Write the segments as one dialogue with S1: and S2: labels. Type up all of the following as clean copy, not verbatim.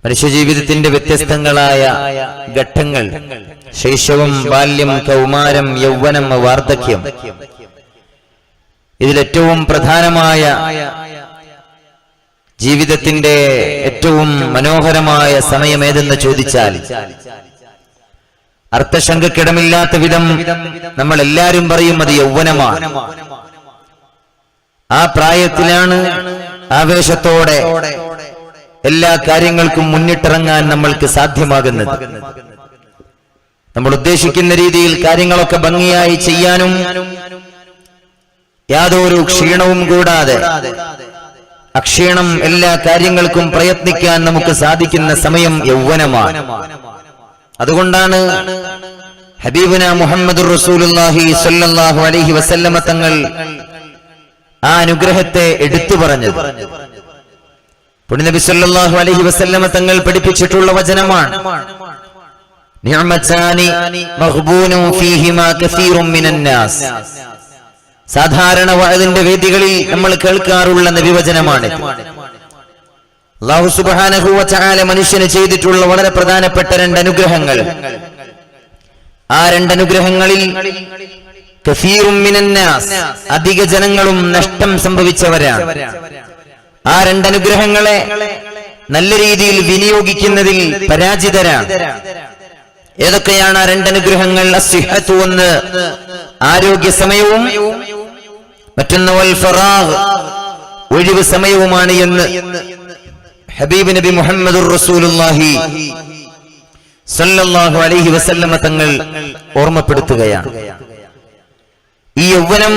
S1: മനുഷ്യജീവിതത്തിന്റെ വ്യത്യസ്തങ്ങളായ ഘട്ടങ്ങൾ, ശൈശവം, ബാല്യം, കൗമാരം, യൗവനം, വാർദ്ധക്യം. ഇതിലേറ്റവും പ്രധാനമായ ജീവിതത്തിന്റെ ഏറ്റവും മനോഹരമായ സമയമേതെന്ന് ചോദിച്ചാൽ അർത്ഥശങ്കക്കിടമില്ലാത്ത വിധം നമ്മൾ എല്ലാവരും പറയും അത് യൗവനമാണ്. ആ പ്രായത്തിലാണ് ആവേശത്തോടെ എല്ലാ കാര്യങ്ങൾക്കും മുന്നിട്ടിറങ്ങാൻ നമ്മൾക്ക് സാധ്യമാകുന്നത്. നമ്മൾ ഉദ്ദേശിക്കുന്ന രീതിയിൽ കാര്യങ്ങളൊക്കെ ഭംഗിയായി ചെയ്യാനും യാതൊരു ക്ഷീണവും കൂടാതെ അക്ഷീണം എല്ലാ കാര്യങ്ങൾക്കും പ്രയത്നിക്കാൻ നമുക്ക് സാധിക്കുന്ന സമയം യൗവനമാണ്. അതുകൊണ്ടാണ് ഹബീബുന മുഹമ്മദുർ റസൂലുള്ളാഹി സ്വല്ലല്ലാഹു അലൈഹി വസല്ലമ തങ്ങൾ ആ അനുഗ്രഹത്തെ എടുത്തു പറഞ്ഞത്. പുണ്യനബി സല്ലല്ലാഹു അലൈഹി വസല്ലമ തങ്ങൾ പഠിപ്പിച്ചിട്ടുള്ള വചനമാണ്, നിഅമതാനി മഗ്ബൂനു ഫീഹിമാ കസീറുൻ മിനന്നാസ്. സാധാരണ വഅദിന്റെ വേദികളിൽ നമ്മൾ കേൾക്കാറുള്ള നബിവചനമാണ്. അല്ലാഹു സുബ്ഹാനഹു വ തആല മനുഷ്യന് ചെയ്തിട്ടുള്ള വളരെ പ്രധാനപ്പെട്ട രണ്ട് അനുഗ്രഹങ്ങൾ. ആ രണ്ട് അനുഗ്രഹങ്ങളിൽ കസീറുൻ മിനന്നാസ്, അധിക ജനങ്ങളും നഷ്ടം സംഭവിച്ചവരാണ്. ആ രണ്ടനുഗ്രഹങ്ങളെ നല്ല രീതിയിൽ വിനിയോഗിക്കുന്നതിൽ പരാജിതരാണ്. ഏതൊക്കെയാണ് ആ രണ്ടനുഗ്രഹങ്ങൾ? അസ്സിഹ്ഹത്തു, ഒന്ന് ആരോഗ്യ സമയവും, മറ്റൊന്ന് വൽ ഫറാഗ്, ഒഴിവ് സമയവുമാണ് എന്ന് ഹബീബ് നബി മുഹമ്മദുർ റസൂലുള്ളാഹി സ്വല്ലല്ലാഹു അലൈഹി വസല്ലമ തങ്ങൾ ഓർമ്മപ്പെടുത്തുകയാണ്. ഈ യൗവനം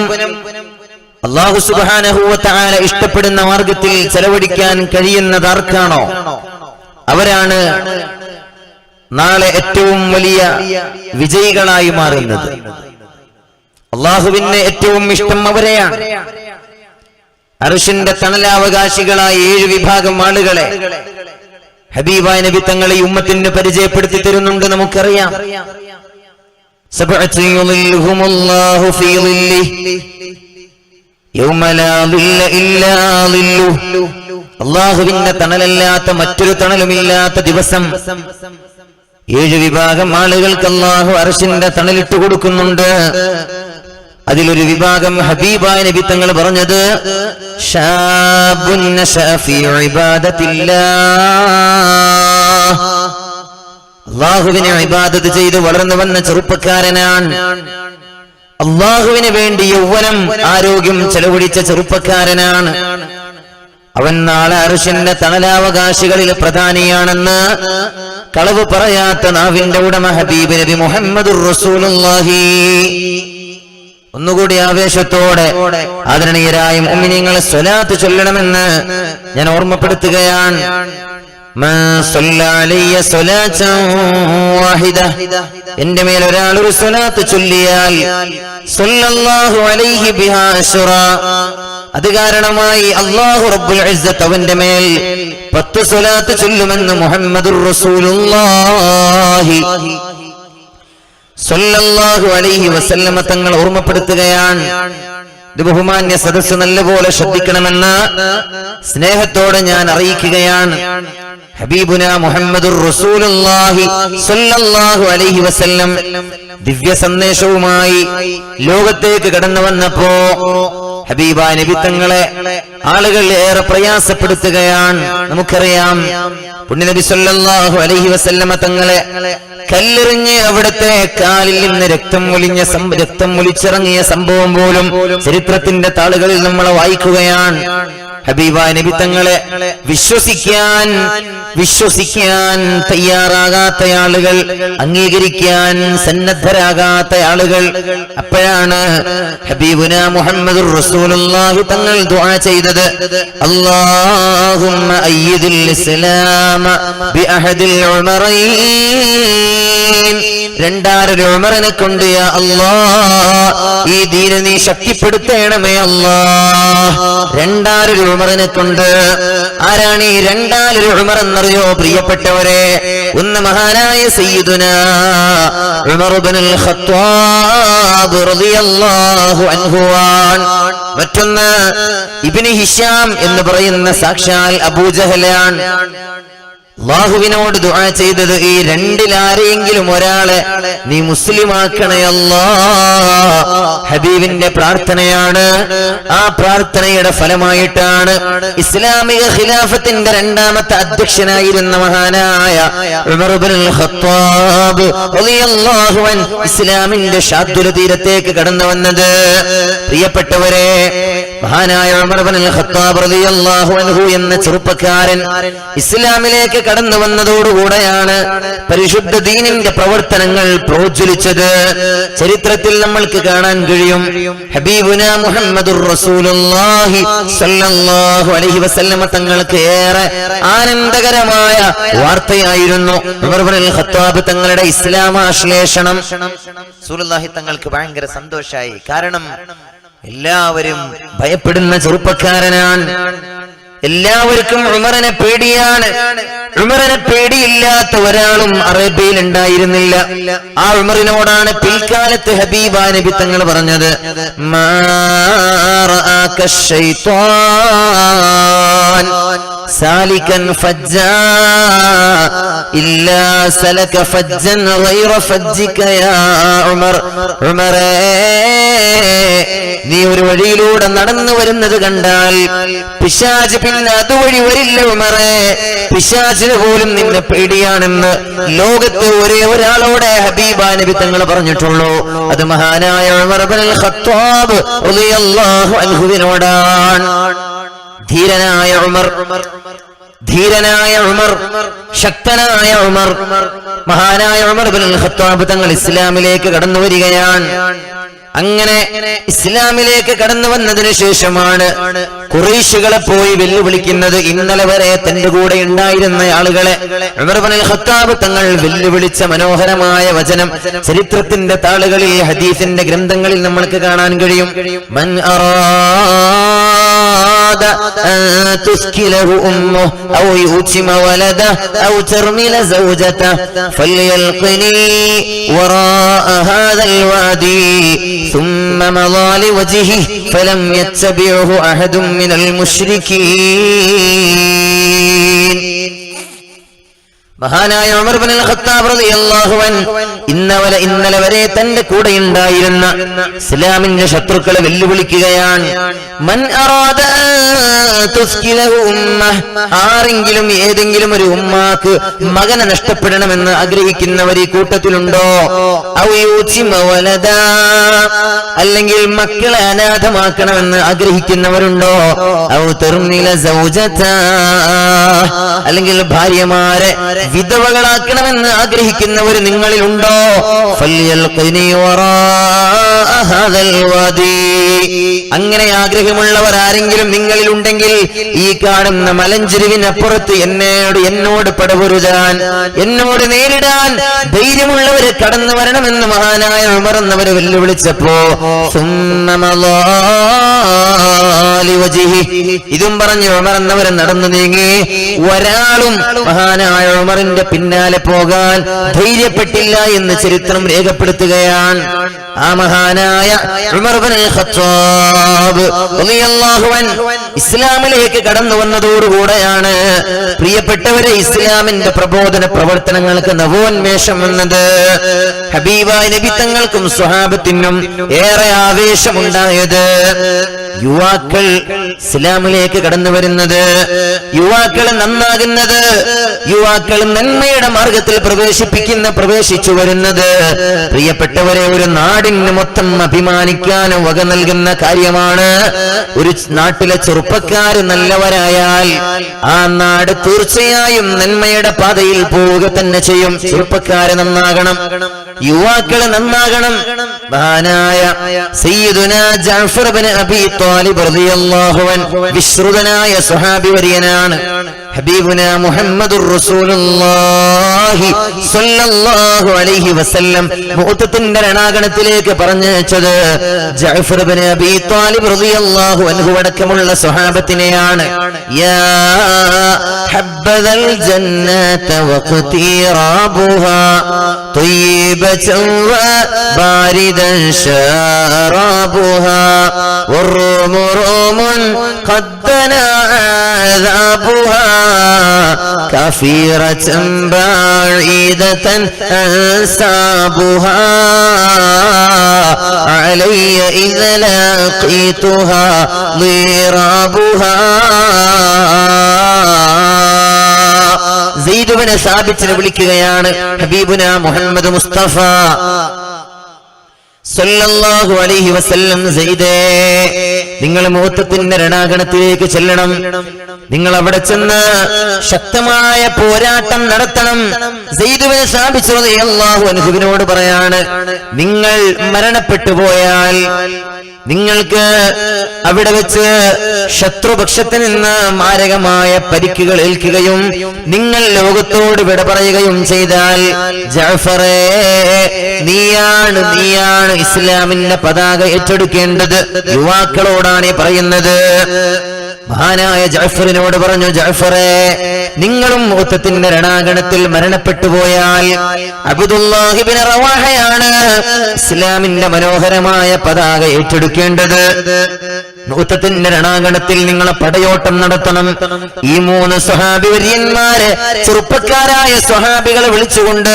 S1: അല്ലാഹു സുബ്ഹാനഹു വ തആല ഇഷ്ടപ്പെടുന്ന മാർഗത്തിൽ ചെലവഴിക്കാൻ കഴിയുന്നത് ആർക്കാണോ അവരാണ് നാളെ ഏറ്റവും വലിയ വിജയികളായി മാറുന്നത്. അല്ലാഹുവിന് ഏറ്റവും ഇഷ്ടം അവരെയാണ്. അർശിന്റെ തണലാവകാശികളായ 7 വിഭാഗം ആളുകളെ ഹബീബായ നബി തങ്ങൾ ഈ ഉമ്മത്തിന് പരിചയപ്പെടുത്തി തരുന്നുണ്ട്. നമുക്കറിയാം, സബഅത്തു യുളില്ലുഹുമുല്ലാഹു ഫീ ളില്ലിഹി യൗമ ലാ ളില്ല ഇല്ലാ ളില്ലുഹു. അല്ലാഹുവിന്റെ തണലല്ലാത്ത മറ്റൊരു തണലുമില്ലാത്ത ദിവസം 7 വിഭാഗം ആളുകൾക്ക് അല്ലാഹു അർശിന്റെ തണലിട്ട് കൊടുക്കുന്നുണ്ട്. അതിലൊരു വിഭാഗം ഹബീബായ നബി തങ്ങൾ പറഞ്ഞത്, ശാബുൻ നശഅ ഫീ ഇബാദത്തില്ലാഹ്. അല്ലാഹുവിനെ ഇബാദത്ത് ചെയ്ത് വളർന്നു വന്ന ചെറുപ്പക്കാരനാണ്. അല്ലാഹുവിന് വേണ്ടി യൗവനം, ആരോഗ്യം ചെലവഴിച്ച ചെറുപ്പക്കാരനാണ്. അവൻ നാളെ അർശിന്റെ തണലാവകാശികളിൽ പ്രധാനിയാണെന്ന് കളവ് പറയാത്ത നാവിന്റെ ഉടമ ഹബീബ് നബി മുഹമ്മദുർ റസൂലുള്ളാഹി. ഒന്നുകൂടി ആവേശത്തോടെ ആദരണീയരായ മുഅ്മിനീങ്ങൾ സ്വലാത്ത് ചൊല്ലണമെന്ന് ഞാൻ ഓർമ്മപ്പെടുത്തുകയാണ്. മൻ സല്ല അലയ്യ സ്വലാത്തൻ വാഹിദ, എന്റെ മേൽ ഒരാൾ ഒരു സ്വലാത്ത് ചൊല്ലിയാൽ സല്ലല്ലാഹു അലൈഹി ബിഹാ അശ്റാ, അത് കാരണമായി അല്ലാഹു റബ്ബുൽ ഇസ്സത്ത് അവന്റെ മേൽ 10 സ്വലാത്ത് ചൊല്ലുമെന്ന് മുഹമ്മദുർ റസൂലുള്ളാഹി സല്ലല്ലാഹു അലൈഹി വസല്ലമ തങ്ങൾ ഓർമ്മപ്പെടുത്തുകയാണ്. ഇത് ബഹുമാന്യ സദസ്സ് നല്ലപോലെ ശ്രദ്ധിക്കണമെന്ന് സ്നേഹത്തോടെ ഞാൻ അറിയിക്കുകയാണ്. ഹബീബുന മുഹമ്മദുർ റസൂലുള്ളാഹി സല്ലല്ലാഹു അലൈഹി വസല്ലം ദിവ്യ സന്ദേശവുമായി ലോകത്തേക്ക് കടന്നു വന്നപ്പോ ഹബീബായ നബി തങ്ങളെ ആളുകൾ ഏറെ പ്രയാസപ്പെടുത്തുകയാണ്. നമുക്കറിയാം, പുണ്യനബി സല്ലല്ലാഹു അലൈഹി വസല്ലമ തങ്ങളെ കല്ലെറിഞ്ഞ് അവിടുത്തെ കാലിൽ നിന്ന് രക്തം ഒലിച്ചിറങ്ങിയ സംഭവം പോലും ചരിത്രത്തിന്റെ താളുകളിൽ നമ്മൾ വായിക്കുകയാണ്. ഹബീബായ നബി തങ്ങളെ വിശ്വസിക്കാൻ തയ്യാറാകാത്ത ആളുകൾ, അംഗീകരിക്കാൻ സന്നദ്ധരാകാത്ത ആളുകൾ, അപ്പോഴാണ് ഹബീബുന മുഹമ്മദുർ റസൂലുള്ളാഹി തങ്ങൾ ദുആ ചെയ്തത്, അല്ലാഹുമ്മ അയ്യിദിൽ ഇസ്ലാമ ബിഅഹദിൽ ഉമറൈൻ. 2 ഉമറിനെ കൊണ്ട് യാ അല്ലാഹ് ഈ ദീനെ നീ ശക്തിപ്പെടുത്തണമേ അല്ലാഹ്. 2 ഉമറിനെ കൊണ്ട്. ആരാണ് ഈ 2 ഉമർ എന്നറിയോ പ്രിയപ്പെട്ടവരെ? ഒന്ന് മഹാനായ സയ്യിദുനാ ഉമർ ഇബ്നുൽ ഖത്താബ് റളിയല്ലാഹു അൻഹു, മറ്റൊന്ന് ഇബ്നു ഹിശാം എന്ന് പറയുന്ന സാക്ഷാൽ അബൂജഹലാണ്. അല്ലാഹുവിനോട് ദുആ ചെയ്തത് ഈ രണ്ടിലാരെയെങ്കിലും ഒരാളെ നീ മുസ്ലിമാക്കണേ അല്ലാഹ്. ഹബീബിന്റെ പ്രാർത്ഥനയാണ്. ആ പ്രാർത്ഥനയുടെ ഫലമായിട്ടാണ് ഇസ്ലാമിക ഖിലാഫത്തിന്റെ രണ്ടാമത്തെ അധ്യക്ഷനായിരുന്ന മഹാനായ ഉമർ ഇബ്നുൽ ഖത്താബ് റളിയല്ലാഹു അൻഹു ഇസ്ലാമിന്റെ ശാദ്വല തീരത്തേക്ക് കടന്നു വന്നത്. പ്രിയപ്പെട്ടവരെ, മഹാനായ ഉമർ ഇബ്നുൽ ഖത്താബ് റളിയല്ലാഹു അൻഹു എന്ന ചെറുപ്പക്കാരൻ ഇസ്ലാമിലേക്ക് കടന്നു വന്നതോടുകൂടെയാണ് പരിശുദ്ധ ദീനിന്റെ പ്രവർത്തനങ്ങൾ പ്രോജ്വലിച്ചത്. ചരിത്രത്തിൽ നമ്മൾക്ക് കാണാൻ കഴിയും. ഹബീബുനാ മുഹമ്മദുർ റസൂലുള്ളാഹി സ്വല്ലല്ലാഹു അലൈഹി വസല്ലമ തങ്ങൾക്ക് ഏറെ ആനന്ദകരമായ വാർത്തയായിരുന്നു ഉമർ ഇബ്നുൽ ഖത്താബ് തങ്ങളുടെ ഇസ്ലാമാശ്ലേഷണം. റസൂലുള്ളാഹി തങ്ങൾക്ക് ഭയങ്കര സന്തോഷായി. കാരണം എല്ലാവരും ഭയപ്പെടുന്ന ചെറുപ്പക്കാരനാണ്. എല്ലാവർക്കും ഉമറിനെ പേടിയാണ്. ഉമറിനെ പേടിയില്ലാത്ത ഒരാളും അറേബ്യയിൽ ഉണ്ടായിരുന്നില്ല. ആ ഉമറിനോടാണ് പിൽക്കാലത്ത് ഹബീബ നബി തങ്ങൾ പറഞ്ഞത്, മാ റആക ശൈത്വാൻ സാലികൻ ഫജ്ജാ ഇല്ലാ സലക ഫജ്ജൻ ഗൈറ ഫജ്ജിക യാ ഉമർ. ഉമറേ, നീ ഒരു വഴിയിലൂടെ നടന്നു വരുന്നത് കണ്ടാൽ പിശാച് പിന്നെ അതുവഴി വരില്ല ഉമറേ. പിശാചിന് പോലും നിന്നെ പേടിയാണെന്ന് ലോകത്ത് ഒരേ ഒരാളോടെ ഹബീബ നബി തങ്ങൾ പറഞ്ഞിട്ടുള്ളൂ. അത് മഹാനായ ഉമർ ഇബ്നുൽ ഖത്താബ് റളിയല്ലാഹു അൻഹുവിനോടാണ്. ധീരനായ ഉമർ, ധീരനായ ഉമർ, ശക്തനായ ഉമർ, മഹാനായ ഉമർ ഇബ്നുൽ ഖത്താബ് തങ്ങൾ ഇസ്ലാമിലേക്ക് കടന്നു വരികയാണ്. അങ്ങനെ ഇസ്ലാമിലേക്ക് കടന്നു വന്നതിന് ശേഷമാണ് ഖുറൈശികളെ പോയി വെല്ലുവിളിക്കുന്നത്. ഇന്നലെ വരെ തന്റെ കൂടെ ഉണ്ടായിരുന്ന ആളുകളെ ഉമർ ഇബ്നുൽ ഖത്താബ് തങ്ങൾ വെല്ലുവിളിച്ച മനോഹരമായ വചനം ചരിത്രത്തിന്റെ താളുകളിൽ, ഹദീസിന്റെ ഗ്രന്ഥങ്ങളിൽ നമ്മൾക്ക് കാണാൻ കഴിയും. മൻ അറാദ അൻ തുസ്കിലഹു ഉമ്മുഹു ഔ യുതിമ വലദഹു ഔ തർമില സൗജതഹു ഫൽയൽഖിനി വറാഅ ഹാദൽ വാദി ثم مضى لوجهه فلم يتبعه أحد من المشركين. മഹാനായ ഉമർ ഇബ്നുൽ ഖത്താബ് റളിയല്ലാഹു അൻഹു ഇന്നലെ വരെ തന്റെ കൂടെ ഉണ്ടായിരുന്ന ഇസ്ലാമിന്റെ ശത്രുക്കളെ വെല്ലുവിളിക്കുകയാണ്. മൻ അറാദ തുസ്കിലഹു ഉമ്മഹ്, ആരെങ്കിലും ഏതെങ്കിലും ഒരു ഉമ്മാക്ക് മകനെ നഷ്ടപ്പെടണമെന്ന് ആഗ്രഹിക്കുന്നവർ ഈ കൂട്ടത്തിലുണ്ടോ? ഔ യൂതിമ വലദാ, അല്ലെങ്കിൽ മക്കളെ അനാഥമാക്കണമെന്ന് ആഗ്രഹിക്കുന്നവരുണ്ടോ? ഔ തർമില സൗജതാ, അല്ലെങ്കിൽ ഭാര്യമാരെ വിധവകളാക്കണമെന്ന് ആഗ്രഹിക്കുന്നവർ നിങ്ങളിലുണ്ടോ? ഫൽയൽഖിനി വറാഅ ഹാദൽ വാദി, അങ്ങനെ ആഗ്രഹമുള്ളവർ ആരെങ്കിലും നിങ്ങളിലുണ്ടെങ്കിൽ ഈ കാണുന്ന മലഞ്ചെരുവിനപ്പുറത്ത് എന്നോട് പടപൊരുതാൻ, എന്നോട് നേരിടാൻ ധൈര്യമുള്ളവരെ കടന്നു വരണമെന്ന് മഹാനായ ഉമർ എന്നവരെ വെല്ലുവിളിച്ചപ്പോ ഇതും പറഞ്ഞ് ഉമർ എന്നവരെ നടന്നു നീങ്ങി. ഒരാളും മഹാനായ ഉമറിന്റെ പിന്നാലെ പോകാൻ ധൈര്യപ്പെട്ടില്ല എന്ന് ചരിത്രം രേഖപ്പെടുത്തുകയാണ്. ആ മഹാനായ ഉമർ ഇബ്നുൽ ഖത്താബ് റളിയല്ലാഹു അൻഹു ഇസ്ലാമിലേക്ക് കടന്നു വന്നതോടുകൂടെയാണ് പ്രിയപ്പെട്ടവരെ ഇസ്ലാമിന്റെ പ്രബോധന പ്രവർത്തനങ്ങൾക്ക് നവോന്മേഷം വന്നത്. ഹബീബായ നബി തങ്ങൾക്കും സ്വഹാബത്തിനും ഏറെ ആവേശമുണ്ടായത്. യുവാക്കൾ ഇസ്ലാമിലേക്ക് കടന്നു വരുന്നത്, യുവാക്കൾ നന്നാകുന്നത്, യുവാക്കൾ നന്മയുടെ മാർഗത്തിൽ പ്രവേശിച്ചു വരുന്നത് പ്രിയപ്പെട്ടവരെ ഒരു നാടിന് മൊത്തം അഭിമാനിക്കാനും വക നൽകുന്ന കാര്യമാണ്. ഒരു നാട്ടിലെ ചെറുപ്പക്കാർ നല്ലവരായാൽ ആ നാട് തീർച്ചയായും നന്മയുടെ പാതയിൽ പോവുക തന്നെ ചെയ്യും. ചെറുപ്പക്കാര് നന്നാകണം, യുവാക്കള് നന്നാകണം. മഹാനായ സയ്യിദുനാ ജഅഫർ ഇബ്നു അബീ ത്വാലിബ് റളിയല്ലാഹു അൻഹു വിശ്രുതനായ സ്വഹാബി വര്യനാണ്. ഹബീബുനാ മുഹമ്മദുർ റസൂലുള്ളാഹി സ്വല്ലല്ലാഹു അലൈഹി വസല്ലം മുഅ്തത്തിന്റെ രണാഗണത്തിലേക്ക് പറഞ്ഞയച്ചത് ജഅഫർ ഇബ്നു അബീ ത്വാലിബ് റളിയല്ലാഹു അൻഹു അടക്കമുള്ള സ്വഹാബത്തിനെയാണ്. യാ ഹബ്ബദൽ ജന്നത വഖതിറാബുഹാ ത്വയ്യിബതൻ വബാരിദൻ ശറാബുഹാ വറുമു റൂമുൻ ഖദ്ദനാ عذابها كفيرة بعيدة أنسابها علي إذا لقيتها ضرابها. സെയ്ദ് ഇബ്നു സാബിത്തിനെ വിളിക്കുകയാണ് ഹബീബുന മുഹമ്മദ് മുസ്തഫ സല്ലല്ലാഹു അലൈഹി വസല്ലം, സെയ്ദേ, നിങ്ങൾ മുഹത്തത്തിന്റെ രണാങ്കണത്തിലേക്ക് ചെല്ലണം. നിങ്ങൾ അവിടെ ചെന്ന് ശക്തമായ പോരാട്ടം നടത്തണം. സെയ്ദ് ഇബ്നു സാബിത്ത് റളിയല്ലാഹു അൻഹുവിനോട് പറയാണ്, നിങ്ങൾ മരണപ്പെട്ടു പോയാൽ നിങ്ങൾക്ക് അവിടെ വെച്ച് ശത്രുപക്ഷത്തിൽ നിന്ന് മാരകമായ പരിക്കുകൾ ഏൽക്കുകയും നിങ്ങൾ ലോകത്തോട് വിട പറയുകയും ചെയ്താൽ, ജഅഫറേ, നീയാണ് ഇസ്ലാമിന്റെ പതാക ഏറ്റെടുക്കേണ്ടത്. യുവാക്കളോടാണ് പറയുന്നത്. മഹാനായ ജഅഫറിനോട് പറഞ്ഞു, ജഅഫറേ, നിങ്ങളും മുഅത്തത്തിന്റെ രണാങ്കണത്തിൽ മരണപ്പെട്ടു പോയാൽ അബ്ദുല്ലാഹ് ഇബ്നു റവാഹയാണ് ഇസ്ലാമിന്റെ മനോഹരമായ പതാക ഏറ്റെടുക്കേണ്ടത്. മുഅത്തത്തിന്റെ രണാങ്കണത്തിൽ നിങ്ങൾ പടയോട്ടം നടത്തണം. ഈ 3 സ്വഹാബി വര്യന്മാരെ, ചെറുപ്പക്കാരായ സ്വഹാബികളെ വിളിച്ചുകൊണ്ട്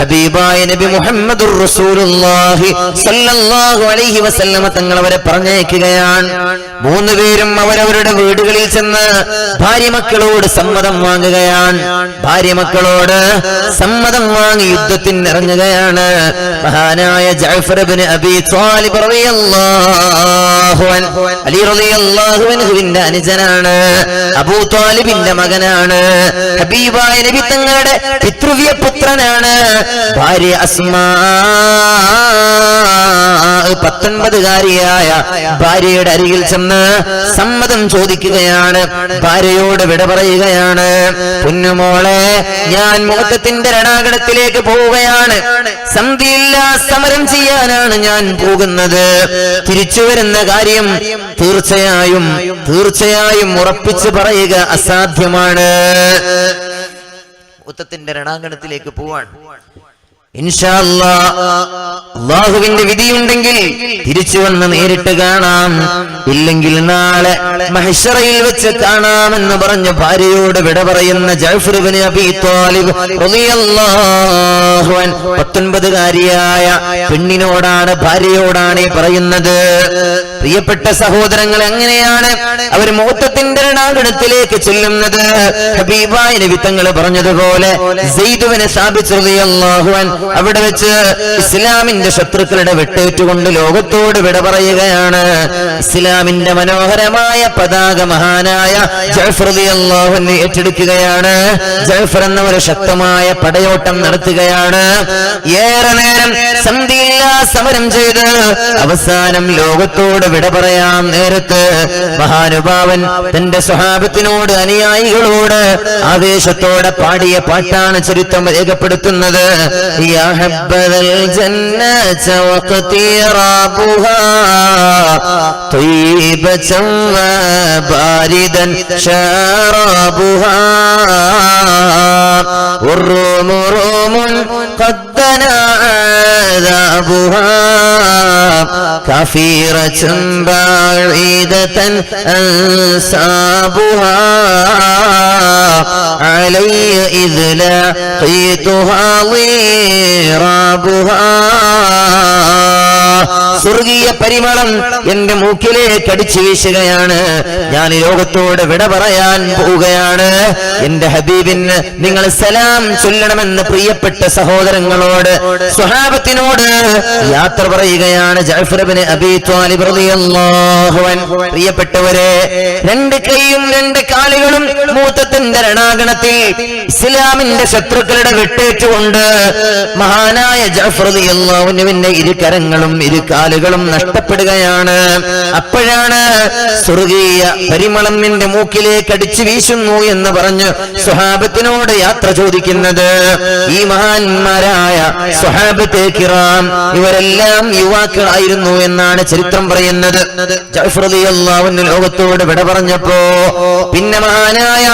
S1: ഹബീബായ നബി മുഹമ്മദുർ റസൂലുള്ളാഹി സ്വല്ലല്ലാഹു അലൈഹി വസല്ലമ തങ്ങൾ അവരെ പറഞ്ഞയക്കുകയാണ്. 3 പേരും അവരവരുടെ വീടുകളിൽ ചെന്ന് ഭാര്യമക്കളോട് സമ്മതം വാങ്ങുകയാണ്. ഭാര്യമക്കളോട് സമ്മതം വാങ്ങി യുദ്ധത്തിന് ഇറങ്ങുകയാണ്. മഹാനായ ജഅഫർ ഇബ്നു അബീ ത്വാലിബ് റളിയല്ലാഹു അൻഹു, അലി റളിയല്ലാഹു അൻഹുവിന്റെ അനുജനാണ്, അബൂ ത്വാലിബിന്റെ മകനാണ്, ഹബീബായ നബി തങ്ങളുടെ പിതൃവ്യ പുത്രനാണ്. ഭാര്യ അസ്മാ 19കാരിയായ ഭാര്യയുടെ അരികിൽ ചെന്ന് സമ്മതം ചോദിക്കുകയാണ്. ഭാര്യയോട് വിട പറയുകയാണ്, പൊന്നുമോളെ, ഞാൻ മുഅത്തത്തിന്റെ രണാങ്കണത്തിലേക്ക് പോവുകയാണ്. സന്ധിയില്ലാ സമരം ചെയ്യാനാണ് ഞാൻ പോകുന്നത്. തിരിച്ചു വരുന്ന കാര്യം തീർച്ചയായും ഉറപ്പിച്ചു പറയുക അസാധ്യമാണ്. മുഅത്തത്തിന്റെ രണാങ്കണത്തിലേക്ക് പോവാൻ ഇൻഷാ അല്ലാഹ് അല്ലാഹുവിന്റെ വിധിയുണ്ടെങ്കിൽ തിരിച്ചു വന്ന് നേരിട്ട് കാണാം, ഇല്ലെങ്കിൽ നാളെ മഹ്ശറയിൽ വെച്ച് കാണാമെന്ന് പറഞ്ഞ ഭാര്യയോട് വിട പറയുന്ന ജഅഫർ ഇബ്നു അബീ ത്വാലിബ് റളിയല്ലാഹു അൻഹു 19കാരിയായ പെണ്ണിനോടാണ്, ഭാര്യയോടാണ് പറയുന്നത്. പ്രിയപ്പെട്ട സഹോദരങ്ങൾ, എങ്ങനെയാണ് അവർ മുഅത്തത്തിന്റെ രണാങ്കണത്തിലേക്ക് ചെല്ലുന്നത്? ഹബീബായ നബി തങ്ങൾ പറഞ്ഞതുപോലെ സെയ്ദ് ഇബ്നു സാബിത്ത് റളിയല്ലാഹു അൻഹു അവിടെ വെച്ച് ഇസ്ലാമിന്റെ ശത്രുക്കളുടെ വെട്ടേറ്റുകൊണ്ട് ലോകത്തോട് വിട പറയുകയാണ്. ഇസ്ലാമിന്റെ മനോഹരമായ പതാക മഹാനായ ജഅഫർ റളിയല്ലാഹു അൻഹു ഏറ്റെടുക്കുകയാണ്. ജഅഫർ എന്നവർ ശക്തമായ പടയോട്ടം നടത്തുകയാണ്. ഏറെ നേരം സന്ധിയില്ലാ സമരം ചെയ്ത് അവസാനം ലോകത്തോട് വിട പറയാൻ നേരത്ത് മഹാനുഭാവൻ തന്റെ സ്വഹാബത്തിനോട്, അനുയായികളോട് ആവേശത്തോടെ പാടിയ പാട്ടാണ് ചരിത്രം രേഖപ്പെടുത്തുന്നത്. يا حبذا الجنة واقترابها طيبة وباردا شرابها والروم روم قد دنا عذابها كفيرة بعيدة أنسابها علي إذ لقيتها ضرابها. സ്വർഗീയ പരിമളം എന്റെ മൂക്കിലേക്ക് അടിച്ചു വീശുകയാണ്. ഞാൻ ഈ ലോകത്തോട് വിട പറയാൻ പോവുകയാണ്. എന്റെ ഹബീബിന് നിങ്ങൾ സലാം ചൊല്ലണമെന്ന് പ്രിയപ്പെട്ട സഹോദരങ്ങളോട്, സ്വഹാബത്തിനോട് യാത്ര പറയുകയാണ് ജഅഫർ ഇബ്നു അബീ ത്വാലിബ് റളിയല്ലാഹു അൻഹു. പ്രിയപ്പെട്ടവരെ, 2 കൈയും 2 കാലുകളും മുഅത്തത്തിന്റെ രണാങ്കണത്തിൽ ഇസ്ലാമിന്റെ ശത്രുക്കളുടെ വെട്ടേറ്റുകൊണ്ട് മഹാനായ ജഅഫർ റളിയല്ലാഹു അൻഹുവിന്റെ 2 കരങ്ങളും 2 കാലുകളും നഷ്ടപ്പെടുകയാണ്. അപ്പോഴാണ് സ്വർഗീയ പരിമളം നിന്റെ മൂക്കിലേക്ക് അടിച്ചു വീശുന്നു എന്ന് പറഞ്ഞ് സ്വഹാബത്തിനോട് യാത്ര ചോദിക്കുന്നത്. ഈ മഹാന്മാരായ സ്വഹാബത്തെ കിറാം ഇവരെല്ലാം യുവാക്കളായിരുന്നു എന്നാണ് ചരിത്രം പറയുന്നത്. ജഅഫർ റളിയല്ലാഹു അൻഹു ലോകത്തോട് വിട പറഞ്ഞപ്പോ പിന്നെ മഹാനായ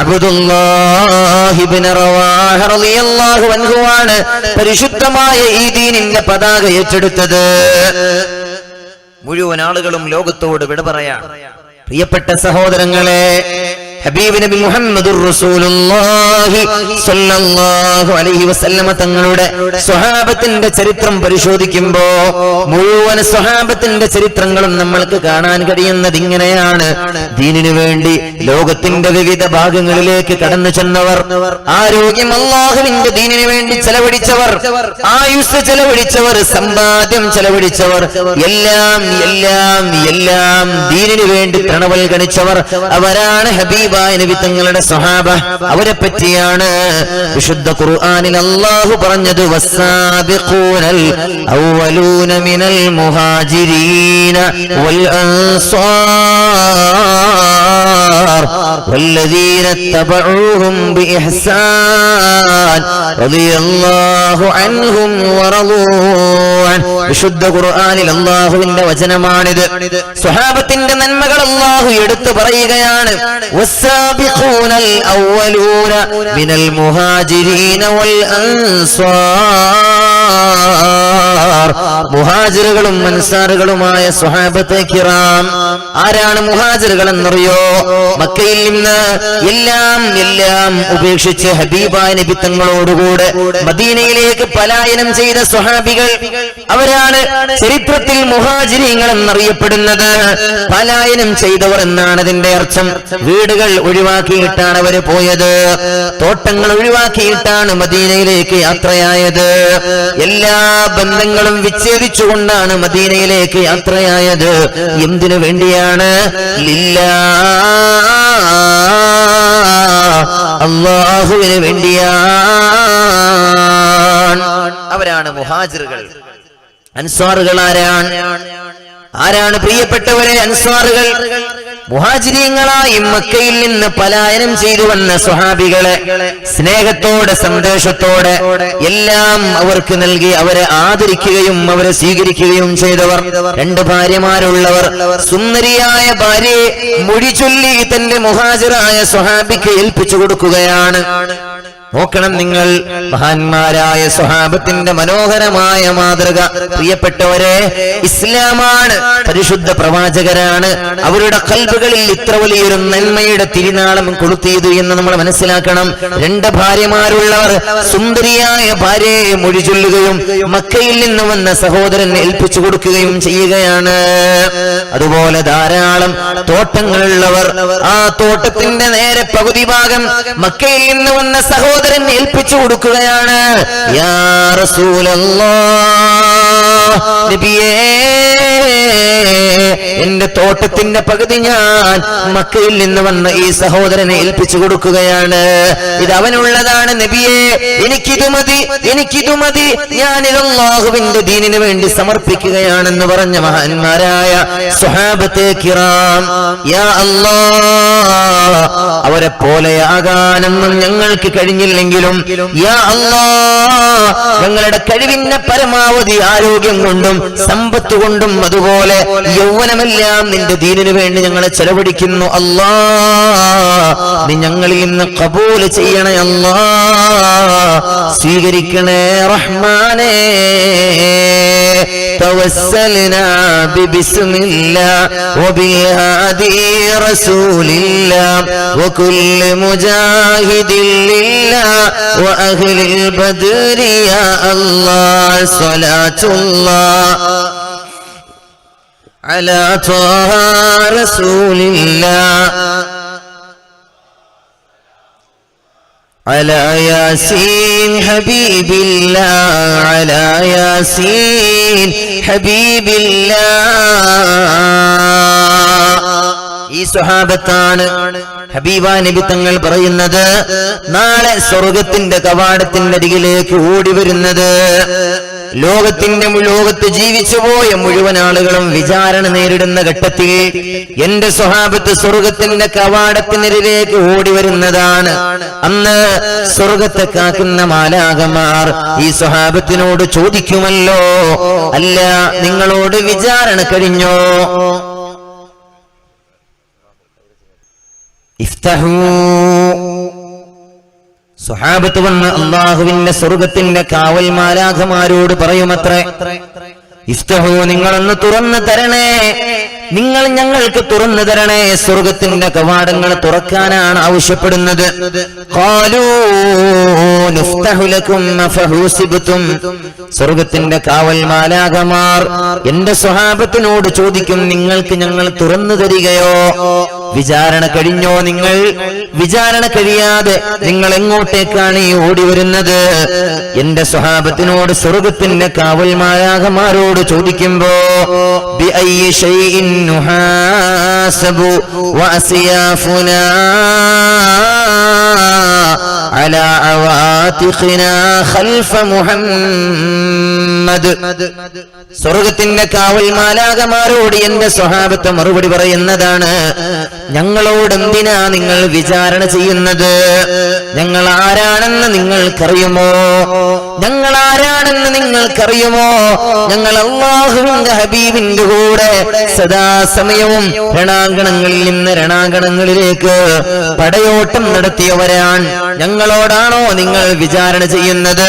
S1: അബ്ദുല്ലാഹ് ഇബ്നു റവാഹ റളിയല്ലാഹു അൻഹു ആണ് പരിശുദ്ധമായ ഈ ദീനിന്റെ പതാക ഏറ്റെടുത്തത്. മുഴുവൻ ആളുകളും ലോകത്തോട് വിട പറയാൻ. പ്രിയപ്പെട്ട സഹോദരങ്ങളെ, ഹബീബ് നബി മുഹമ്മദുർ റസൂലുള്ളാഹി സ്വല്ലല്ലാഹു അലൈഹി വസല്ലമ തങ്ങളുടെ സ്വഹാബത്തിന്റെ ചരിത്രം പരിശോധിക്കുമ്പോ മുഴുവൻ സ്വഹാബത്തിന്റെ ചരിത്രങ്ങളും നമ്മൾക്ക് കാണാൻ കഴിയുന്നത് ഇങ്ങനെയാണ്. ദീനിനു വേണ്ടി ലോകത്തിന്റെ വിവിധ ഭാഗങ്ങളിലേക്ക് കടന്നു ചെന്നവർ, ആരോഗ്യം അല്ലാഹുവിന്റെ ദീനിനു വേണ്ടി ചെലവഴിച്ചവർ, ആയുസ് ചെലവഴിച്ചവർ, സമ്പാദ്യം ചെലവഴിച്ചവർ, എല്ലാം എല്ലാം എല്ലാം ദീനിനു വേണ്ടി പ്രണവൽഗണിച്ചവർ, അവരാണ് ഹബീബായ നബി തങ്ങളുടെ സ്വഹാബ. അവരെ പറ്റിയാണ് വിശുദ്ധ ഖുർആനിൽ അല്ലാഹു പറഞ്ഞത്, വസ്സാബിഖൂനൽ അവ്വലൂന മിനൽ മുഹാജിരീന വൽ അൻസാർ വല്ലദീന തബഊഹും ബിഇഹ്സാൻ റളിയല്ലാഹു അൻഹും വറളൂ അൻഹു. വിശുദ്ധ ഖുർആനിൽ അല്ലാഹുവിന്റെ വചനമാണിത്. സ്വഹാബത്തിന്റെ നന്മകൾ അല്ലാഹു എടുത്തു പറയുകയാണ്. വസ്സാബിഖൂനൽ അവ്വലൂന മിനൽ മുഹാജിരീന വൽ അൻസാർ. മുഹാജിറുകളും അൻസാറുകളുമായ സ്വഹാബത്തെ കിറാം. ആരാണ് മുഹാജിറുകൾ എന്നറിയോ? മക്കയിൽ നിന്ന് എല്ലാം എല്ലാം ഉപേക്ഷിച്ച് ഹബീബായ നബി തങ്ങളോടുകൂടെ മദീനയിലേക്ക് പലായനം ചെയ്ത സ്വഹാബികൾ. അവരാണ് ചരിത്രത്തിൽ മുഹാജിരീങ്ങൾ എന്നറിയപ്പെടുന്നത്. പലായനം ചെയ്തവർ എന്നാണ് അതിന്റെ അർത്ഥം. വീടുകൾ ഒഴിവാക്കിയിട്ടാണ് അവര് പോയത്, തോട്ടങ്ങൾ ഒഴിവാക്കിയിട്ടാണ് മദീനയിലേക്ക് യാത്രയായത്, എല്ലാ ബന്ധങ്ങളും വിച്ഛേദിച്ചുകൊണ്ടാണ് മദീനയിലേക്ക് യാത്രയായത്. എന്തിനു വേണ്ടിയാണ്? അല്ലാഹുവിന് വേണ്ടിയാണ്. അവരാണ് മുഹാജിറുകൾ. അൻസാറുകൾ ആരാണ് പ്രിയപ്പെട്ടവരെ? അൻസാറുകൾ മുഹാജിരീങ്ങളായി മക്കയിൽ നിന്ന് പലായനം ചെയ്തു വന്ന സ്വഹാബികളെ സ്നേഹത്തോടെ സന്ദേശത്തോടെ എല്ലാം അവർക്ക് നൽകി അവരെ ആദരിക്കുകയും അവരെ സ്വീകരിക്കുകയും ചെയ്തവർ. 2 ഭാര്യമാരുള്ളവർ. സുന്ദരിയായ ഭാര്യയെ മൊഴിചൊല്ലി തന്റെ മുഹാജിറായ സ്വഹാബിക്ക് ഏൽപ്പിച്ചു കൊടുക്കുകയാണ്. നോക്കണം നിങ്ങൾ, മഹാന്മാരായ സ്വഹാബത്തിന്റെ മനോഹരമായ മാതൃക. പ്രിയപ്പെട്ടവരെ, ഇസ്ലാമാണ്, പരിശുദ്ധ പ്രവാചകരാണ്. അവരുടെ ഖൽബുകളിൽ ഇത്ര വലിയൊരു നന്മയുടെ തിരിനാളം കൊളുത്തിയത് എന്ന് നമ്മൾ മനസ്സിലാക്കണം. 2 ഭാര്യമാരുള്ളവർ സുന്ദരിയായ ഭാര്യയെ മൊഴിചൊല്ലുകയും മക്കയിൽ നിന്ന് വന്ന സഹോദരനെ ഏൽപ്പിച്ചു കൊടുക്കുകയും ചെയ്യുകയാണ്. അതുപോലെ ധാരാളം തോട്ടങ്ങളുള്ളവർ. ആ തോട്ടത്തിന്റെ നേരെ പകുതി ഭാഗം മക്കയിൽ നിന്ന് വന്ന സഹോദരൻ ഏൽപ്പിച്ചു കൊടുക്കുകയാണ്. യാ റസൂലല്ലാഹ്, നബിയേ, എന്റെ തോട്ടത്തിന്റെ പകുതി ഞാൻ മക്കയിൽ നിന്ന് വന്ന ഈ സഹോദരനെ ഏൽപ്പിച്ചു കൊടുക്കുകയാണ്. ഇത് അവനുള്ളതാണ് നബിയേ, എനിക്കിത് മതി, എനിക്കിത് മതി, ഞാനിത് അല്ലാഹുവിന്റെ ദീനിന് വേണ്ടി സമർപ്പിക്കുകയാണെന്ന് പറഞ്ഞ മഹാന്മാരായ സ്വഹാബത്തെ കിറാം. യാ അല്ലാഹ്, അവരെ പോലെയാകാനൊന്നും ഞങ്ങൾക്ക് കഴിഞ്ഞില്ലെങ്കിലും യാ അല്ലാഹ്, ഞങ്ങളുടെ കഴിവിന്റെ പരമാവധി ആരോഗ്യം കൊണ്ടും സമ്പത്ത് കൊണ്ടും അതുപോലെ യൗവനമെല്ലാം നിന്റെ ദീനിനു വേണ്ടി ഞങ്ങളെ ചെലവഴിക്കുന്നു. അല്ലാഹ്, നീ ഞങ്ങളിൽ നിന്ന് ഖബൂൽ ചെയ്യണേ. അല്ലാഹ്, സ്വീകരിക്കണേ റഹ്മാനേ. توسلنا ببسم الله وبهادي رسول الله وكل مجاهد لله وأهل البدر يا الله. صلاة الله على طه رسول الله على ياسين حبيب الله على ياسين حبيب الله. ഈ സ്വഹാബത്താണ് ഹബീബ നബി തങ്ങൾ പറയുന്നത് നാളെ സ്വർഗത്തിന്റെ കവാടത്തിന്റെ അരികിലേക്ക് ഓടി വരുന്നത്. ലോകത്ത് ജീവിച്ചുപോയ മുഴുവൻ ആളുകളും വിചാരണ നേരിടുന്ന ഘട്ടത്തിൽ എന്റെ സ്വഹാബത്ത് സ്വർഗത്തിന്റെ കവാടത്തിനരികിലേക്ക് ഓടി വരുന്നതാണ്. അന്ന് സ്വർഗത്തെ കാക്കുന്ന മാലാഖമാർ ഈ സ്വഹാബത്തിനോട് ചോദിക്കുമല്ലോ, അല്ല, നിങ്ങളോട് വിചാരണ കഴിഞ്ഞോ? സ്വഹാബത്ത് വന്ന് അല്ലാഹുവിന്റെ സ്വർഗത്തിന്റെ കാവൽ മാലാഖമാരോട് പറയുമത്രേ, ഇഫ്തഹു, നിങ്ങളൊന്ന് തുറന്നു തരണേ, നിങ്ങൾ ഞങ്ങൾക്ക് തുറന്നു തരണേ. സ്വർഗത്തിന്റെ കവാടങ്ങൾ തുറക്കാനാണ് ആവശ്യപ്പെടുന്നത്. ഖാലൂ നുഫ്തഹു ലക്കും ഫഹുസിബ്തും. സ്വർഗത്തിന്റെ കാവൽ മാലാഖമാർ എന്റെ സ്വഹാബത്തിനോട് ചോദിക്കും, നിങ്ങൾക്ക് ഞങ്ങൾ തുറന്നു തരികയോ? വിചാരണ കഴിഞ്ഞോ? നിങ്ങൾ വിചാരണ കഴിയാതെ നിങ്ങൾ എങ്ങോട്ടേക്കാണ് ഈ ഓടി വരുന്നത്? എന്റെ സ്വഹാബത്തിനോട് സ്വർഗത്തിന്റെ കാവൽ മാലാഖമാരോട് ചോദിക്കുമ്പോ ബിഅയ്യി ശൈഇൻ നുഹാസബു വഅസിയാഫുനാ അലാ അവാതിഖിനാ ഖൽഫ മുഹമ്മദ്. സ്വർഗത്തിന്റെ കാവൽ മാലാഖമാരോട് എന്റെ സ്വഹാബത്ത് മറുപടി പറയുന്നതാണ്, ഞങ്ങളോട് എന്തിനാ നിങ്ങൾ വിചാരണ ചെയ്യുന്നത്? ഞങ്ങൾ ആരാണെന്ന് നിങ്ങൾക്കറിയുമോ? ഞങ്ങൾ ആരാണെന്ന് നിങ്ങൾക്കറിയുമോ? ഞങ്ങൾ അല്ലാഹുവിന്റെ ഹബീബിന്റെ കൂടെ സദാസമയവും രണാങ്കണങ്ങളിൽ നിന്ന് രണാങ്കണങ്ങളിലേക്ക് പടയോട്ടം നടത്തിയവരാണ്. ഞങ്ങളോടാണോ നിങ്ങൾ വിചാരണ ചെയ്യുന്നത്?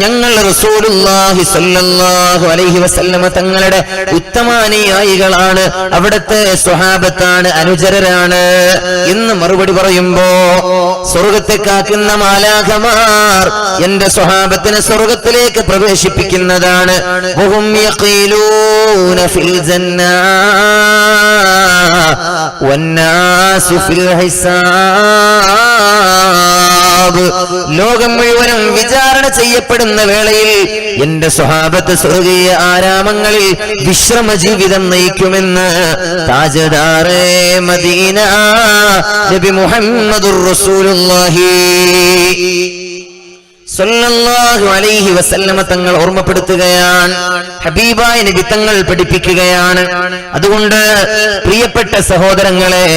S1: ഞങ്ങൾ റസൂലുള്ളാഹി സ്വല്ലല്ലാഹു അലൈഹി വസല്ലമ തങ്ങളുടെ ഉത്തമാനുയായികളാണ്, അവിടുത്തെ സ്വഹാബത്താണ്, അനുചരരാണ് എന്ന് മറുപടി പറയുമ്പോ സ്വർഗത്തെ കാക്കുന്ന മാലാഖമാർ എന്റെ സ്വഹാബത്തിനെ സ്വർഗത്തിലേക്ക് പ്രവേശിപ്പിക്കുന്നതാണ്. വഹും യഖീലൂന ഫിൽ ജന്ന വന്നാസു ഫിൽ ഹിസാബ്. ലോകം മുഴുവനും വിചാരണ ചെയ്യപ്പെടുന്ന വേളയിൽ എന്റെ സ്വഹാബത്ത് സ്വർഗീയ ആരാമങ്ങളിൽ വിശ്രമ ജീവിതം നയിക്കുമെന്ന് താജദാറേ മദീന നബി മുഹമ്മദുർ റസൂലുള്ളാഹി സല്ലല്ലാഹു അലൈഹി വസല്ലമ തങ്ങൾ ഓർമ്മപ്പെടുത്തുകയാണ്, ഹബീബായ നബി തങ്ങൾ പഠിപ്പിക്കുകയാണ്. അതുകൊണ്ട് പ്രിയപ്പെട്ട സഹോദരങ്ങളെ,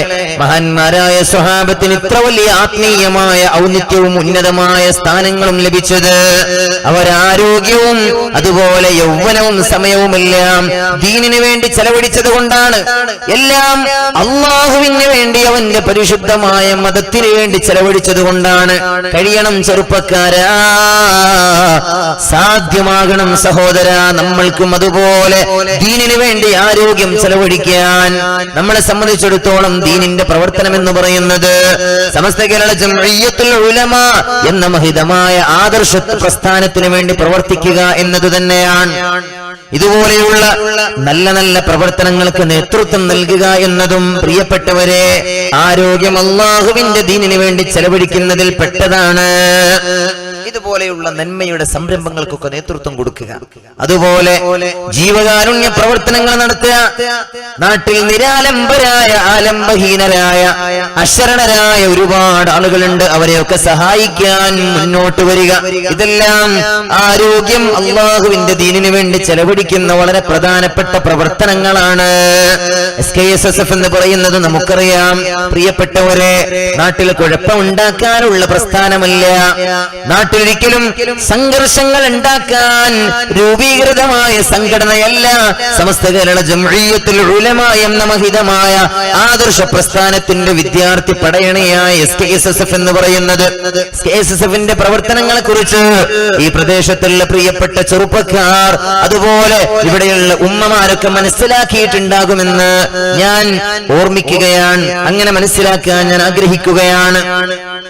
S1: മഹാന്മാരായ സ്വഹാബത്തിന് ഇത്ര വലിയ ആത്മീയമായ ഔന്നിത്യവും ഉന്നതമായ സ്ഥാനങ്ങളും ലഭിച്ചത് അവരാരോഗ്യവും അതുപോലെ യൗവനവും സമയവുമെല്ലാം ദീനിനു വേണ്ടി ചെലവഴിച്ചത് കൊണ്ടാണ്. എല്ലാം അള്ളാഹുവിന് വേണ്ടി, അവന്റെ പരിശുദ്ധമായ മതത്തിന് വേണ്ടി ചെലവഴിച്ചത് കൊണ്ടാണ്. കഴിയണം ചെറുപ്പക്കാരാ, സാധ്യമാകണം സഹോദര, നമ്മൾക്കും അതുപോലെ ദീനിനു വേണ്ടി ആരോഗ്യം ചെലവഴിക്കാൻ. നമ്മളെ സംബന്ധിച്ചിടത്തോളം ദീനിന്റെ പ്രവർത്തനം എന്ന് പറയുന്നത് സമസ്ത കേരള ജംഇയ്യത്തുൽ ഉലമ എന്ന മഹിതമായ ആദർശ പ്രസ്ഥാനത്തിന് വേണ്ടി പ്രവർത്തിക്കുക എന്നത് തന്നെയാണ്. ഇതുപോലെയുള്ള നല്ല നല്ല പ്രവർത്തനങ്ങൾക്ക് നേതൃത്വം നൽകുക എന്നതും പ്രിയപ്പെട്ടവരെ ആരോഗ്യം അല്ലാഹുവിന്റെ ദീനിനു വേണ്ടി ചെലവഴിക്കുന്നതിൽ പെട്ടതാണ്. ഇതുപോലെയുള്ള നന്മയുടെ സംരംഭങ്ങൾക്കൊക്കെ നേതൃത്വം കൊടുക്കുക, അതുപോലെ ജീവകാരുണ്യ പ്രവർത്തനങ്ങൾ നടത്തുക. നാട്ടിൽ നിരാലംബരായ, ആലംബഹീനരായ, അശരണരായ ഒരുപാട് ആളുകളുണ്ട്. അവരെയൊക്കെ സഹായിക്കാൻ മുന്നോട്ട് വരിക. ഇതെല്ലാം ആരോഗ്യം അല്ലാഹുവിന്റെ ദീനിനു വേണ്ടി ചെലവഴിക്കുന്ന വളരെ പ്രധാനപ്പെട്ട പ്രവർത്തനങ്ങളാണ്. SKSSF എന്ന് പറയുന്നത് നമുക്കറിയാം പ്രിയപ്പെട്ടവരെ, നാട്ടിൽ കുഴപ്പമുണ്ടാക്കാനുള്ള പ്രസ്ഥാനമല്ല. നാട്ടിലൊരിക്കലും സംഘർഷങ്ങൾ ഉണ്ടാക്കാൻ രൂപീകൃതമായ സംഘടനയല്ല സമസ്ത കേരള ജംഇയ്യത്തുൽ ഉലമ എന്ന മഹിതമായ ആദർശ പ്രസ്ഥാനത്തിന്റെ വിദ്യാർത്ഥി പടയണിയായ SKSSF എന്ന് പറയുന്നത്. SKSSFന്റെ പ്രവർത്തനങ്ങളെ കുറിച്ച് ഈ പ്രദേശത്തുള്ള പ്രിയപ്പെട്ട ചെറുപ്പക്കാർ, അതുപോലെ ഇവിടെയുള്ള ഉമ്മമാരൊക്കെ മനസ്സിലാക്കിയിട്ടുണ്ടാകുമെന്ന് ഞാൻ ഓർമ്മിക്കുകയാണ്. അങ്ങനെ മനസ്സിലാക്കാൻ ഞാൻ ആഗ്രഹിക്കുകയാണ്.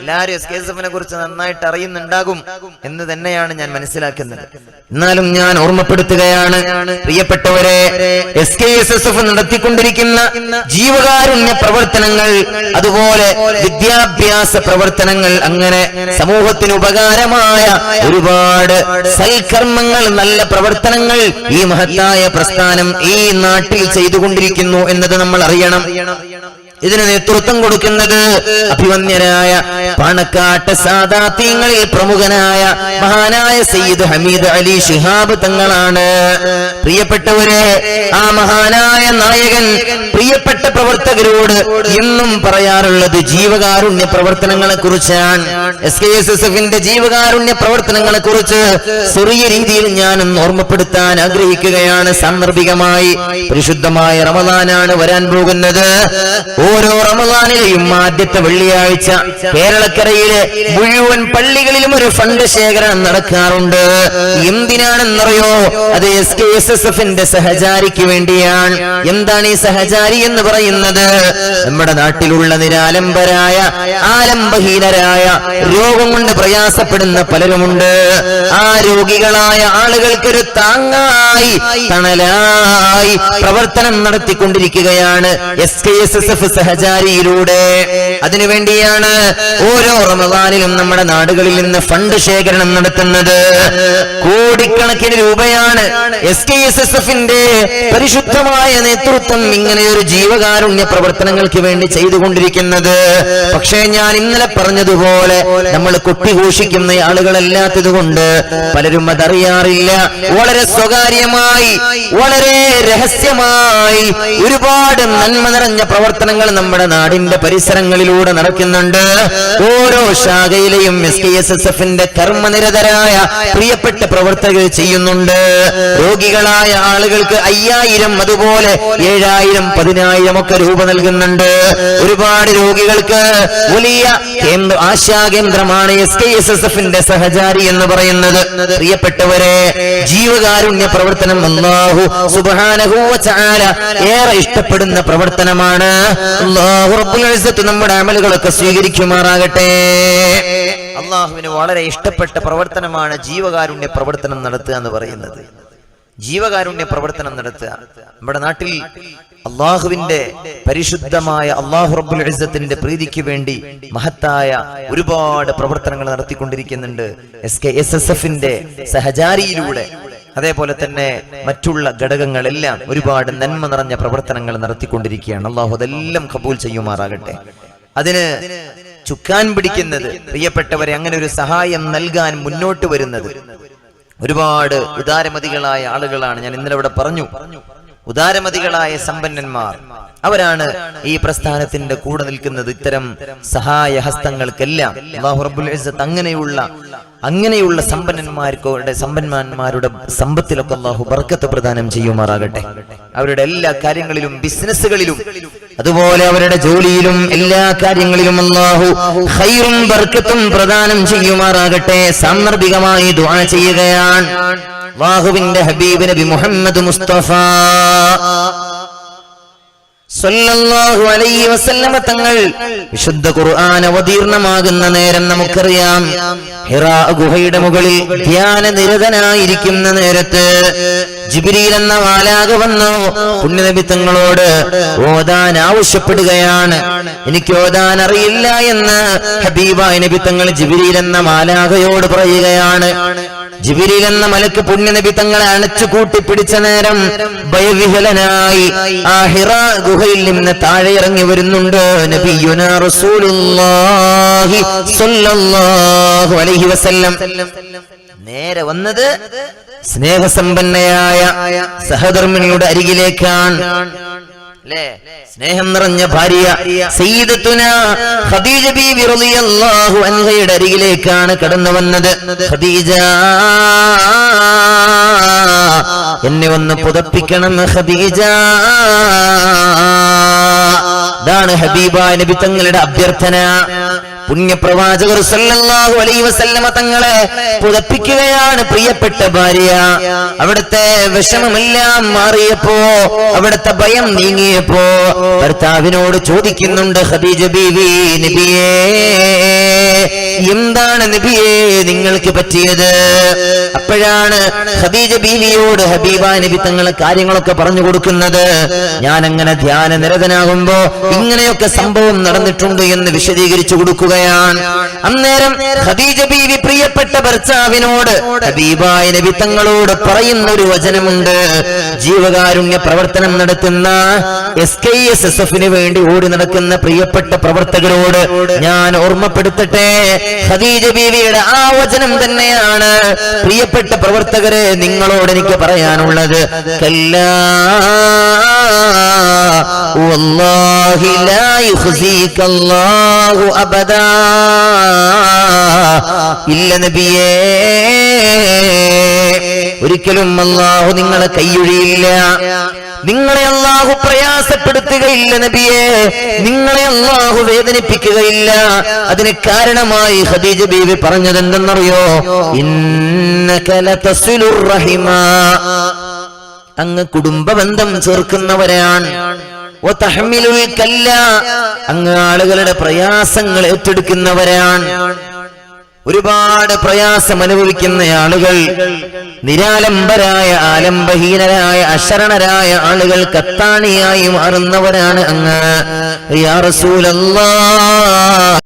S1: എല്ലാവരും SKSSFനെ കുറിച്ച് നന്നായിട്ട് അറിയുന്നുണ്ടാകും എന്ന് തന്നെയാണ് ഞാൻ മനസ്സിലാക്കുന്നത്. എന്നാലും ഞാൻ ഓർമ്മപ്പെടുത്തുകയാണ് പ്രിയപ്പെട്ടവരെ, SKSSF നടത്തിക്കൊണ്ടിരിക്കുന്ന ജീവകാരുണ്യ പ്രവർത്തനങ്ങൾ, അതുപോലെ വിദ്യാഭ്യാസ പ്രവർത്തനങ്ങൾ, അങ്ങനെ സമൂഹത്തിന് ഉപകാരമായ ഒരുപാട് സൽക്കർമ്മങ്ങൾ, നല്ല പ്രവർത്തനങ്ങൾ ഈ മഹത്തായ പ്രസ്ഥാനം ഈ നാട്ടിൽ ചെയ്തുകൊണ്ടിരിക്കുന്നു എന്നത് നമ്മൾ അറിയണം. ഇതിന് നേതൃത്വം കൊടുക്കുന്നത് അഭിവന്യരായ പാണക്കാട്ട് സാദാത്യങ്ങളിൽ പ്രമുഖനായ മഹാനായ സയ്യിദ് ഹമീദ് അലി ശിഹാബ് തങ്ങളാണ്. പ്രിയപ്പെട്ടവരെ, ആ മഹാനായ നായകൻ പ്രിയപ്പെട്ട പ്രവർത്തകരോട് എന്നും പറയാറുള്ളത് ജീവകാരുണ്യ പ്രവർത്തനങ്ങളെ കുറിച്ചാണ്. SKSSFന്റെ ജീവകാരുണ്യ പ്രവർത്തനങ്ങളെ കുറിച്ച് ചെറിയ രീതിയിൽ ഞാനൊന്ന് ഓർമ്മപ്പെടുത്താൻ ആഗ്രഹിക്കുകയാണ്. സാന്ദർഭികമായി പരിശുദ്ധമായ റമദാനാണ് വരാൻ പോകുന്നത്. ഓരോ റമദാനിലെയും ആദ്യത്തെ വെള്ളിയാഴ്ച കേരളക്കരയിലെ മുഴുവൻ പള്ളികളിലും ഒരു ഫണ്ട് ശേഖരണം നടക്കാറുണ്ട്. എന്തിനാണെന്നറിയോ? അത് SKSSFന്റെ സഹചാരിക്ക് വേണ്ടിയാണ്. എന്താണ് ഈ സഹചാരി എന്ന് പറയുന്നത്? നമ്മുടെ നാട്ടിലുള്ള നിരാലംബരായ, ആലംബഹീനരായ, രോഗം കൊണ്ട് പ്രയാസപ്പെടുന്ന പലരുമുണ്ട്. ആ രോഗികളായ ആളുകൾക്കൊരു താങ്ങായി, തണലായി പ്രവർത്തനം നടത്തിക്കൊണ്ടിരിക്കുകയാണ് SKSSF സഹചാരിയിലൂടെ. അതിനുവേണ്ടിയാണ് ഓരോ റമദാനിലും നമ്മുടെ നാടുകളിൽ നിന്ന് ഫണ്ട് ശേഖരണം നടത്തുന്നത്. കോടിക്കണക്കിന് രൂപയാണ് SKSSFന്റെ പരിശുദ്ധമായ നേതൃത്വം ഇങ്ങനെയൊരു ജീവകാരുണ്യ പ്രവർത്തനങ്ങൾക്ക് വേണ്ടി ചെയ്തുകൊണ്ടിരിക്കുന്നത്. പക്ഷേ ഞാൻ ഇന്നലെ പറഞ്ഞതുപോലെ നമ്മൾ കൊട്ടിഘോഷിക്കുന്ന ആളുകളല്ലാത്തത് കൊണ്ട് പലരും അതറിയാറില്ല. വളരെ സ്വകാര്യമായി, വളരെ രഹസ്യമായി ഒരുപാട് നന്മ നിറഞ്ഞ പ്രവർത്തനങ്ങൾ നമ്മുടെ നാടിന്റെ പരിസരങ്ങളിലൂടെ നടക്കുന്നുണ്ട്. ഓരോ ശാഖയിലെയും SKSSFന്റെ കർമ്മനിരതരായ പ്രിയപ്പെട്ട പ്രവർത്തകർ ചെയ്യുന്നുണ്ട്. രോഗികളായ ആളുകൾക്ക് 5000, അതുപോലെ 7000, 10000 ഒക്കെ രൂപ നൽകുന്നുണ്ട്. ഒരുപാട് രോഗികൾക്ക് വലിയ ആശാകേന്ദ്രമാണ് SKSSFന്റെ സഹചാരി എന്ന് പറയുന്നത്. പ്രിയപ്പെട്ടവരെ, ജീവകാരുണ്യ പ്രവർത്തനം അല്ലാഹു സുബ്ഹാനഹു വ തആല ഏറെ ഇഷ്ടപ്പെടുന്ന പ്രവർത്തനമാണ്. അല്ലാഹു റബ്ബുൽ ഇസ്സത്ത് നമ്മുടെ അമലുകളൊക്കെ സ്വീകരിക്കുമാറാകട്ടെ. അല്ലാഹുവിന് വളരെ ഇഷ്ടപ്പെട്ട പ്രവർത്തനമാണ് ജീവകാരുണ്യ പ്രവർത്തനം നടത്തുക എന്ന് പറയുന്നത്. ജീവകാരുണ്യ പ്രവർത്തനം നടത്തുക. നമ്മുടെ നാട്ടിൽ അള്ളാഹുവിന്റെ പരിശുദ്ധമായ അള്ളാഹു റബ്ബുൽ ഇസ്സത്തിന്റെ പ്രീതിക്ക് വേണ്ടി മഹത്തായ ഒരുപാട് പ്രവർത്തനങ്ങൾ നടത്തിക്കൊണ്ടിരിക്കുന്നുണ്ട് SKSSFന്റെ സഹചാരിയിലൂടെ. അതേപോലെ തന്നെ മറ്റുള്ള ഘടകങ്ങളെല്ലാം ഒരുപാട് നന്മ നിറഞ്ഞ പ്രവർത്തനങ്ങൾ നടത്തിക്കൊണ്ടിരിക്കുകയാണ്. അള്ളാഹു അതെല്ലാം കബൂൽ ചെയ്യുമാറാകട്ടെ. അതിന് ചുക്കാൻ പിടിക്കുന്നത്, പ്രിയപ്പെട്ടവരെ, അങ്ങനെ ഒരു സഹായം നൽകാൻ മുന്നോട്ട് വരുന്നത് ഒരുപാട് ഉദാരമതികളായ ആളുകളാണ്. ഞാൻ ഇന്നലെ ഇവിടെ പറഞ്ഞു, ഉദാരമതികളായ സമ്പന്നന്മാർ അവരാണ് ഈ പ്രസ്ഥാനത്തിന്റെ കൂടെ നിൽക്കുന്നത്. ഇത്തരം സഹായ ഹസ്തങ്ങൾക്കെല്ലാം അല്ലാഹു റബ്ബുൽ ഇസ്സത്ത് അങ്ങനെയുള്ള സമ്പന്നന്മാരുടെ സമ്പത്തിലൊക്കെ അല്ലാഹു ബർക്കത്ത് പ്രദാനം ചെയ്യുമാറാകട്ടെ. അവരുടെ എല്ലാ കാര്യങ്ങളിലും, ബിസിനസ്സുകളിലും, അതുപോലെ അവരുടെ ജോലിയിലും, എല്ലാ കാര്യങ്ങളിലും അല്ലാഹു ഖൈറും ബർക്കത്തും പ്രദാനം ചെയ്യുമാറാകട്ടെ. സാന്ദർഭികമായി ദുആ ചെയ്യുകയാണ്. അല്ലാഹുവിന്റെ ഹബീബ് നബി മുഹമ്മദ് മുസ്തഫ സല്ലല്ലാഹു അലൈഹി വസല്ലമ തങ്ങൾ വിശുദ്ധ ഖുർആൻ അവതീർണമാകുന്ന നേരം നമുക്കറിയാം, ഹിറാ ഗുഹയുടെ മുകളിൽ ധ്യാനനിരതനായിരിക്കുന്ന നേരത്ത് ജിബ്രീൽ എന്ന മാലാഖ വന്നു പുണ്യനബി തങ്ങളോട് ഓതാൻ ആവശ്യപ്പെടുകയാണ്. എനിക്ക് ഓതാൻ അറിയില്ല എന്ന് ഹബീബായ നബി തങ്ങൾ ജിബ്രീൽ എന്ന മാലാഖയോട് പറയുകയാണ്. ജിബ്രീൽ എന്ന മലക്ക് പുണ്യനബി തങ്ങളെ അണച്ചു കൂട്ടിപ്പിടിച്ച നേരം ഭയവിഹലനായി ആ ഹിറാ ഗുഹയിൽ നിന്ന് താഴെ ഇറങ്ങി വരുന്നുണ്ട് നബിയുനാ റസൂലുള്ളാഹി സ്വല്ലല്ലാഹു അലൈഹി വസല്ലം. നേരെ വന്നത് സ്നേഹസമ്പന്നയായ സഹധർമ്മിണിയുടെ അരികിലേക്കാണ്. സ്നേഹം നിറഞ്ഞ ഭാര്യ സയ്യിദത്തുനാ ഖദീജ ബീവി റളിയല്ലാഹു അൻഹയുടെ അരികിലേക്കാണ് കടന്നു വന്നത്. ഖദീജ, എന്നെ ഒന്ന് പുതപ്പിക്കണം ഖദീജ. ഇതാണ് ഹബീബായ നബി തങ്ങളുടെ അഭ്യർത്ഥന. പുണ്യപ്രവാചകർ സല്ലല്ലാഹു അലൈഹി വസല്ലമ തങ്ങളെ പുതപ്പിക്കുകയാണ് പ്രിയപ്പെട്ട ഭാര്യ. അവിടുത്തെ വിഷമമെല്ലാം മാറിയപ്പോ, അവിടുത്തെ ഭയം നീങ്ങിയപ്പോ ഭർത്താവിനോട് ചോദിക്കുന്നുണ്ട്, ഖദീജ ബീവി, നബിയേ, എന്താണ് നബിയേ നിങ്ങൾക്ക് പറ്റിയത്? അപ്പോഴാണ് ഖദീജ ബീവിയോട് ഹബീബായ നബി തങ്ങൾ കാര്യങ്ങളൊക്കെ പറഞ്ഞു കൊടുക്കുന്നത്. ഞാൻ അങ്ങനെ ധ്യാന നിരതനാകുമ്പോ ഇങ്ങനെയൊക്കെ സംഭവം നടന്നിട്ടുണ്ട് എന്ന് വിശദീകരിച്ചു കൊടുക്കുകയാണ്. അന്നേരം ഖദീജ ബീവി പ്രിയപ്പെട്ട ഭർത്താവിനോട് ഹബീബായ നബി തങ്ങളോട് പറയുന്ന ഒരു വചനമുണ്ട്. ജീവകാരുണ്യ പ്രവർത്തനം നടത്തുന്ന SKSSFന് വേണ്ടി ഓടി നടക്കുന്ന പ്രിയപ്പെട്ട പ്രവർത്തകരോട് ഞാൻ ഓർമ്മപ്പെടുത്തട്ടെ, ഖദീജ ബീവിയുടെ ആ വചനം തന്നെയാണ് പ്രിയപ്പെട്ട പ്രവർത്തകരെ നിങ്ങളോട് എനിക്ക് പറയാനുള്ളത്. കല്ലാ വല്ലാഹി ലാ യുഖ്സികല്ലാഹു അബദാ. ഇല്ല നബിയേ, ഒരിക്കലും അല്ലാഹു നിങ്ങളെ കൈയൊഴിയില്ല. നിങ്ങളെ അല്ലാഹു പ്രയാസപ്പെടുത്തുകയില്ല നബിയെ, നിങ്ങളെ അല്ലാഹു വേദനിപ്പിക്കുകയില്ല. അതിന് കാരണമായി ഖദീജ ബീവി പറഞ്ഞത് എന്തെന്നറിയോ? ഇന്നക ലതസിലുർ റഹിമ, അങ്ങ് കുടുംബബന്ധം ചേർക്കുന്നവരാണ്. വതഹ്മിലുൽ കല്ല, അങ്ങ് ആളുകളുടെ പ്രയാസങ്ങൾ ഏറ്റെടുക്കുന്നവരാണ്. ഒരുപാട് പ്രയാസം അനുഭവിക്കുന്ന ആളുകൾ, നിരാലംബരായ ആലംബഹീനരായ അശരണരായ ആളുകൾ കത്താണിയായി മാറുന്നവരാണ് അങ്ങ്. യാ റസൂലല്ലാഹ്,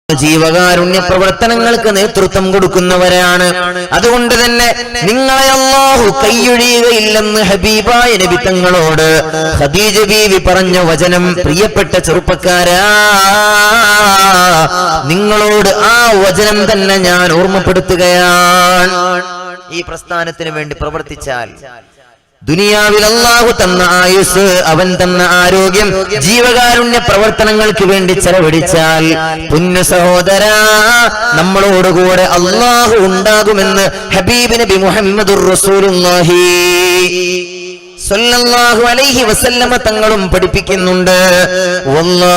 S1: ജീവകാരുണ്യ പ്രവർത്തനങ്ങൾക്ക് നേതൃത്വം കൊടുക്കുന്നവരാണ്. അതുകൊണ്ട് തന്നെ നിങ്ങളെ അല്ലാഹു കൈയൊഴിയുകയില്ലെന്ന് ഹബീബായ നബി തങ്ങളോട് ഖദീജ ബീവി പറഞ്ഞ വചനം, പ്രിയപ്പെട്ട ചെറുപ്പക്കാരാ, നിങ്ങളോട് ആ വചനം തന്നെ ഞാൻ ഓർമ്മപ്പെടുത്തുകയാണ്. ഈ പ്രസ്ഥാനത്തിന് വേണ്ടി പ്രവർത്തിച്ചാൽ, ദുനിയാവിൽ അല്ലാഹു തന്ന ആയുസ്, അവൻ തന്ന ആരോഗ്യം ജീവകാരുണ്യ പ്രവർത്തനങ്ങൾക്ക് വേണ്ടി ചെലവഴിച്ചാൽ, പുണ്യ സഹോദരാ, നമ്മളോടുകൂടെ അല്ലാഹു ഉണ്ടാകുമെന്ന് ഹബീബ് നബി മുഹമ്മദുർ റസൂലുള്ളാഹി സ്വല്ലല്ലാഹു അലൈഹി വസല്ലമ തങ്ങളും പഠിപ്പിക്കുന്നുണ്ട്. വല്ലാഹു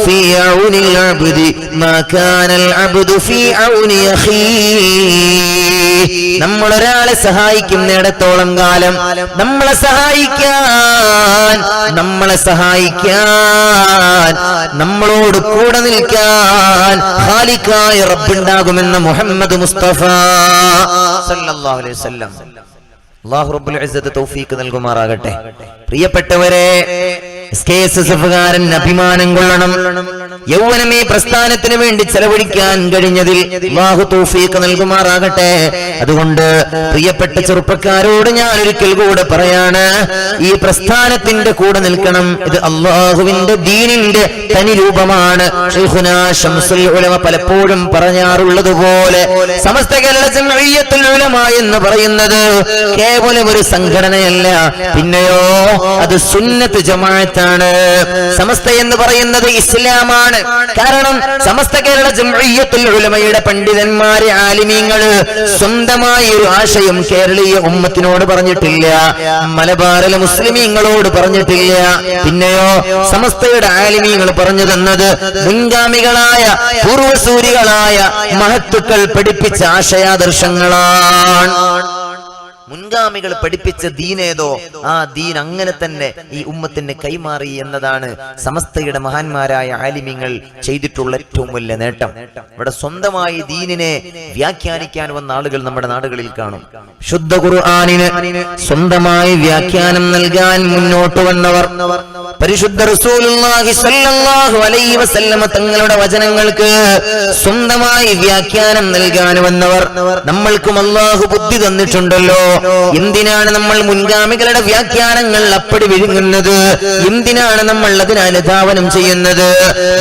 S1: ഫീ ഔനിൽ അബ്ദി മാ കാനൽ അബ്ദു ഫീ ഔനി അഖീഹി. നമ്മൾ ഒരാളെ സഹായിക്കുന്നിടത്തോളം കാലം നമ്മളെ സഹായിക്കാൻ നമ്മളോട് കൂടെ നിൽക്കാൻ ഖാലിഖായ റബ്ബുണ്ടാകുമെന്ന് മുഹമ്മദ് മുസ്തഫ സല്ലല്ലാഹു അലൈഹി വസല്ലം. അല്ലാഹു റബ്ബുൽ ഇസ്സത്ത് തൗഫീഖ് നൽകുമാറാകട്ടെ. പ്രിയപ്പെട്ടവരെ, SKSSF-കാരൻ അഭിമാനം കൊള്ളണം. യൗവനം ഈ പ്രസ്ഥാനത്തിന് വേണ്ടി ചെലവഴിക്കാൻ കഴിഞ്ഞതിൽ അല്ലാഹു തൗഫീഖ് നൽകുമാറാകട്ടെ. അതുകൊണ്ട് പ്രിയപ്പെട്ട ചെറുപ്പക്കാരോട് ഞാൻ ഒരിക്കൽ കൂടെ പറയാണ്, ഈ പ്രസ്ഥാനത്തിന്റെ കൂടെ നിൽക്കണം. ഇത് അല്ലാഹുവിന്റെ ദീനിന്റെ തനി രൂപമാണ്. ശൈഖുനാ ശംസുൽ ഉലമ പലപ്പോഴും പറഞ്ഞാറുള്ളതുപോലെ, സമസ്ത കേരള ജംഇയ്യത്തുൽ ഉലമ എന്ന് പറയുന്നത് കേവലം ഒരു സംഘടനയല്ല, പിന്നെയോ അത് സുന്നത്ത് ജമാഅത്താണ്. സമസ്ത എന്ന് പറയുന്നത് ഇസ്ലാമാണ്. കാരണം സമസ്ത കേരള ജംഇയ്യത്തുൽ ഉലമയുടെ പണ്ഡിതന്മാരെ, ആലിമീങ്ങള് സ്വന്തമായി ഒരു ആശയം കേരളീയ ഉമ്മത്തിനോട് പറഞ്ഞിട്ടില്ല, മലബാറിലെ മുസ്ലിമീങ്ങളോട് പറഞ്ഞിട്ടില്ല. പിന്നെയോ സമസ്തയുടെ ആലിമീങ്ങൾ പറഞ്ഞു തന്നത് മുൻഗാമികളായ പൂർവസൂരികളായ മഹത്തുക്കൾ പഠിപ്പിച്ച ആശയാദർശങ്ങളാണ്. മുൻഗാമികൾ പഠിപ്പിച്ച ദീനേതോ ആ ദീൻ അങ്ങനെ തന്നെ ഈ ഉമ്മത്തിന് കൈമാറി എന്നതാണ് സമസ്തയുടെ മഹാന്മാരായ ആലിമീങ്ങൾ ചെയ്തിട്ടുള്ള ഏറ്റവും വലിയ നേട്ടം. ഇവിടെ സ്വന്തമായി ദീനിനെ വ്യാഖ്യാനിക്കാൻ വന്ന ആളുകൾ നമ്മുടെ നാടുകളിൽ കാണും. ശുദ്ധ ഖുർആനിന് സ്വന്തമായി വ്യാഖ്യാനം നൽകാൻ മുന്നോട്ട് വന്നവർ, പരിശുദ്ധ റസൂലുള്ളാഹി സ്വല്ലല്ലാഹു അലൈഹി വസല്ലമ തങ്ങളുടെ വചനങ്ങൾക്ക് സ്വന്തമായി വ്യാഖ്യാനം നൽകാൻ വന്നവർ. നമ്മൾക്കും അല്ലാഹു ബുദ്ധി തന്നിട്ടുണ്ടല്ലോ. എന്തിനാണ് നമ്മൾ മുൻഗാമികളുടെ വ്യാഖ്യാനങ്ങൾ അപ്പടി വിഴുങ്ങുന്നത്? എന്തിനാണ് നമ്മൾ അതിന് അനുധാവനം ചെയ്യുന്നത്?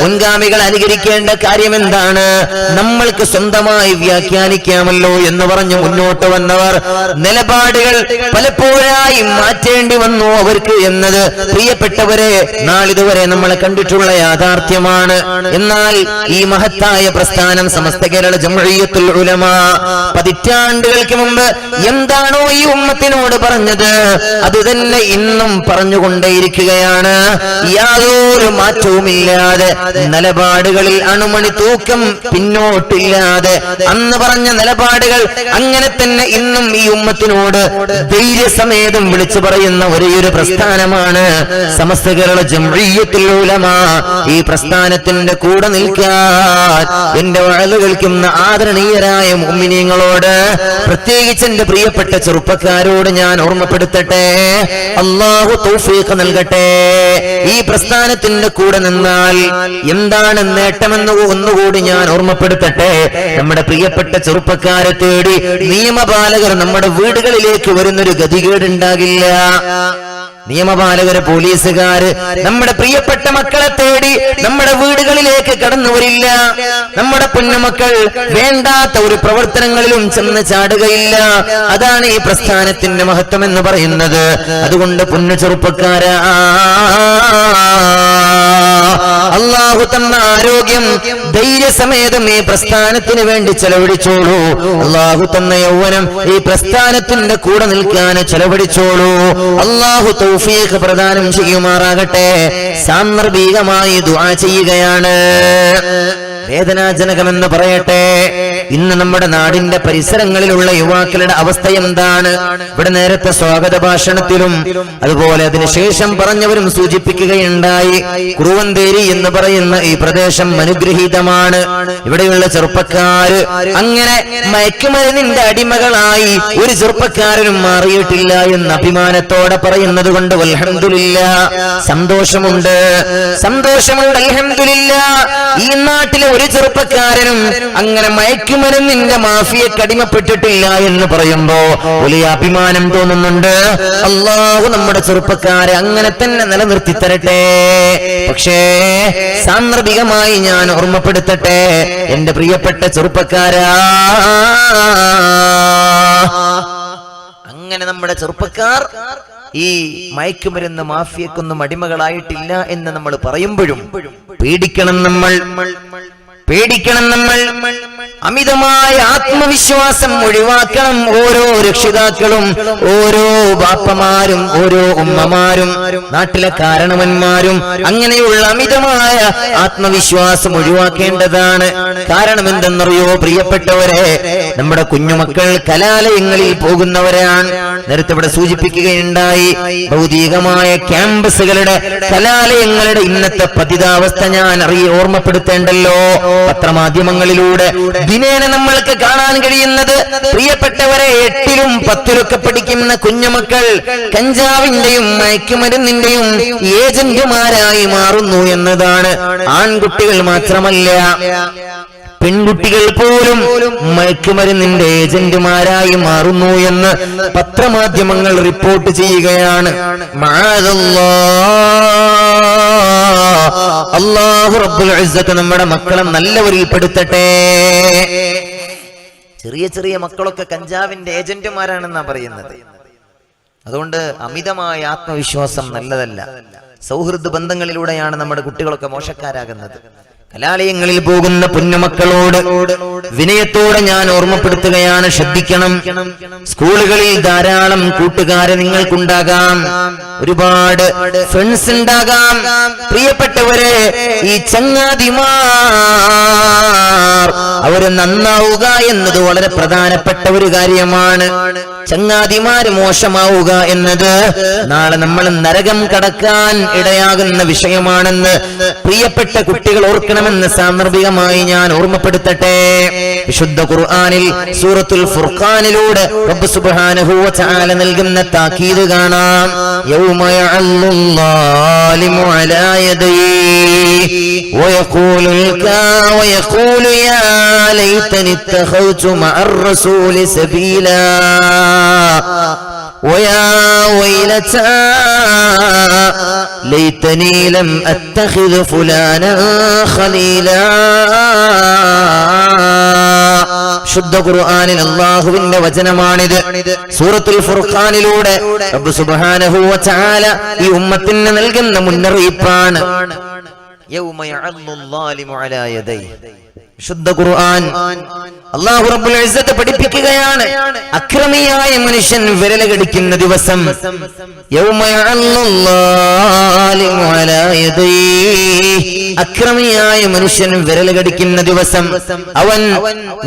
S1: മുൻഗാമികൾ അനുകരിക്കേണ്ട കാര്യം എന്താണ്? നമ്മൾക്ക് സ്വന്തമായി വ്യാഖ്യാനിക്കാമല്ലോ എന്ന് പറഞ്ഞു മുന്നോട്ട് വന്നവർ നിലപാടുകൾ പലപ്പോഴായി മാറ്റേണ്ടി വന്നു അവർക്ക് എന്നത് പ്രിയപ്പെട്ടവരെ നാളിതുവരെ നമ്മൾ കണ്ടിട്ടുള്ള യാഥാർത്ഥ്യമാണ്. എന്നാൽ ഈ മഹത്തായ പ്രസ്ഥാനം സമസ്ത കേരള ജംഇയ്യത്തുൽ ഉലമ പതിറ്റാണ്ടുകൾക്ക് മുമ്പ് എന്താണോ ഈ ഉമ്മത്തിനോട് പറഞ്ഞത് അത് തന്നെ ഇന്നും പറഞ്ഞുകൊണ്ടേയിരിക്കുകയാണ്. യാതൊരു മാറ്റവുമില്ലാതെ, നിലപാടുകളിൽ അണുമണി തൂക്കം പിന്നോട്ടില്ലാതെ അന്ന് പറഞ്ഞ നിലപാടുകൾ അങ്ങനെ തന്നെ ഇന്നും ഈ ഉമ്മത്തിനോട് ധൈര്യസമേതം വിളിച്ചു പറയുന്ന ഒരേയൊരു പ്രസ്ഥാനമാണ് സമസ്ത കേരള ജംഇയ്യത്തുൽ ഉലമ. ഈ പ്രസ്ഥാനത്തിന്റെ കൂടെ നിൽക്കാൻ എന്റെ വഅദ് കേൾക്കുന്ന ആദരണീയരായ മുഅ്മിനീങ്ങളോട്, പ്രത്യേകിച്ച് എന്റെ പ്രിയപ്പെട്ട ചെറുപ്പക്കാരോട് ഞാൻ ഓർമ്മപ്പെടുത്തട്ടെ, അല്ലാഹു തൗഫീഖ് നൽകട്ടെ. ഈ പ്രസ്ഥാനത്തിന്റെ കൂടെ നിന്നാൽ എന്താണ് നേട്ടമെന്ന് ഒന്നുകൂടി ഞാൻ ഓർമ്മപ്പെടുത്തട്ടെ. നമ്മുടെ പ്രിയപ്പെട്ട ചെറുപ്പക്കാരെ തേടി നിയമപാലകർ നമ്മുടെ വീടുകളിലേക്ക് വരുന്നൊരു ഗതികേടുണ്ടാകില്ല. നിയമപാലകര്, പോലീസുകാര് നമ്മുടെ പ്രിയപ്പെട്ട മക്കളെ തേടി നമ്മുടെ വീടുകളിലേക്ക് കടന്നു വരില്ല. നമ്മുടെ പൊന്നുമക്കൾ വേണ്ടാത്ത ഒരു പ്രവർത്തനങ്ങളിലും ചെന്ന് ചാടുകയില്ല. അതാണ് ഈ പ്രസ്ഥാനത്തിന്റെ മഹത്വം എന്ന് പറയുന്നത്. അതുകൊണ്ട് പൊന്നു ചെറുപ്പക്കാരാ, അല്ലാഹു തന്ന ആരോഗ്യം ധൈര്യസമേതം ഈ പ്രസ്ഥാനത്തിന് വേണ്ടി ചെലവഴിച്ചോളൂ. അല്ലാഹു തന്ന യൗവനം ഈ പ്രസ്ഥാനത്തിന്റെ കൂടെ നിൽക്കാൻ ചെലവഴിച്ചോളൂ. അല്ലാഹു തൗഫീഖ് പ്രദാനം ചെയ്യുമാറാകട്ടെ. സാന്ദർഭികമായി ദുആ ചെയ്യുകയാണ്. വേദനാജനകമെന്ന് പറയട്ടെ, ഇന്ന് നമ്മുടെ നാടിന്റെ പരിസരങ്ങളിലുള്ള യുവാക്കളുടെ അവസ്ഥ എന്താണ്? ഇവിടെ നേരത്തെ സ്വാഗത ഭാഷണത്തിലും അതുപോലെ അതിനുശേഷം പറഞ്ഞവരും സൂചിപ്പിക്കുകയുണ്ടായി, കുറുവന്തേരി എന്ന് പറയുന്ന ഈ പ്രദേശം അനുഗ്രഹീതമാണ്. ഇവിടെയുള്ള ചെറുപ്പക്കാര് അങ്ങനെ മയക്കുമരുന്നിന്റെ അടിമകളായി ഒരു ചെറുപ്പക്കാരനും മാറിയിട്ടില്ല എന്ന് അഭിമാനത്തോടെ പറയുന്നത് കൊണ്ട് അൽഹംദുലില്ലാഹ്, സന്തോഷമുണ്ട്, സന്തോഷമുണ്ട്, അൽഹംദുലില്ലാഹ്. ഈ നാട്ടിലെ ഒരു ചെറുപ്പക്കാരനും അങ്ങനെ മയക്കുമരുന്നിന്റെ മാഫിയക്ക് അടിമപ്പെട്ടിട്ടില്ല എന്ന് പറയുമ്പോ വലിയ അഭിമാനം തോന്നുന്നുണ്ട്. അല്ലാഹു നമ്മുടെ ചെറുപ്പക്കാരെ അങ്ങനെ തന്നെ നിലനിർത്തി തരട്ടെ. പക്ഷേ സാന്ദർഭികമായി ഞാൻ ഓർമ്മപ്പെടുത്തട്ടെ, എന്റെ പ്രിയപ്പെട്ട ചെറുപ്പക്കാരാ, അങ്ങനെ നമ്മുടെ ചെറുപ്പക്കാർ ഈ മയക്കുമരുന്ന് മാഫിയക്കൊന്നും അടിമകളായിട്ടില്ല എന്ന് നമ്മൾ പറയുമ്പോഴും പേടിക്കണം നമ്മൾ. അമിതമായ ആത്മവിശ്വാസം ഒഴിവാക്കണം. ഓരോ രക്ഷിതാക്കളും, ഓരോ ബാപ്പമാരും, ഓരോ ഉമ്മമാരും, നാട്ടിലെ കാരണവന്മാരും അങ്ങനെയുള്ള അമിതമായ ആത്മവിശ്വാസം ഒഴിവാക്കേണ്ടതാണ്. കാരണം എന്തെന്നറിയോ പ്രിയപ്പെട്ടവരെ, നമ്മുടെ കുഞ്ഞുമക്കൾ കലാലയങ്ങളിൽ പോകുന്നവരാണ്. നേരത്തെ ഇവിടെ സൂചിപ്പിക്കുകയുണ്ടായി, ഭൗതികമായ ക്യാമ്പസുകളുടെ, കലാലയങ്ങളുടെ ഇന്നത്തെ പതിതാവസ്ഥ ഞാൻ ഓർമ്മപ്പെടുത്തേണ്ടല്ലോ. പത്രമാധ്യമങ്ങളിലൂടെ ദിനേന നമ്മൾക്ക് കാണാൻ കഴിയുന്നത്, പ്രിയപ്പെട്ടവരെ, 8ലും 10ലൊക്കെ പഠിക്കുന്ന കുഞ്ഞുമക്കൾ കഞ്ചാവിന്റെയും മയക്കുമരുന്നിന്റെയും ഏജന്റുമാരായി മാറുന്നു എന്നതാണ്. ആൺകുട്ടികൾ മാത്രമല്ല, പെൺകുട്ടികൾ പോലും മയക്കുമരുന്നിന്റെ ഏജന്റുമാരായി മാറുന്നു എന്ന് പത്രമാധ്യമങ്ങൾ റിപ്പോർട്ട് ചെയ്യുകയാണ്. അല്ലാഹു റബ്ബുൽ ഇസ്സത്ത് നമ്മുടെ മക്കളെ നല്ലവരിൽ പെടുത്തട്ടെ. ചെറിയ ചെറിയ മക്കളൊക്കെ കഞ്ചാവിന്റെ ഏജന്റുമാരാണെന്നാ പറയുന്നത്. അതുകൊണ്ട് അമിതമായ ആത്മവിശ്വാസം നല്ലതല്ല. സൗഹൃദ ബന്ധങ്ങളിലൂടെയാണ് നമ്മുടെ കുട്ടികളൊക്കെ മോശക്കാരാകുന്നത്. കലാലയങ്ങളിൽ പോകുന്ന പൊന്നുമക്കളോട് വിനയത്തോടെ ഞാൻ ഓർമ്മപ്പെടുത്തുകയാണ്, ശ്രദ്ധിക്കണം. സ്കൂളുകളിൽ ധാരാളം കൂട്ടുകാരെ നിങ്ങൾക്കുണ്ടാകാം, ഒരുപാട് ഫ്രണ്ട്സ് ഉണ്ടാകാം. പ്രിയപ്പെട്ടവരെ, ഈ ചങ്ങാതിമാർ അവര് നന്നാവുക എന്നത് വളരെ പ്രധാനപ്പെട്ട ഒരു കാര്യമാണ്. ചങ്ങാതിമാര് മോശമാവുക എന്നത് നാളെ നമ്മൾ നരകം കടക്കാൻ ഇടയാകുന്ന വിഷയമാണെന്ന് പ്രിയപ്പെട്ട കുട്ടികൾ ഓർക്കണമെന്ന് സാന്ദർഭികമായി ഞാൻ ഓർമ്മപ്പെടുത്തട്ടെ. വിശുദ്ധ ഖുർആനിൽ സൂറത്തുൽ ഫുർഖാനിലൂടെ റബ്ബ് സുബ്ഹാനഹു വ തആല നൽകുന്ന താക്കീത് കാണാം. യൗമ യഅല്ലുല്ലാലിമു അലാ യദൈഹി വയഖൂലു യാ ലൈതനി ഇത്തഖൗതു മഅർ റസൂലി സബീലാ ويا ويلتى ليتني لم أتخذ فلانا خليلا. ശുദ്ധ ഖുർആനിൽ അല്ലാഹുവിന്റെ വചനമാണിത്. സൂറത്തുൽ ഫുർഖാനിലൂടെ റബ്ബ് സുബ്ഹാനഹു വ തആല ഈ ഉമ്മത്തിന് നൽകുന്ന മുന്നറിയിപ്പാണ്. യൗമ യഅല്ലുല്ലാലിമു അലാ യദൈഹി. ശുദ്ധ ഖുർആൻ അല്ലാഹു റബ്ബുൽ ഇസ്സത്ത് പഠിപ്പിക്കുകയാണ്, അക്രമിയായ മനുഷ്യൻ വിരലകടിക്കുന്ന ദിവസം. യൗമ യഅല്ലുല്ലാലിമു അലാ യദൈഹി. അക്രമിയായ മനുഷ്യൻ വിരലകടിക്കുന്ന ദിവസം. അവൻ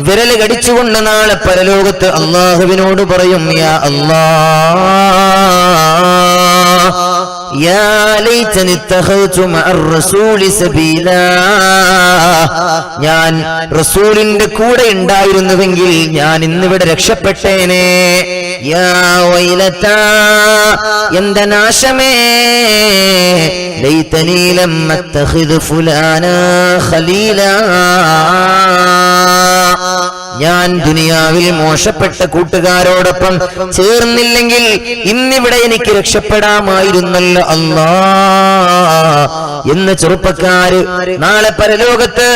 S1: വിരലകടിച്ചുകൊണ്ട് നാളെ പരലോകത്ത് അല്ലാഹുവിനോട് പറയും, യാ അല്ലാഹ്, യാ ലൈതനി ഇത്തഖൗതു മഅർ റസൂലി സബീലാ. ഞാൻ റസൂലിന്റെ കൂടെ ഉണ്ടായിരുന്നുവെങ്കിൽ ഞാൻ ഇന്നിവിടെ രക്ഷപ്പെട്ടേനെ. യാ വൈലതാ, എന്റെ നാശമേ, ലൈതനി ലം അത്തഖിദ് ഫുലാനാ ഖലീലാ. ഞാൻ ദുനിയാവിൽ മോശപ്പെട്ട കൂട്ടുകാരോടൊപ്പം ചേർന്നില്ലെങ്കിൽ ഇന്നിവിടെ എനിക്ക് രക്ഷപ്പെടാമായിരുന്നല്ലോ അല്ലാ എന്ന് ചെറുപ്പക്കാര് നാളെ പരലോകത്ത്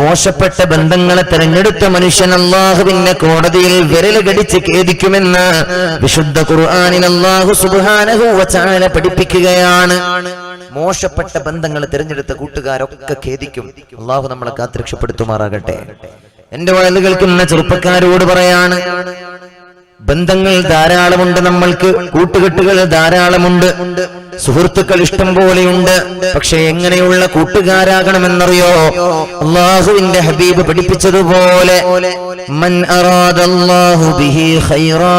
S1: മോശപ്പെട്ട ബന്ധങ്ങളെ തിരഞ്ഞെടുത്ത മനുഷ്യൻ അല്ലാഹുവിന്റെ കോടതിയിൽ വിരൽ കടിച്ച് ഖേദിക്കുമെന്ന് വിശുദ്ധ ഖുർആനിൽ അല്ലാഹു സുബ്ഹാനഹു വ തആല പഠിപ്പിക്കുകയാണ്. മോശപ്പെട്ട ബന്ധങ്ങൾ തിരഞ്ഞെടുത്ത കൂട്ടുകാരൊക്കെ ഖേദിക്കും. അല്ലാഹു നമ്മളെ കാത്തുരക്ഷപ്പെടുത്തുമാറാകട്ടെ. എന്റെ വയല് കേൾക്കുന്ന ചെറുപ്പക്കാരോട് പറയാണ്, ബന്ധങ്ങൾ ധാരാളമുണ്ട്, നമ്മൾക്ക് കൂട്ടുകെട്ടുകൾ ധാരാളമുണ്ട്, സുഹൃത്തുക്കൾ ഇഷ്ടം പോലെയുണ്ട്. പക്ഷെ എങ്ങനെയുള്ള കൂട്ടുകാരാകണമെന്നറിയോ? അല്ലാഹുവിന്റെ ഹബീബ് പഠിപ്പിച്ചതുപോലെ മൻ അറാദല്ലാഹു ബിഹി ഖൈറാ,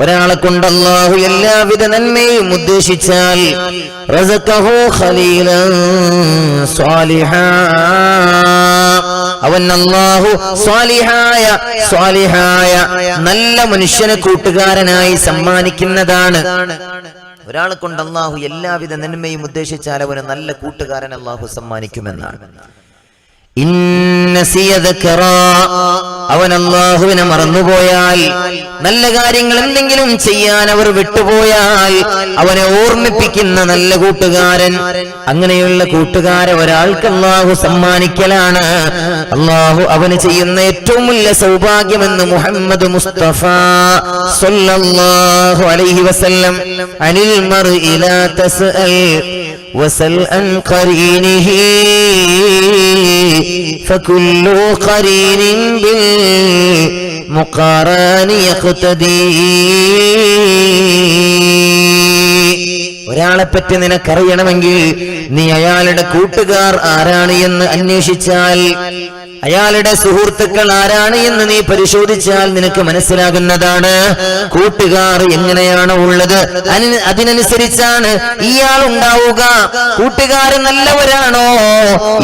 S1: ഒരാളെ കൊണ്ട് അല്ലാഹു എല്ലാവിധ നന്മയും ഉദ്ദേശിച്ചാൽ റസഖഹു ഖലീലൻ സ്വാലിഹാ, അവൻ അല്ലാഹു സ്വാലിഹായ നല്ല മനുഷ്യനെ കൂട്ടുകാരനായി സമ്മാനിക്കുന്നതാണ്. ഒരാളെ കൊണ്ട് അല്ലാഹു എല്ലാവിധ നന്മയും ഉദ്ദേശിച്ചാൽ അവന് നല്ല കൂട്ടുകാരൻ അല്ലാഹു സമ്മാനിക്കുമെന്നാണ്. അവൻ അല്ലാഹുവിനെ മറന്നുപോയാൽ, നല്ല കാര്യങ്ങൾ എന്തെങ്കിലും ചെയ്യാൻ അവർ വിട്ടുപോയാൽ അവനെ ഓർമ്മിപ്പിക്കുന്ന നല്ല കൂട്ടുകാരൻ, അങ്ങനെയുള്ള കൂട്ടുകാരെ ഒരാൾക്ക് അല്ലാഹു സമ്മാനിക്കലാണ്. അല്ലാഹു അവന് ചെയ്യുന്ന ഏറ്റവും വലിയ സൗഭാഗ്യമെന്ന് മുഹമ്മദ് മുസ്തഫ സ്വല്ലല്ലാഹു അലൈഹി വസല്ലം അനിൽ മർഇ ലാ തസ്അൽ വസൽ അൻ ഖരീനിഹി ഫകുല്ലു ഖരീനിൻ ബിൽ മുഖാറാനി യഖ്തദീ. ഒരാളെ പറ്റി നിനക്കറിയണമെങ്കിൽ നീ അയാളുടെ കൂട്ടുകാർ ആരാണ് എന്ന് അന്വേഷിച്ചാൽ, അയാളുടെ സുഹൃത്തുക്കൾ ആരാണ് എന്ന് നീ പരിശോധിച്ചാൽ നിനക്ക് മനസ്സിലാകുന്നതാണ് കൂട്ടുകാർ എങ്ങനെയാണ് ഉള്ളത്. അതിനനുസരിച്ചാണ് ഇയാൾ ഉണ്ടാവുക. കൂട്ടുകാര് നല്ലവരാണോ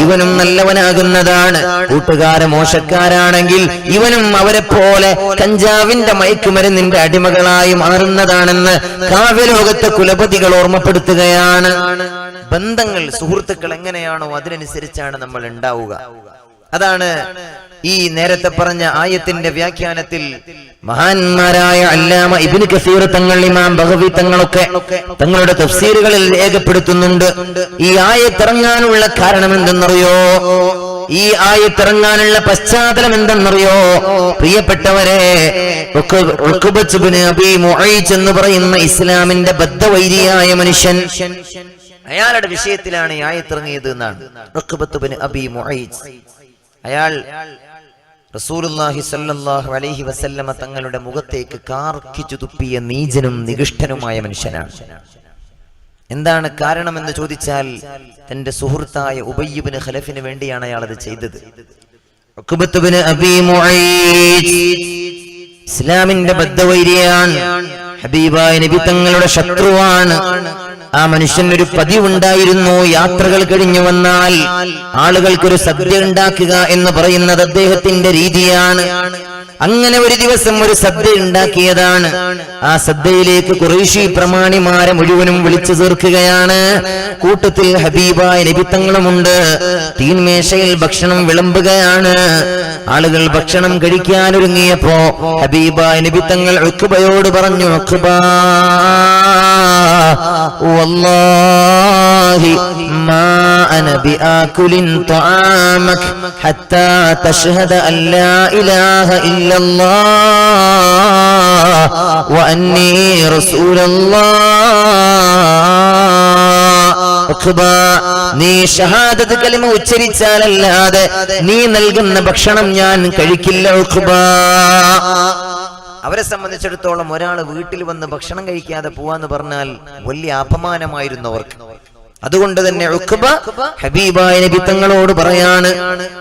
S1: ഇവനും നല്ലവനാകുന്നതാണ്. കൂട്ടുകാര് മോശക്കാരാണെങ്കിൽ ഇവനും അവരെ പോലെ കഞ്ചാവിന്റെ മയക്കുമരുന്നിന്റെ അടിമകളായി മാറുന്നതാണെന്ന് കാവ്യലോകത്തെ കുലപതികൾ ഓർമ്മപ്പെടുത്തുകയാണ്. ബന്ധങ്ങൾ, സുഹൃത്തുക്കൾ എങ്ങനെയാണോ അതിനനുസരിച്ചാണ് നമ്മൾ ഉണ്ടാവുക. അതാണ് ഈ നേരത്തെ പറഞ്ഞ ആയത്തിന്റെ വ്യാഖ്യാനത്തിൽ മഹാന്മാരായ അല്ലാമ ഇബ്നു കസീർ തങ്ങൾ, ഇമാം ബഗവി തങ്ങളൊക്കെ തങ്ങളുടെ തഫ്സീറുകളിൽ രേഖപ്പെടുത്തുന്നുണ്ട്. ഈ ആയത്തിറങ്ങാനുള്ള കാരണം എന്തെന്നറിയോ? ഈ ആയത്തിറങ്ങാനുള്ള പശ്ചാത്തലം എന്തെന്നറിയോ? പ്രിയപ്പെട്ടവരെ, ഉഖബത്ത് ഇബ്നു അബീ മുഈസ് എന്ന് പറയുന്ന ഇസ്ലാമിന്റെ ബദ്ധവൈരിയായ മനുഷ്യൻ, അയാളുടെ വിഷയത്തിലാണ് ഈ ആയത്തിറങ്ങിയത് എന്നാണ്. ഉഖബത്ത് ഇബ്നു അബീ മുഈസ്, അയാൾ റസൂലുള്ളാഹി സ്വല്ലല്ലാഹു അലൈഹി വസല്ലമ തങ്ങളുടെ മുഖത്തേക്ക് കാർക്കിച്ചു തുപ്പിയ നീചനും നികൃഷ്ടനുമായ മനുഷ്യനാണ്. എന്താണ് കാരണമെന്ന് ചോദിച്ചാൽ, തന്റെ സുഹൃത്തായ ഉബയ്യ് ഇബ്നു ഖലഫിന് വേണ്ടിയാണ് അയാൾ അത് ചെയ്തത്. ഉഖബത്ത് ഇബ്നു അബീ മുഈസ് ഇസ്ലാമിന്റെ ബദ്ധവൈരിയാണ്, ഹബീബായ നബി തങ്ങളുടെ ശത്രുവാണ്. ആ മനുഷ്യനൊരു പതിവുണ്ടായിരുന്നു, യാത്രകൾ കഴിഞ്ഞു വന്നാൽ ആളുകൾക്കൊരു സദ്യ ഉണ്ടാക്കുക എന്ന് പറയുന്നത് അദ്ദേഹത്തിന്റെ രീതിയാണ്. അങ്ങനെ ഒരു ദിവസം ഒരു സദ്യ ഉണ്ടാക്കിയതാണ്. ആ സദ്യയിലേക്ക് ഖുറൈശി പ്രമാണിമാരെ മുഴുവനും വിളിച്ചു ചേർക്കുകയാണ്. കൂട്ടത്തിൽ ഹബീബായ നബി തങ്ങളുമുണ്ട്. തീൻമേശയിൽ ഭക്ഷണം വിളമ്പുകയാണ്. ആളുകൾ ഭക്ഷണം കഴിക്കാനൊരുങ്ങിയപ്പോ ഹബീബായ നബി തങ്ങൾ ഉഖബയോട് പറഞ്ഞു, ഉഖബ, വല്ലാഹി മാ അന ബിആകുലിൻ തആമക് ഹത്താ തശ്ഹദ അൻ ലാ ഇലാഹ ഇല്ലല്ലാഹ് വ അന്നീ റസൂലുള്ളാഹ്. ഉഖബ, നീ ഷഹാദത്ത് കലിമ ഉച്ചരിച്ചാലല്ലാതെ നീ നൽകുന്ന ഭക്ഷണം ഞാൻ കഴിക്കില്ല. ഉഖബ, അവരെ സംബന്ധിച്ചിടത്തോളം ഒരാൾ വീട്ടിൽ വന്ന് ഭക്ഷണം കഴിക്കാതെ പോവാന്ന് പറഞ്ഞാൽ വലിയ അപമാനമായിരുന്നു അവർക്ക്. അതുകൊണ്ട് തന്നെ ഉഖബ ഹബീബായ നബി തങ്ങളോട് പറയാണ്,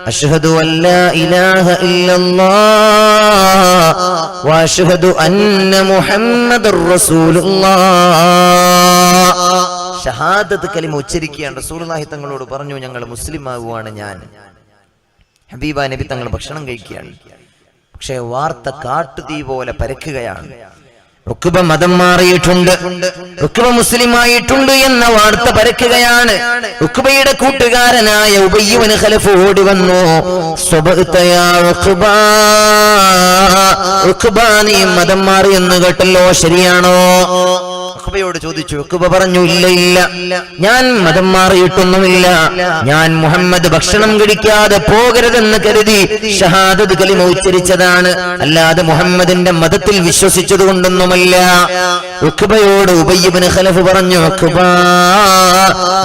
S1: അശ്ഹദു അല്ലാ ഇലാഹ ഇല്ലല്ലാഹ് വ അശ്ഹദു അന്ന മുഹമ്മദുർ റസൂലുള്ളാഹ്. ഷഹാദത്ത് കലിമ ഉച്ചരിക്കുകയാണ്. റസൂലുള്ളാഹി തങ്ങളോട് പറഞ്ഞു, ഞങ്ങൾ മുസ്ലിം ആകുവാണ്. ഞാൻ ഹബീബായ നബി തങ്ങൾ ഭക്ഷണം കഴിക്കുകയാണ്. പക്ഷേ വാർത്ത കാട്ടുതീ പോലെ പരക്കുകയാണ്. ഉഖ്ബ മതം മാറിയിട്ടുണ്ട്, ഉഖ്ബ മുസ്ലിമായിട്ടുണ്ട് എന്ന വാർത്ത പരക്കുകയാണ്. ഉഖ്ബയുടെ കൂട്ടുകാരനായ ഉബയ്യ് ഇബ്നു ഖലഫ് ഓടി വന്നു. ഉഖ്ബ നീ മതം മാറി എന്ന് കേട്ടല്ലോ, ശരിയാണോ? ഉഖ്ബയോട് ചോദിച്ചു. ഉഖ്ബ പറഞ്ഞു, ഇല്ല ഇല്ല, ഞാൻ മതം മാറിയിട്ടൊന്നുമില്ല. ഞാൻ മുഹമ്മദ് ഭക്ഷണം കഴിക്കാതെ പോകരുതെന്ന് കരുതി ഷഹാദത്ത് കലിമ ഉച്ചരിച്ചതാണ്, അല്ലാതെ മുഹമ്മദിന്റെ മതത്തിൽ വിശ്വസിച്ചത് കൊണ്ടൊന്നുമല്ല. ഉഖ്ബയോട് ഉബയ്യ് ഇബ്നു ഖലഫ് പറഞ്ഞു, ഉഖ്ബ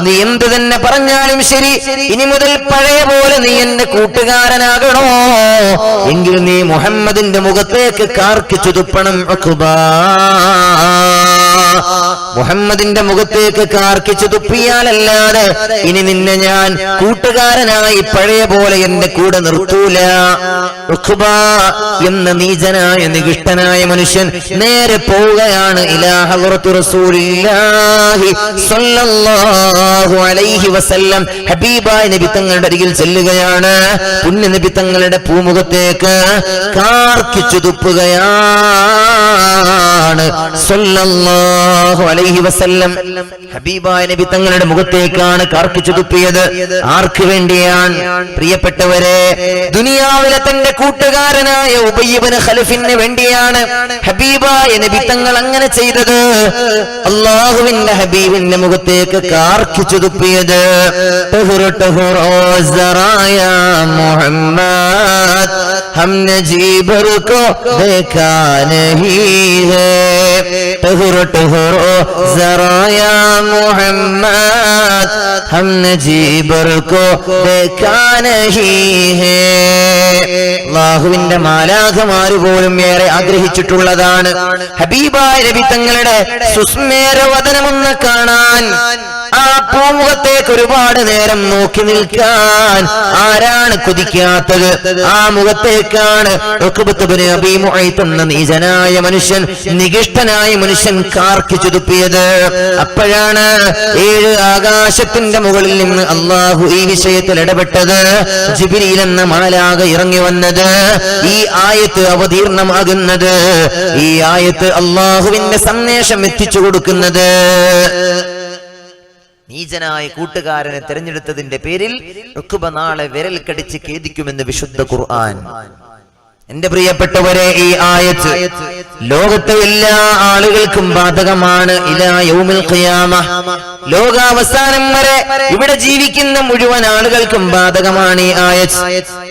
S1: നീ എന്ത് തന്നെ പറഞ്ഞാലും ശരി, ഇനി മുതൽ പഴയ പോലെ നീ എന്റെ കൂട്ടുകാരനാകണോ എങ്കിൽ നീ മുഹമ്മദിന്റെ മുഖത്തേക്ക് കാർക്കിച്ചു തുപ്പണം. ഉഖ്ബ മുഹമ്മദിന്റെ മുഖത്തേക്ക് കാർക്കിച്ചു തുപ്പിയാലല്ലാതെ ഇനി നിന്നെ ഞാൻ കൂട്ടുകാരനായി പഴയ പോലെ എന്റെ കൂടെ നിർത്തൂല. ഉഖ്ബ എന്ന നീചനായ നികൃഷ്ടനായ മനുഷ്യൻ നേരെ പോവുകയാണ് ഇലാ ഹദ്റത്തി റസൂലില്ലാഹി സ്വല്ലല്ലാഹു അലൈഹി വസല്ലം. ഹബീബായ നബി തങ്ങളുടെ അരികിൽ ചെല്ലുകയാണ്. പുണ്യ നബി തങ്ങളുടെ പൂമുഖത്തേക്ക് കാർക്കിച്ചു തുപ്പുകയാണ് സ്വല്ലല്ലാഹു അലൈഹി വസല്ലം. ഹബീബായ നബി തങ്ങളുടെ മുഖത്തേക്കാണ് കാർക്കിച്ചു തുപ്പിയത്. ആർക്ക് വേണ്ടിയാണ്? പ്രിയപ്പെട്ടവരെ, ദുനിയാവിലെ തന്റെ കൂട്ടുകാരനായ ഉബയ്യ് ഇബ്നു ഖലഫിന് വേണ്ടിയാണ് ഹബീബായ നബി തങ്ങൾ അങ്ങനെ ചെയ്തത്. അല്ലാഹുവിന്റെ ഹബീബിന്റെ മുഖത്തേക്ക് കാർക്കിച്ചു തുപ്പിയത്. മുഹമ്മദ് ഹം നജീബർ കോ ദേഖാ നഹീ ഹൈ, ज़राया मोहम्मद हमने जीबर को देखा नहीं है. അല്ലാഹുവിന്റെ മാലാഖമാര് പോലും ഏറെ ആഗ്രഹിച്ചിട്ടുള്ളതാണ് ഹബീബായ നബി തങ്ങളുടെ സുസ്മേരവദനമൊന്ന് കാണാൻ. ആ പൂമുഖത്തേക്ക് ഒരുപാട് നേരം നോക്കി നിൽക്കാൻ ആരാണ് കൊതിക്കാത്തത്? ആ മുഖത്തേക്കാണ് ഉഖ്ബത്ത് ഇബ്നു അബീ മുഅയ്ത്ത് എന്ന നീചനായ മനുഷ്യൻ, നികൃഷ്ടനായ മനുഷ്യൻ കാർക്കിച്ചു തുപ്പിയത്. അപ്പോഴാണ് 7 ആകാശത്തിന്റെ മുകളിൽ നിന്ന് അല്ലാഹു ഈ വിഷയത്തിൽ ഇടപെട്ടത്. ജിബ്രീൽ എന്ന മാലാഖ ഇറങ്ങി വന്നത്, ഈ ആയത്ത് അവതീർണമാകുന്നത്, ഈ ആയത്ത് അല്ലാഹുവിന്റെ സന്ദേശം എത്തിച്ചു കൊടുക്കുന്നത്. നീചനായ കൂട്ടുകാരനെ തെരഞ്ഞെടുത്തതിന്റെ പേരിൽ ഉഖ്ബ നാളെ വിരൽ കടിച്ച് ഖേദിക്കുമെന്ന് വിശുദ്ധ ഖുർആൻ. എന്റെ പ്രിയപ്പെട്ടവരെ, ഈ ആയത്ത് ലോകത്തെ എല്ലാ ആളുകൾക്കും ബാധകമാണ്. ഇലാ യൗമിൽ ഖിയാമ, ലോകാവസാനം വരെ ഇവിടെ ജീവിക്കുന്ന മുഴുവൻ ആളുകൾക്കും ബാധകമാണ് ഈ ആയത്ത്.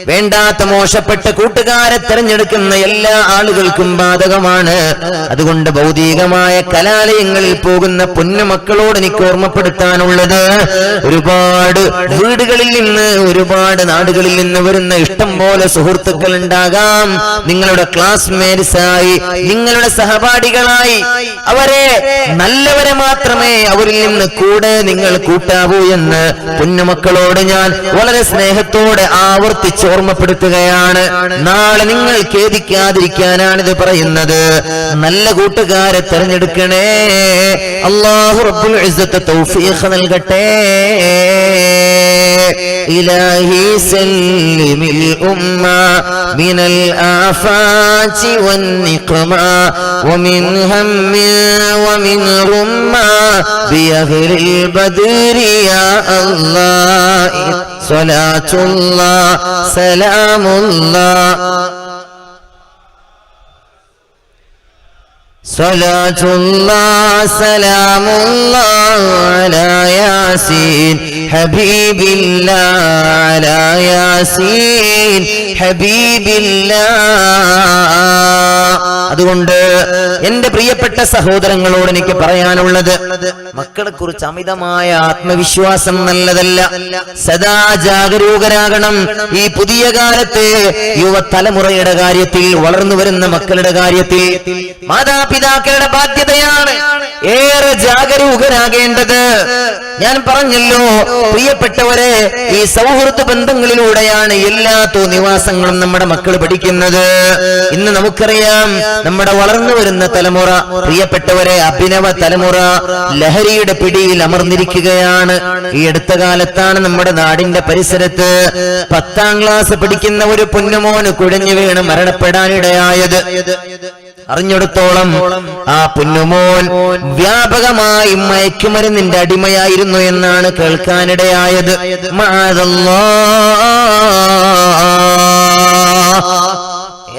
S1: വേണ്ടാത്ത മോശപ്പെട്ട കൂട്ടുകാരെ തെരഞ്ഞെടുക്കുന്ന എല്ലാ ആളുകൾക്കും ബാധകമാണ്. അതുകൊണ്ട് ഭൗതികമായ കലാലയങ്ങളിൽ പോകുന്ന പൊന്നുമക്കളോട് എനിക്ക് ഓർമ്മപ്പെടുത്താനുള്ളത്, ഒരുപാട് വീടുകളിൽ നിന്ന്, ഒരുപാട് നാടുകളിൽ നിന്ന് വരുന്ന ഇഷ്ടം പോലെ സുഹൃത്തുക്കൾ ഉണ്ടാകാം. നിങ്ങളുടെ ക്ലാസ്മേറ്റ്സായി, നിങ്ങളുടെ സഹപാഠികളായി, അവരെ നല്ലവരെ മാത്രമേ അവരിൽ നിന്ന് കൂടെ നിങ്ങൾ കൂട്ടാവൂ എന്ന് പൊന്നുമക്കളോട് ഞാൻ വളരെ സ്നേഹത്തോടെ ആവർത്തിച്ച് ഓർമ്മപ്പെടുത്തുകയാണ്. നാളെ നിങ്ങൾ ഖേദിക്കാതിരിക്കാനാണിത് പറയുന്നത്. നല്ല കൂട്ടുകാരെ തെരഞ്ഞെടുക്കണേ. അല്ലാഹു റബ്ബുൽ ഇസ്സത്ത് തൗഫീഖ് നൽകട്ടെ. ഇലാഹി സല്ലിമിൽ ഉമ്മ മിനൽ آفات والنقمة ومن هم ومن غمة بأهل البدر يا الله صلاة الله سلام الله صلاة الله سلام الله على ياسين حبيب الله على ياسين حبيب الله. അതുകൊണ്ട് എന്റെ പ്രിയപ്പെട്ട സഹോദരങ്ങളോട് എനിക്ക് പറയാനുള്ളത്, മക്കളെ കുറിച്ച് അമിതമായ ആത്മവിശ്വാസം നല്ലതല്ല. സദാ ജാഗരൂകരാകണം. ഈ പുതിയ കാലത്തെ യുവതലമുറയുടെ കാര്യത്തിൽ, വളർന്നു വരുന്ന മക്കളുടെ കാര്യത്തിൽ മാതാപിതാക്കളുടെ ബാധ്യതയാണ് ഏറെ ജാഗരൂകരാകേണ്ടത്. ഞാൻ പറഞ്ഞല്ലോ പ്രിയപ്പെട്ടവരെ, ഈ സൗഹൃദ ബന്ധങ്ങളിലൂടെയാണ് എല്ലാ തോന്നിവാസങ്ങളും നമ്മുടെ മക്കൾ പഠിക്കുന്നത്. ഇന്ന് നമുക്കറിയാം, നമ്മുടെ വളർന്നു വരുന്ന തലമുറ, പ്രിയപ്പെട്ടവരെ, അഭിനവ തലമുറ ലഹരിയുടെ പിടിയിൽ അമർന്നിരിക്കുകയാണ്. ഈ അടുത്ത കാലത്താണ് നമ്മുടെ നാടിന്റെ പരിസരത്ത് 10ാം ക്ലാസ് പഠിക്കുന്ന ഒരു പൊന്നുമോന് കുഴഞ്ഞു വീണ് മരണപ്പെടാനിടയായത്. അറിഞ്ഞെടുത്തോളം ആ പൊന്നുമോൻ വ്യാപകമായി മയക്കുമരുന്നിന്റെ അടിമയായിരുന്നു എന്നാണ് കേൾക്കാനിടയായത്.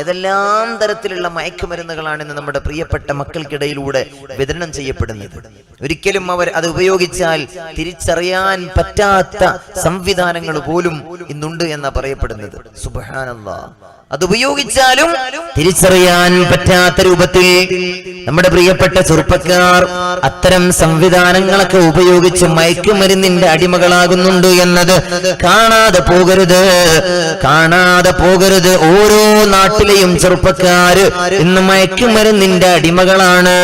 S1: ഏതെല്ലാം തരത്തിലുള്ള മയക്കുമരുന്നുകളാണ് ഇന്ന് നമ്മുടെ പ്രിയപ്പെട്ട മക്കൾക്കിടയിലൂടെ വിതരണം ചെയ്യപ്പെടുന്നത്. ഒരിക്കലും അവർ അത് ഉപയോഗിച്ചാൽ തിരിച്ചറിയാൻ പറ്റാത്ത സംവിധാനങ്ങൾ പോലും ഇന്നുണ്ട് എന്നാ പറയപ്പെടുന്നത്. സുബ്ഹാനല്ലാഹ്. അത് ഉപയോഗിച്ചാലും തിരിച്ചറിയാൻ പറ്റാത്ത രൂപത്തിൽ നമ്മുടെ പ്രിയപ്പെട്ട ചെറുപ്പക്കാർ അത്തരം സംവിധാനങ്ങളൊക്കെ ഉപയോഗിച്ച് മയക്കുമരുന്നിന്റെ അടിമകളാകുന്നുണ്ട് എന്നത് കാണാതെ പോകരുത്. ഓരോ നാട്ടിലെയും ചെറുപ്പക്കാര് ഇന്ന് മയക്കുമരുന്നിന്റെ അടിമകളാണ്.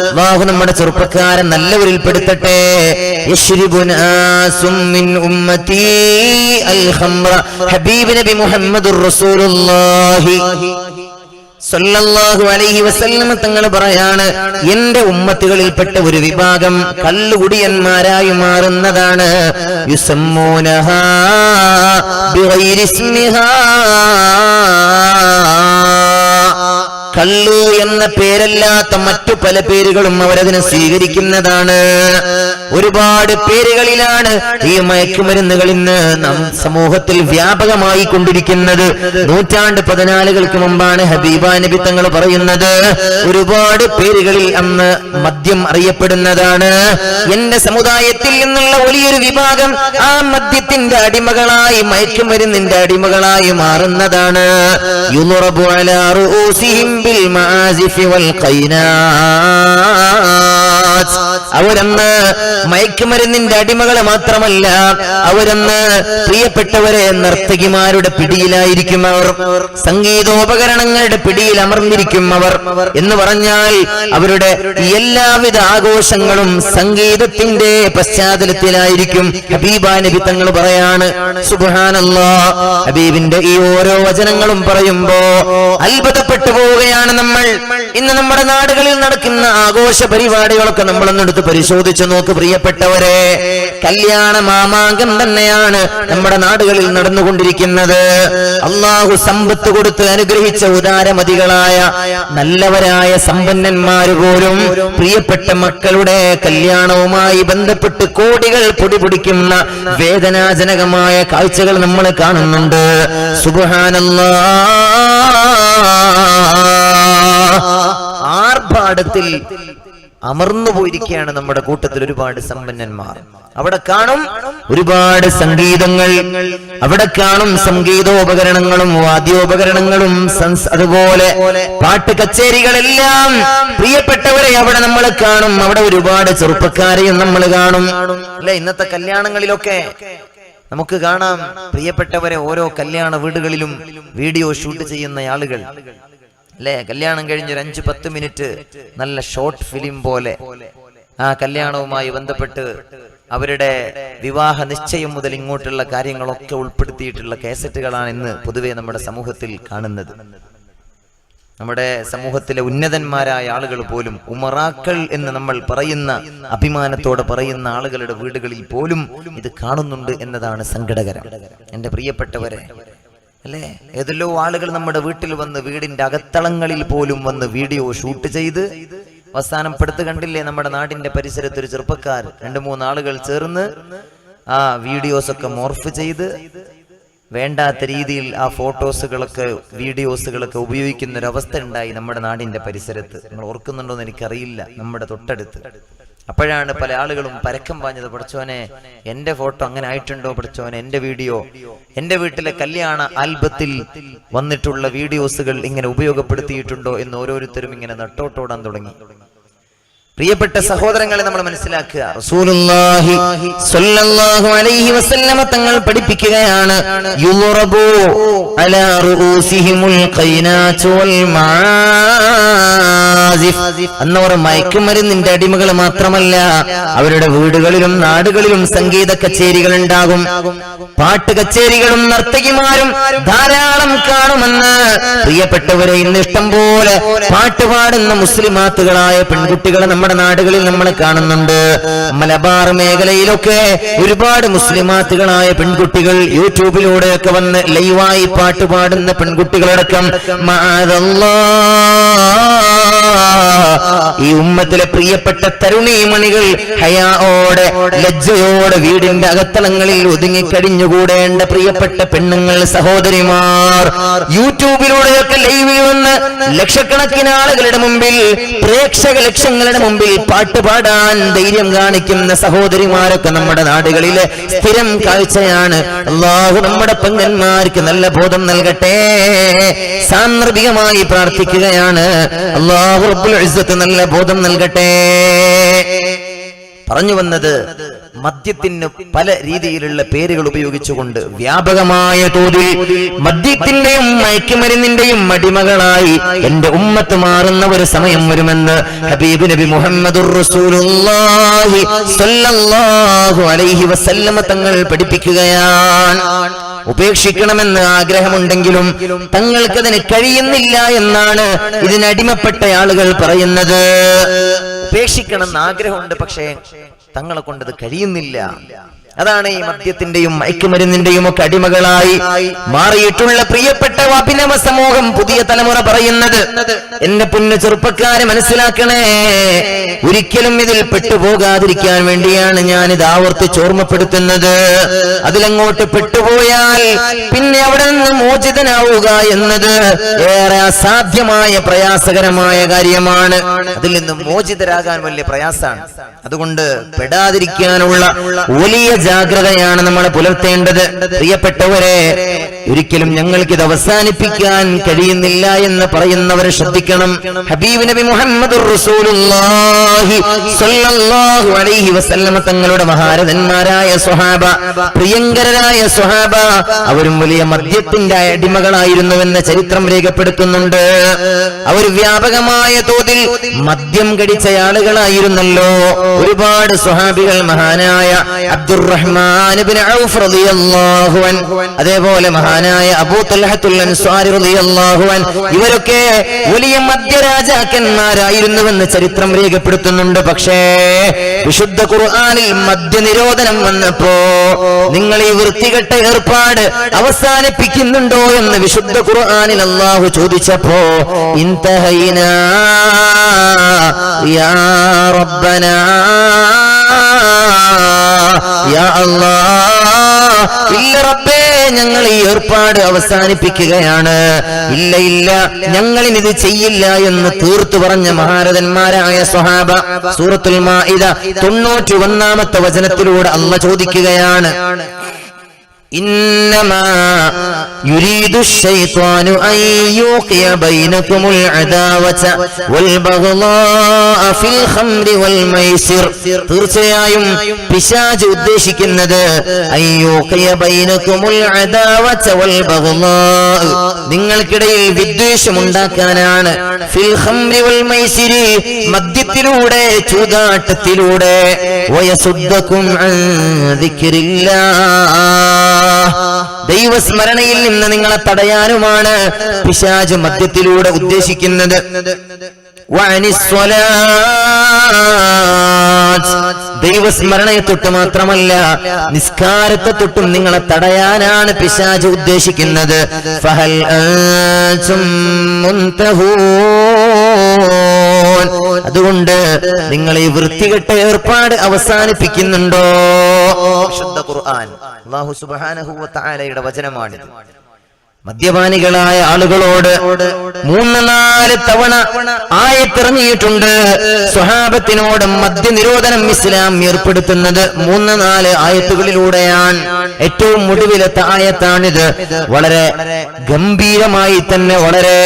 S1: അല്ലാഹു നമ്മുടെ ചെറുപ്പക്കാരെ നല്ലവരിൽ പെടുത്തട്ടെ. ഹബീബ് നബി മുഹമ്മദുർ റസൂലുള്ളാഹി സല്ലല്ലാഹു അലൈഹി വസല്ലം തങ്ങൾ പറയാണ്, എന്റെ ഉമ്മത്തുകളിൽപ്പെട്ട ഒരു വിഭാഗം കള്ളുകുടിയന്മാരായി മാറുന്നതാണ്. യുസമ്മൂനഹാ ബിഗൈരി ഇസ്മിഹാ, കള്ളു എന്ന പേരല്ലാത്ത മറ്റു പല പേരുകളും അവരതിനെ സ്വീകരിക്കുന്നതാണ്. ഒരുപാട് പേരുകളിലാണ് ഈ മയക്കുമരുന്നുകൾ ഇന്ന് സമൂഹത്തിൽ വ്യാപകമായി കൊണ്ടിരിക്കുന്നത്. 14 മുമ്പാണ് ഹബീബ നബി തങ്ങൾ പറയുന്നത്, ഒരുപാട് പേരുകളിൽ അന്ന് മദ്യം അറിയപ്പെടുന്നതാണ്. എന്റെ സമുദായത്തിൽ നിന്നുള്ള വലിയൊരു വിഭാഗം ആ മദ്യത്തിന്റെ അടിമകളായി, മയക്കുമരുന്നിന്റെ അടിമകളായി മാറുന്നതാണ്. യുളറബു അലാ റൂസിഹിം ബിൽ മആസിഫി വൽ ഖൈനാത്ത്. അവരന്ന് മയക്കുമരുന്നിന്റെ അടിമകളെ മാത്രമല്ല, അവരന്ന് പ്രിയപ്പെട്ടവരെ നർത്തകിമാരുടെ പിടിയിലായിരിക്കും. അവർ സംഗീതോപകരണങ്ങളുടെ പിടിയിൽ അമർന്നിരിക്കും. അവർ എന്ന് പറഞ്ഞാൽ അവരുടെ എല്ലാവിധ ആഘോഷങ്ങളും സംഗീതത്തിന്റെ പശ്ചാത്തലത്തിലായിരിക്കും. ഹബീബ നബി തങ്ങൾ പറയാണ്, സുബ്ഹാനല്ലാഹ്, ഹബീബിന്റെ ഈ ഓരോ വചനങ്ങളും പറയുമ്പോ അത്ഭുതപ്പെട്ടു പോവുകയാണ് നമ്മൾ. ഇന്ന് നമ്മുടെ നാടുകളിൽ നടക്കുന്ന ആഘോഷ പരിപാടികളൊക്കെ നമ്മളൊന്നെടുത്ത് പരിശോധിച്ചു നോക്ക് പ്രിയപ്പെട്ടവരെ. കല്യാണ മാമാങ്കം തന്നെയാണ് നമ്മുടെ നാടുകളിൽ നടന്നുകൊണ്ടിരിക്കുന്നത്. അള്ളാഹു സമ്പത്ത് കൊടുത്ത് അനുഗ്രഹിച്ച ഉദാരമതികളായ നല്ലവരായ സമ്പന്നന്മാര് പോലും പ്രിയപ്പെട്ട മക്കളുടെ കല്യാണവുമായി ബന്ധപ്പെട്ട് കോടികൾ പൊടിപൊടിക്കുന്ന വേദനാജനകമായ കാഴ്ചകൾ നമ്മൾ കാണുന്നുണ്ട്. സുബ്ഹാനല്ലാഹ്. ആർഭാടത്തിൽ അമർന്നു പോയിരിക്കുകയാണ് നമ്മുടെ കൂട്ടത്തിൽ ഒരുപാട് സമ്പന്നന്മാർ. അവിടെ കാണും ഒരുപാട് സംഗീതങ്ങൾ, അവിടെ കാണും സംഗീതോപകരണങ്ങളും വാദ്യോപകരണങ്ങളും അതുപോലെ പാട്ട് കച്ചേരികളെല്ലാം. പ്രിയപ്പെട്ടവരെ, അവിടെ നമ്മൾ കാണും. അവിടെ ഒരുപാട് ചെറുപ്പക്കാരെയും നമ്മൾ കാണും അല്ലെ? ഇന്നത്തെ കല്യാണങ്ങളിലൊക്കെ നമുക്ക് കാണാം പ്രിയപ്പെട്ടവരെ, ഓരോ കല്യാണ വീടുകളിലും വീഡിയോ ഷൂട്ട് ചെയ്യുന്ന ആളുകൾ അല്ലെ? കല്യാണം കഴിഞ്ഞൊരു 5-10 മിനിറ്റ് നല്ല ഷോർട്ട് ഫിലിം പോലെ ആ കല്യാണവുമായി ബന്ധപ്പെട്ട് അവരുടെ വിവാഹ നിശ്ചയം മുതൽ ഇങ്ങോട്ടുള്ള കാര്യങ്ങളൊക്കെ ഉൾപ്പെടുത്തിയിട്ടുള്ള കാസറ്റുകളാണ് ഇന്ന് പൊതുവെ നമ്മുടെ സമൂഹത്തിൽ കാണുന്നത്. നമ്മുടെ സമൂഹത്തിലെ ഉന്നതന്മാരായ ആളുകൾ പോലും, ഉമറാക്കൾ എന്ന് നമ്മൾ പറയുന്ന, അഭിമാനത്തോടെ പറയുന്ന ആളുകളുടെ വീടുകളിൽ പോലും ഇത് കാണുന്നുണ്ട് എന്നതാണ് സങ്കടകരം. എന്റെ പ്രിയപ്പെട്ടവരെ, അല്ലേ? ഏതെല്ലോ ആളുകൾ നമ്മുടെ വീട്ടിൽ വന്ന്, വീടിന്റെ അകത്തളങ്ങളിൽ പോലും വന്ന് വീഡിയോ ഷൂട്ട് ചെയ്ത് അവസാനം പെടുത്ത് കണ്ടില്ലേ? നമ്മുടെ നാടിന്റെ പരിസരത്ത് ഒരു ചെറുപ്പക്കാർ 2-3 ആളുകൾ ചേർന്ന് ആ വീഡിയോസൊക്കെ മോർഫ് ചെയ്ത് വേണ്ടാത്ത രീതിയിൽ ആ ഫോട്ടോസുകളൊക്കെ വീഡിയോസുകളൊക്കെ ഉപയോഗിക്കുന്ന ഒരു അവസ്ഥ ഉണ്ടായി നമ്മുടെ നാടിന്റെ പരിസരത്ത്. നിങ്ങൾ ഓർക്കുന്നുണ്ടോന്ന് എനിക്കറിയില്ല. നമ്മുടെ തൊട്ടടുത്ത് അപ്പോഴാണ് പല ആളുകളും പരക്കം പാഞ്ഞത്, പഠിച്ചോനെ എന്റെ ഫോട്ടോ അങ്ങനെ ആയിട്ടുണ്ടോ, പഠിച്ചോനെ എന്റെ വീഡിയോ, എന്റെ വീട്ടിലെ കല്യാണ ആൽബത്തിൽ വന്നിട്ടുള്ള വീഡിയോസുകൾ ഇങ്ങനെ ഉപയോഗപ്പെടുത്തിയിട്ടുണ്ടോ എന്ന് ഓരോരുത്തരും ഇങ്ങനെ നട്ടോട്ടോടാൻ തുടങ്ങി. പ്രിയപ്പെട്ട സഹോദരങ്ങളെ, നമ്മൾ മനസ്സിലാക്കുക, റസൂലുള്ളാഹി സ്വല്ലല്ലാഹു അലൈഹി വസല്ലമ തങ്ങൾ പഠിപ്പിക്കുകയാണ്, യുറബു അലാ റൂസിഹിമുൽ ഖൈനാതു വൽ മആ അന്നവർ മയക്കുമരുന്നിന്റെ അടിമകൾ മാത്രമല്ല, അവരുടെ വീടുകളിലും നാടുകളിലും സംഗീത കച്ചേരികൾ ഉണ്ടാകും. പാട്ട് കച്ചേരികളും നർത്തകിമാരും ധാരാളം കാണുമെന്ന് പ്രിയപ്പെട്ടവരെ, ഇന്ന് ഇഷ്ടം പോലെ പാട്ട് പാടുന്ന മുസ്ലിമാത്തുകളായ പെൺകുട്ടികളെ നമ്മുടെ നാടുകളിൽ നമ്മൾ കാണുന്നുണ്ട്. മലബാർ മേഖലയിലൊക്കെ ഒരുപാട് മുസ്ലിമാത്തുകളായ പെൺകുട്ടികൾ യൂട്യൂബിലൂടെയൊക്കെ വന്ന് ലൈവായി പാട്ട് പാടുന്ന പെൺകുട്ടികളടക്കം ഈ ഉമ്മത്തിലെ പ്രിയപ്പെട്ട തരുണീമണികൾ ഹയാഓടെ ലജ്ജയോടെ വീടിന്റെ അകത്തളങ്ങളിൽ ഒതുങ്ങിക്കഴിഞ്ഞുകൂടേണ്ട പ്രിയപ്പെട്ട പെണ്ണുങ്ങൾ, സഹോദരിമാർ, യൂട്യൂബിലൂടെയൊക്കെ ലൈവിൽ വന്ന് ലക്ഷക്കണക്കിന് ആളുകളുടെ മുമ്പിൽ, പ്രേക്ഷക ലക്ഷങ്ങളുടെ മുമ്പിൽ പാട്ട് പാടാൻ ധൈര്യം കാണിക്കുന്ന സഹോദരിമാരൊക്കെ നമ്മുടെ നാടുകളിലെ സ്ഥിരം കാഴ്ചയാണ്. അല്ലാഹു നമ്മുടെ പെങ്ങന്മാർക്ക് നല്ല ബോധം നൽകട്ടെ. സാന്ദർഭികമായി പ്രാർത്ഥിക്കുകയാണ്, അല്ലാഹു റബ്ബുൽ ഇസ്സത്ത് നല്ല ബോധം നൽകട്ടെ. പറഞ്ഞു വന്നത്, മദ്യത്തിന് പല രീതിയിലുള്ള പേരുകൾ ഉപയോഗിച്ചുകൊണ്ട് വ്യാപകമായ തോതിൽ മദ്യത്തിന്റെയും മയക്കുമരുന്നിന്റെയും അടിമകളായി എന്റെ ഉമ്മത്ത് മാറുന്ന ഒരു സമയം വരുമെന്ന് ഹബീബ് നബി മുഹമ്മദുർ റസൂലുള്ളാഹി സ്വല്ലല്ലാഹു അലൈഹി വസല്ലമ തങ്ങൾ പഠിപ്പിക്കുകയാണ്. ഉപേക്ഷിക്കണമെന്ന് ആഗ്രഹമുണ്ടെങ്കിലും തങ്ങൾക്കതിന് കഴിയുന്നില്ല എന്നാണ് ഇതിനടിമപ്പെട്ട ആളുകൾ പറയുന്നത്. ഉപേക്ഷിക്കണമെന്ന് ആഗ്രഹമുണ്ട്, പക്ഷേ തങ്ങളെ കൊണ്ടത് കഴിയുന്നില്ല. അതാണ് ഈ മദ്യത്തിന്റെയും മയക്കുമരുന്നിന്റെയും ഒക്കെ അടിമകളായി മാറിയിട്ടുള്ള പ്രിയപ്പെട്ട അഭിനവ സമൂഹം, പുതിയ തലമുറ പറയുന്നത്. എന്റെ പൊന്നു ചെറുപ്പക്കാരെ മനസ്സിലാക്കണേ, ഒരിക്കലും ഇതിൽ പെട്ടുപോകാതിരിക്കാൻ വേണ്ടിയാണ് ഞാനിത് ആവർത്തിച്ച് ഓർമ്മപ്പെടുത്തുന്നത്. അതിലങ്ങോട്ട് പെട്ടുപോയാൽ പിന്നെ അവിടെ നിന്ന് മോചിതനാവുക എന്നത് ഏറെ അസാധ്യമായ പ്രയാസകരമായ കാര്യമാണ്. അതിൽ നിന്ന് മോചിതരാകാൻ വലിയ പ്രയാസമാണ്. അതുകൊണ്ട് പെടാതിരിക്കാനുള്ള വലിയ ജാഗ്രതയാണ് നമ്മൾ പുലർത്തേണ്ടത്. പ്രിയപ്പെട്ടവരെ, ഒരിക്കലും ഞങ്ങൾക്കിത് അവസാനിപ്പിക്കാൻ കഴിയുന്നില്ല എന്ന് പറയുന്നവരെ ശ്രദ്ധിക്കണം. ഹബീബ് നബി മുഹമ്മദുർ റസൂലുള്ളാഹി സ്വല്ലല്ലാഹു അലൈഹി വസല്ലമ തങ്ങളുടെ മഹാരഥന്മാരായ സ്വഹാബ, പ്രിയങ്കരായ സ്വഹാബ, അവരും വലിയ മദ്യത്തിന്റെ അടിമകളായിരുന്നുവെന്ന് ചരിത്രം രേഖപ്പെടുത്തുന്നുണ്ട്. അവർ വ്യാപകമായ തോതിൽ മദ്യം കടിച്ച ആളുകളായിരുന്നല്ലോ. ഒരുപാട് സ്വഹാബികൾ, മഹാനായ അബ്ദുറഹ്മാൻ ഇബ്നു ഔഫ് റളിയല്ലാഹു അൻഹു, അതേപോലെ മഹാനായ അബൂ തൽഹത്തുൽ അൻസ്വാരി റളിയല്ലാഹു അൻഹു, ഇവരൊക്കെ വലിയ മദ്യരാജാക്കന്മാരായിരുന്നുവെന്ന് ചരിത്രം രേഖപ്പെടുത്തുന്നുണ്ട്. പക്ഷേ വിശുദ്ധ ഖുർആനിൽ മദ്യനിരോധനം വന്നപ്പോ നിങ്ങൾ ഈ വൃത്തികെട്ട ഏർപ്പാട് അവസാനിപ്പിക്കുന്നുണ്ടോ എന്ന് വിശുദ്ധ ഖുർആനിൽ അല്ലാഹു ചോദിച്ചപ്പോ ഇൻതഹൈനാ യാ റബ്ബനാ യാ അല്ലാഹ്, ഇല്ല റബ്ബേ, ഞങ്ങൾ ഈ ഏർപ്പാട് അവസാനിപ്പിക്കുകയാണ്, ഇല്ല ഇല്ല ഞങ്ങളിനിത് ചെയ്യില്ല എന്ന് തീർത്തു പറഞ്ഞ മഹാരഥന്മാരായ സ്വഹാബ. സൂറത്തുൽ മാഇദ 91-ാമത്തെ വചനത്തിലൂടെ അല്ലാഹ് ചോദിക്കുകയാണ്, ഇന്നമാ യുരീദു ശൈത്വാനു അൻ യൂഖിയ ബൈനകുമുൽ അദാവത വൽ ബഗ്ളാഅ ഫിൽ ഖംരി വൽ മൈസിർ. തീർച്ചയായും പിശാച് ഉദ്ദേശിക്കുന്നത് അൻ യൂഖിയ ബൈനകുമുൽ അദാവത വൽ ബഗ്ളാഅ, നിങ്ങൾക്കിടയിൽ വിദ്വേഷം ഉണ്ടാക്കാനാണ്. ഫിൽ ഖംരി വൽ മൈസിരി, മദ്യത്തിലൂടെ, ചൂതാട്ടത്തിലൂടെ. വയസുദ്ദകും അൻ ദിക്രില്ലാഹ്, ദൈവസ്മരണയിൽ നിന്ന് നിങ്ങളെ തടയാനുമാണ് പിശാച് മദ്യത്തിലൂടെ ഉദ്ദേശിക്കുന്നത്. ദൈവസ്മരണയെ തൊട്ട് മാത്രമല്ല, നിസ്കാരത്തെ തൊട്ടും നിങ്ങളെ തടയാനാണ് പിശാച് ഉദ്ദേശിക്കുന്നത്. ഫഹൽ അൻതും മുൻതഹൂൻ, അതുകൊണ്ട് നിങ്ങൾ ഈ വൃത്തികെട്ട ഏർപ്പാട് അവസാനിപ്പിക്കുന്നുണ്ടോ? വിശുദ്ധ ഖുർആൻ, അല്ലാഹു സുബ്ഹാനഹു വ തആലയുടെ വചനമാണിത്. മദ്യപാനികളായ ആളുകളോട് 3-4 തവണ ആയത്തിറങ്ങിയിട്ടുണ്ട്. സ്വഹാബത്തിനോട് മദ്യനിരോധനം ഇസ്ലാം ഏർപ്പെടുത്തുന്നത് 3-4 ആയത്തുകളിലൂടെയാണ്. ഏറ്റവും ഒടുവിലത്തെ ആയത്താണിത്. വളരെ ഗംഭീരമായി തന്നെ, വളരെ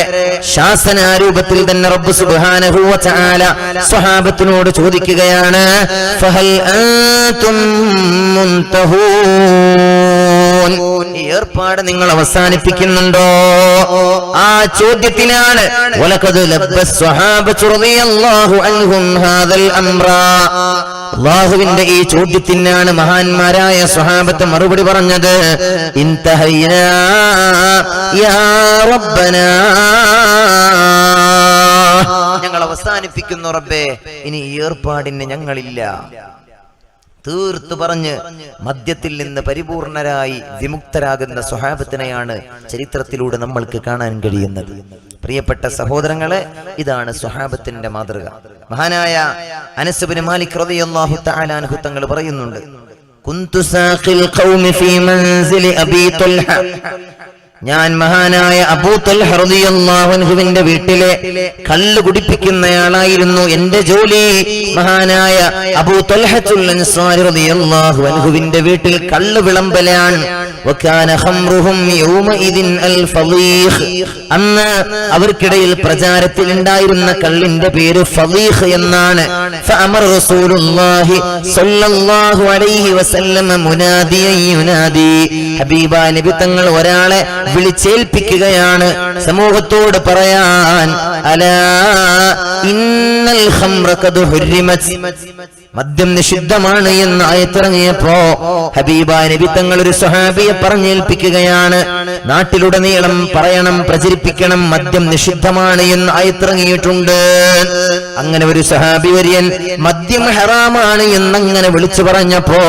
S1: ശാസനാരൂപത്തിൽ തന്നെ റബ്ബ് സുബ്ഹാനഹു വ തആല സ്വഹാബത്തിനോട് ചോദിക്കുകയാണ്, ഫഹൽ അൻതും മുൻതഹൂൻ, ഈ ഏർപ്പാട് നിങ്ങൾ അവസാനിപ്പിക്കുന്നുണ്ടോ? ആ ചോദ്യത്തിനാണ് വലഖദ് ലബ്ബസ് സ്വഹാബത്തു റളിയല്ലാഹു അൻഹും ഹാദൽ അംറ. അല്ലാഹുവിന്റെ ഈ ചോദ്യത്തിനാണ് മഹാന്മാരായ സ്വഹാബത്ത് മറുപടി പറഞ്ഞത്, ഇൻതഹൈനാ യാ റബ്ബനാ, ഞങ്ങൾ അവസാനിപ്പിക്കുന്നു റബ്ബേ, ഇനി ഏർപ്പാടിന് ഞങ്ങളില്ല. തീർത്തു പറഞ്ഞ് മദ്യത്തിൽ നിന്ന് പരിപൂർണരായി വിമുക്തരാകുന്ന സ്വഹാബത്തിനെയാണ് ചരിത്രത്തിലൂടെ നമ്മൾക്ക് കാണാൻ കഴിയുന്നത്. പ്രിയപ്പെട്ട സഹോദരങ്ങളെ, ഇതാണ് സ്വഹാബത്തിന്റെ മാതൃക. മഹാനായ അനസ് ഇബ്നു മാലിക് റളിയല്ലാഹു തആല അൻഹു തങ്ങൾ പറയുന്നുണ്ട്, കുന്തു സാഖിൽ ഖൗമി ഫീ മൻസിലി അബീ തുൽഹ, ഞാൻ മഹാനായ അബൂ തുൽഹ റളിയല്ലാഹു അൻഹുവിന്റെ വീട്ടിലെ കള്ള് കുടിപ്പിക്കുന്നയാളായിരുന്നു എന്റെ ജോലി. മഹാനായ അബൂ തുൽഹത്തുൽ അൻസാരി റളിയല്ലാഹു അൻഹുവിന്റെ വീട്ടിൽ കള്ള് വിളമ്പലാണ്. വകാന ഖംറുഹും യൗമഇദിൻ അൽ ഫളീഖ്, അന്ന് അവർക്കിടയിൽ പ്രചാരത്തിൽ ഉണ്ടായിരുന്ന കള്ളിന്റെ പേര് ഫളീഖ് എന്നാണ്. ഫഅമറ റസൂലുള്ളാഹി സ്വല്ലല്ലാഹു അലൈഹി വസല്ലം മുനാദിയൻ യുനാദി, ഹബീബാ നബി തങ്ങൾ ഒരാളെ വിളിച്ചേൽപ്പിക്കുകയാണ് സമൂഹത്തോട് പറയാൻ, അലാ ഇന്നൽ ഖംറ ഖദ് ഹുരിമത്, മദ്യം നിഷിദ്ധമാണ് എന്ന് ആയത്തിറങ്ങിയപ്പോ ഹബീബാ നബി തങ്ങൾ ഒരു സ്വഹാബിയെ പറഞ്ഞേൽപ്പിക്കുകയാണ്, നാട്ടിലുടനീളം പറയണം, പ്രചരിപ്പിക്കണം, മദ്യം നിഷിദ്ധമാണ് എന്ന് ആയത്തിറങ്ങിയിട്ടുണ്ട്. അങ്ങനെ ഒരു സ്വഹാബി വര്യൻ മദ്യം ഹറാമാണ് എന്നങ്ങനെ വിളിച്ചു പറഞ്ഞപ്പോ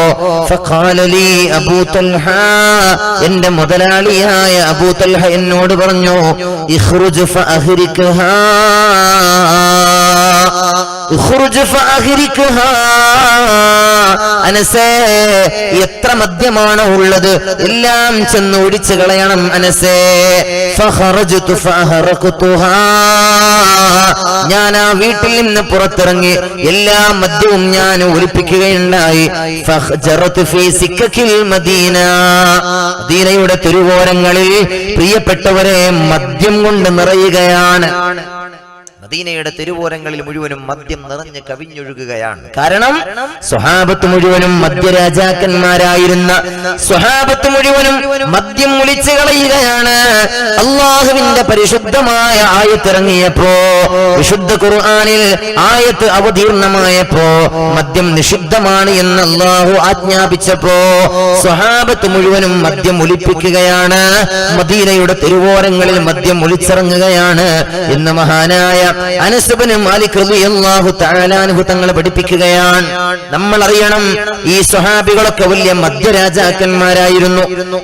S1: ഫഖാല ലീ അബൂ തുൽഹ, എന്റെ മുതലാളിയായ അബൂ തുൽഹ എന്നോട് പറഞ്ഞു, ഇഖ്റുജ് ഫഅഹ്രിക്ഹാ, അനസേ, എത്ര മദ്യമാണ് ഉള്ളത് എല്ലാം ചെന്ന് ഒഴിച്ചു കളയണം അനസേ. ഫഖറജ്തു ഫഅഹറഖ്തുഹാ, ഞാൻ ആ വീട്ടിൽ നിന്ന് പുറത്തിറങ്ങി എല്ലാ മദ്യവും ഞാൻ ഒലിപ്പിക്കുകയുണ്ടായി. ഫഖജറതു ഫീ സിക്കക്കിൽ മദീന, മദീനയുടെ തെരുവോരങ്ങളിൽ പ്രിയപ്പെട്ടവരെ മദ്യം കൊണ്ട് നിറയുകയാണ്. മദീനയുടെ തെരുവോരങ്ങളിൽ മുഴുവനും മദ്യം നിറഞ്ഞ് കവിഞ്ഞൊഴുകുകയാണ്. കാരണം സ്വഹാബത്ത് മുഴുവനും മദ്യരാജാക്കന്മാരായിരുന്ന സ്വഹാബത്ത് മുഴുവനും മദ്യം ഒലിച്ചു കളയുകയാണ്. അള്ളാഹുവിന്റെ പരിശുദ്ധമായ ആയത്തിറങ്ങിയപ്പോ, വിശുദ്ധ ഖുർആനിൽ ആയത്ത് അവതീർണമായപ്പോ മദ്യം നിഷിദ്ധമാണ് എന്ന് അള്ളാഹു ആജ്ഞാപിച്ചപ്പോ സ്വഹാബത്ത് മുഴുവനും മദ്യം ഒലിപ്പിക്കുകയാണ്. മദീനയുടെ തെരുവോരങ്ങളിൽ മദ്യം ഒലിച്ചിറങ്ങുകയാണ് എന്ന് മഹാനായ അനസ് ഇബ്നു മാലിക് റളിയല്ലാഹു തആല അൻഹു തങ്ങൾ പഠിപ്പിക്കുകയാണ്. നമ്മൾ അറിയണം, ഈ സ്വഹാബികളൊക്കെ വലിയ മദ്യരാജാക്കന്മാരായിരുന്നു.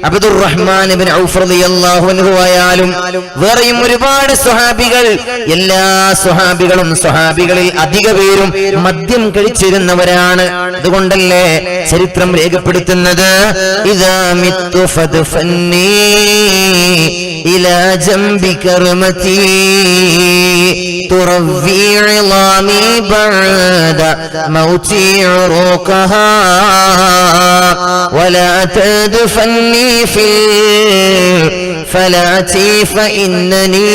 S1: അബ്ദുറഹ്മാൻ ഇബ്നു ഔഫ് റളിയല്ലാഹു അൻഹു ആയാലും വേറെയും ഒരുപാട് സ്വഹാബികൾ, എല്ലാ സ്വഹാബികളും സ്വഹാബികളിൽ അധിക പേരും മദ്യം കഴിച്ചിരുന്നവരാണ്. അതുകൊണ്ടല്ലേ ചരിത്രം രേഖപ്പെടുത്തുന്നത്, ഇദാ മിത്തു ഫദ്ഫന്നീ ഇലാ ജംബി കർമതി ترفي عظامي بعد موتي عروقها ولا تدفني في الفلاة فإنني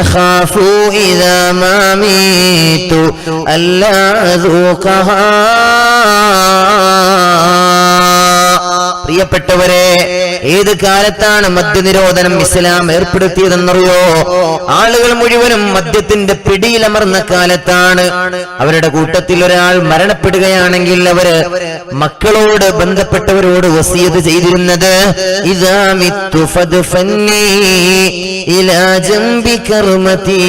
S1: أخاف إذا ما ميت ألا أذوقها. പ്രിയപ്പെട്ടവരെ, ഏത് കാലത്താണ് മദ്യനിരോധനം ഇസ്ലാം ഏർപ്പെടുത്തിയതെന്നറിയോ? ആളുകൾ മുഴുവനും മദ്യത്തിന്റെ പിടിയിലമർന്ന കാലത്താണ്. അവരുടെ കൂട്ടത്തിൽ ഒരാൾ മരണപ്പെടുകയാണെങ്കിൽ അവര് മക്കളോട്, ബന്ധപ്പെട്ടവരോട് വസിയത്ത് ചെയ്തിരുന്നത്, ഇദാ മിത്തു ഫദ്ഫന്നീ ഇലാ ജംബി കർമതി,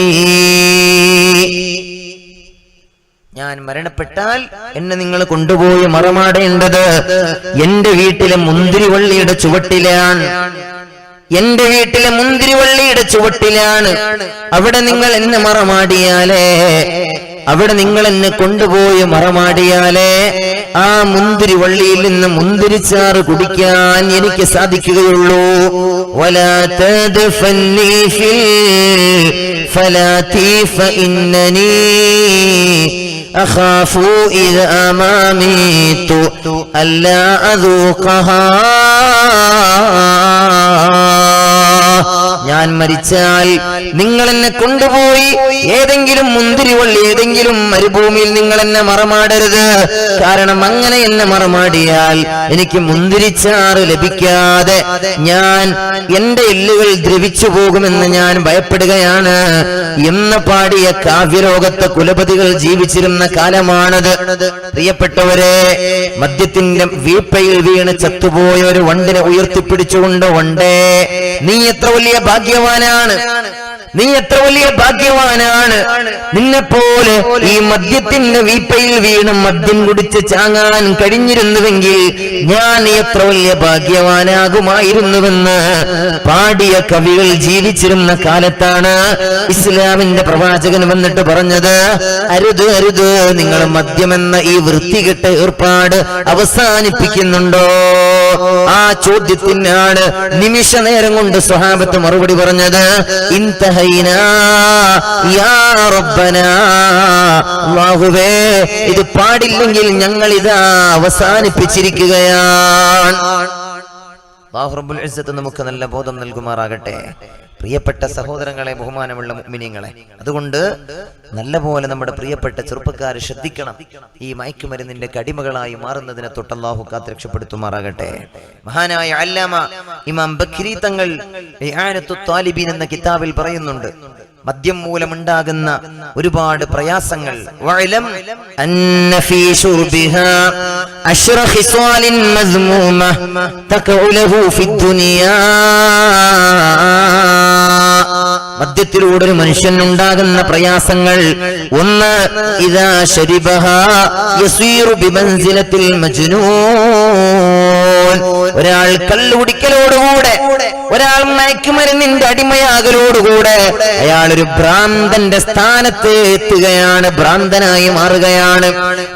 S1: ഞാൻ മരണപ്പെട്ടാൽ എന്നെ നിങ്ങൾ കൊണ്ടുപോയി മറമാടേണ്ടത് എന്റെ വീട്ടിലെ മുന്തിരിവള്ളിയുടെ ചുവട്ടിലാണ്. എന്റെ വീട്ടിലെ മുന്തിരിവള്ളിയുടെ ചുവട്ടിലാണ്. അവിടെ നിങ്ങൾ എന്നെ മറമാടിയാലേ, അവിടെ നിങ്ങൾ എന്നെ കൊണ്ടുപോയി മറമാടിയാലേ ആ മുന്തിരിവള്ളിയിൽ നിന്ന് മുന്തിരിച്ചാറ് കുടിക്കാൻ എനിക്ക് സാധിക്കുകയുള്ളൂ. വലാ തദ്ഫന്നീ ഫിൽ ഫലാത്തി ഫഇന്നനീ അഖാഫു ഇദാ മാ മീതു അല്ലാ അദൂഖഹാ. ഞാൻ മരിച്ചാൽ നിങ്ങൾ എന്നെ കൊണ്ടുപോയി ഏതെങ്കിലും മുന്തിരിവള്ളി, ഏതെങ്കിലും മരുഭൂമിയിൽ നിങ്ങൾ എന്നെ മറമാടരുത്. കാരണം അങ്ങനെ എന്നെ മറമാടിയാൽ എനിക്ക് മുന്തിരിച്ചാറ് ലഭിക്കാതെ ഞാൻ എന്റെ എല്ലുകൾ ദ്രവിച്ചു പോകുമെന്ന് ഞാൻ ഭയപ്പെടുകയാണ് എന്ന് പാടിയ കാവ്യലോകത്തെ കുലപതികൾ ജീവിച്ചിരുന്ന കാലമാണത്. പ്രിയപ്പെട്ടവരെ, മദ്യത്തിന്റെ വീപ്പയിൽ വീണ് ചത്തുപോയ ഒരു വണ്ടിനെ ഉയർത്തിപ്പിടിച്ചുകൊണ്ട്, വണ്ടേ നീ എത്ര വലിയ ഭാഗ്യവാനാണ്, നീ എത്ര വലിയ ഭാഗ്യവാനാണ്. നിന്നെപ്പോലെ ഈ മദ്യത്തിന്റെ വീപ്പയിൽ വീണ് മദ്യം കുടിച്ച് ചാങ്ങാൻ കഴിഞ്ഞിരുന്നുവെങ്കിൽ ഞാൻ എത്ര വലിയ ഭാഗ്യവാനാകുമായിരുന്നുവെന്ന് പാടിയ കവികൾ ജീവിച്ചിരുന്ന കാലത്താണ് ഇസ്ലാമിന്റെ പ്രവാചകൻ വന്നിട്ട് പറഞ്ഞത്, അരുത് അരുത്, നിങ്ങൾ മദ്യമെന്ന ഈ വൃത്തികെട്ട ഏർപ്പാട് അവസാനിപ്പിക്കുന്നുണ്ടോ? ആ ചോദ്യത്തിനാണ് നിമിഷ നേരം കൊണ്ട് സ്വഹാബത്ത് മറുപടി പറഞ്ഞത്, ഇൻതഹൈനാ യാ റബ്ബനാ, അല്ലാഹുവേ ഇത് പാടില്ലെങ്കിൽ ഞങ്ങൾ ഇതാ അവസാനിപ്പിച്ചിരിക്കുകയാണ്. അല്ലാഹു റബ്ബുൽ ഇസ്സത്ത് നമുക്ക് നല്ല ബോധം നൽകുമാറാകട്ടെ. പ്രിയപ്പെട്ട സഹോദരങ്ങളെ, ബഹുമാനമുള്ള മുഅ്മിനീങ്ങളെ, അതുകൊണ്ട് നല്ലപോലെ നമ്മുടെ പ്രിയപ്പെട്ട ചെറുപ്പക്കാർ ശ്രദ്ധിക്കണം. ഈ മയക്കുമരുന്നിന്റെ കടിമകളായി മാറുന്നതിനെ തൊട്ട് അല്ലാഹു കാത്തുരക്ഷപ്പെടുത്തുമാറാകട്ടെ. മഹാനായ അല്ലാമ ഇമാം ബക്രി തങ്ങൾ ഇആനത്തുൽ താലിബീൻ എന്ന കിതാബിൽ പറയുന്നുണ്ട്, മദ്യം മൂലമുണ്ടാകുന്ന ഒരുപാട് പ്രയാസങ്ങൾ. വഅലം അന്ന ഫീ ശുർബിഹാ അശ്റ ഖിസാലിൻ മസ്മൂമ തഖഉലഹു ഫിദ്ദുനിയാ. മദ്യത്തിലൂടെ ഒരു മനുഷ്യനുണ്ടാകുന്ന പ്രയാസങ്ങൾ, ഒന്ന് ഇദാ ശരിബഹാ യസീറു ബിമൻസിലത്തിൽ മജ്നൂൻ. ഒരാൾ കള്ളുകുടിക്കലോടുകൂടെ, ഒരാൾ മയക്കുമരുന്നിന്റെ അടിമയാകലോടുകൂടെ അയാൾ ഒരു ഭ്രാന്തന്റെ സ്ഥാനത്ത് എത്തുകയാണ്, ഭ്രാന്തനായി മാറുകയാണ്.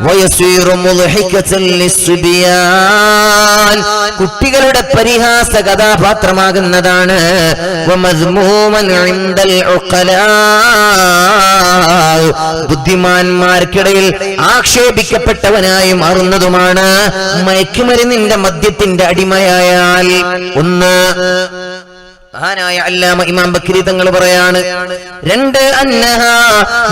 S1: വയസീറു മുൽഹികതൻ ലിസ്ബിയാൻ, കുട്ടികളുടെ പരിഹാസ കഥാപാത്രമാകുന്നതാണ്. വമസ്മൂമൻ ഇൻദൽ ഉഖലാ, ബുദ്ധിമാന്മാർക്കിടയിൽ ആക്ഷേപിക്കപ്പെട്ടവനായി മാറുന്നതുമാണ് മയക്കുമരുന്നിന്റെ മദ്യത്തിന്റെ അടിമയായാൽ. ഒന്ന്, മഹാനായ അല്ലാമ ഇമാം ബക്രി തങ്ങൾ പറയാണ്. രണ്ട്, അന്നഹാ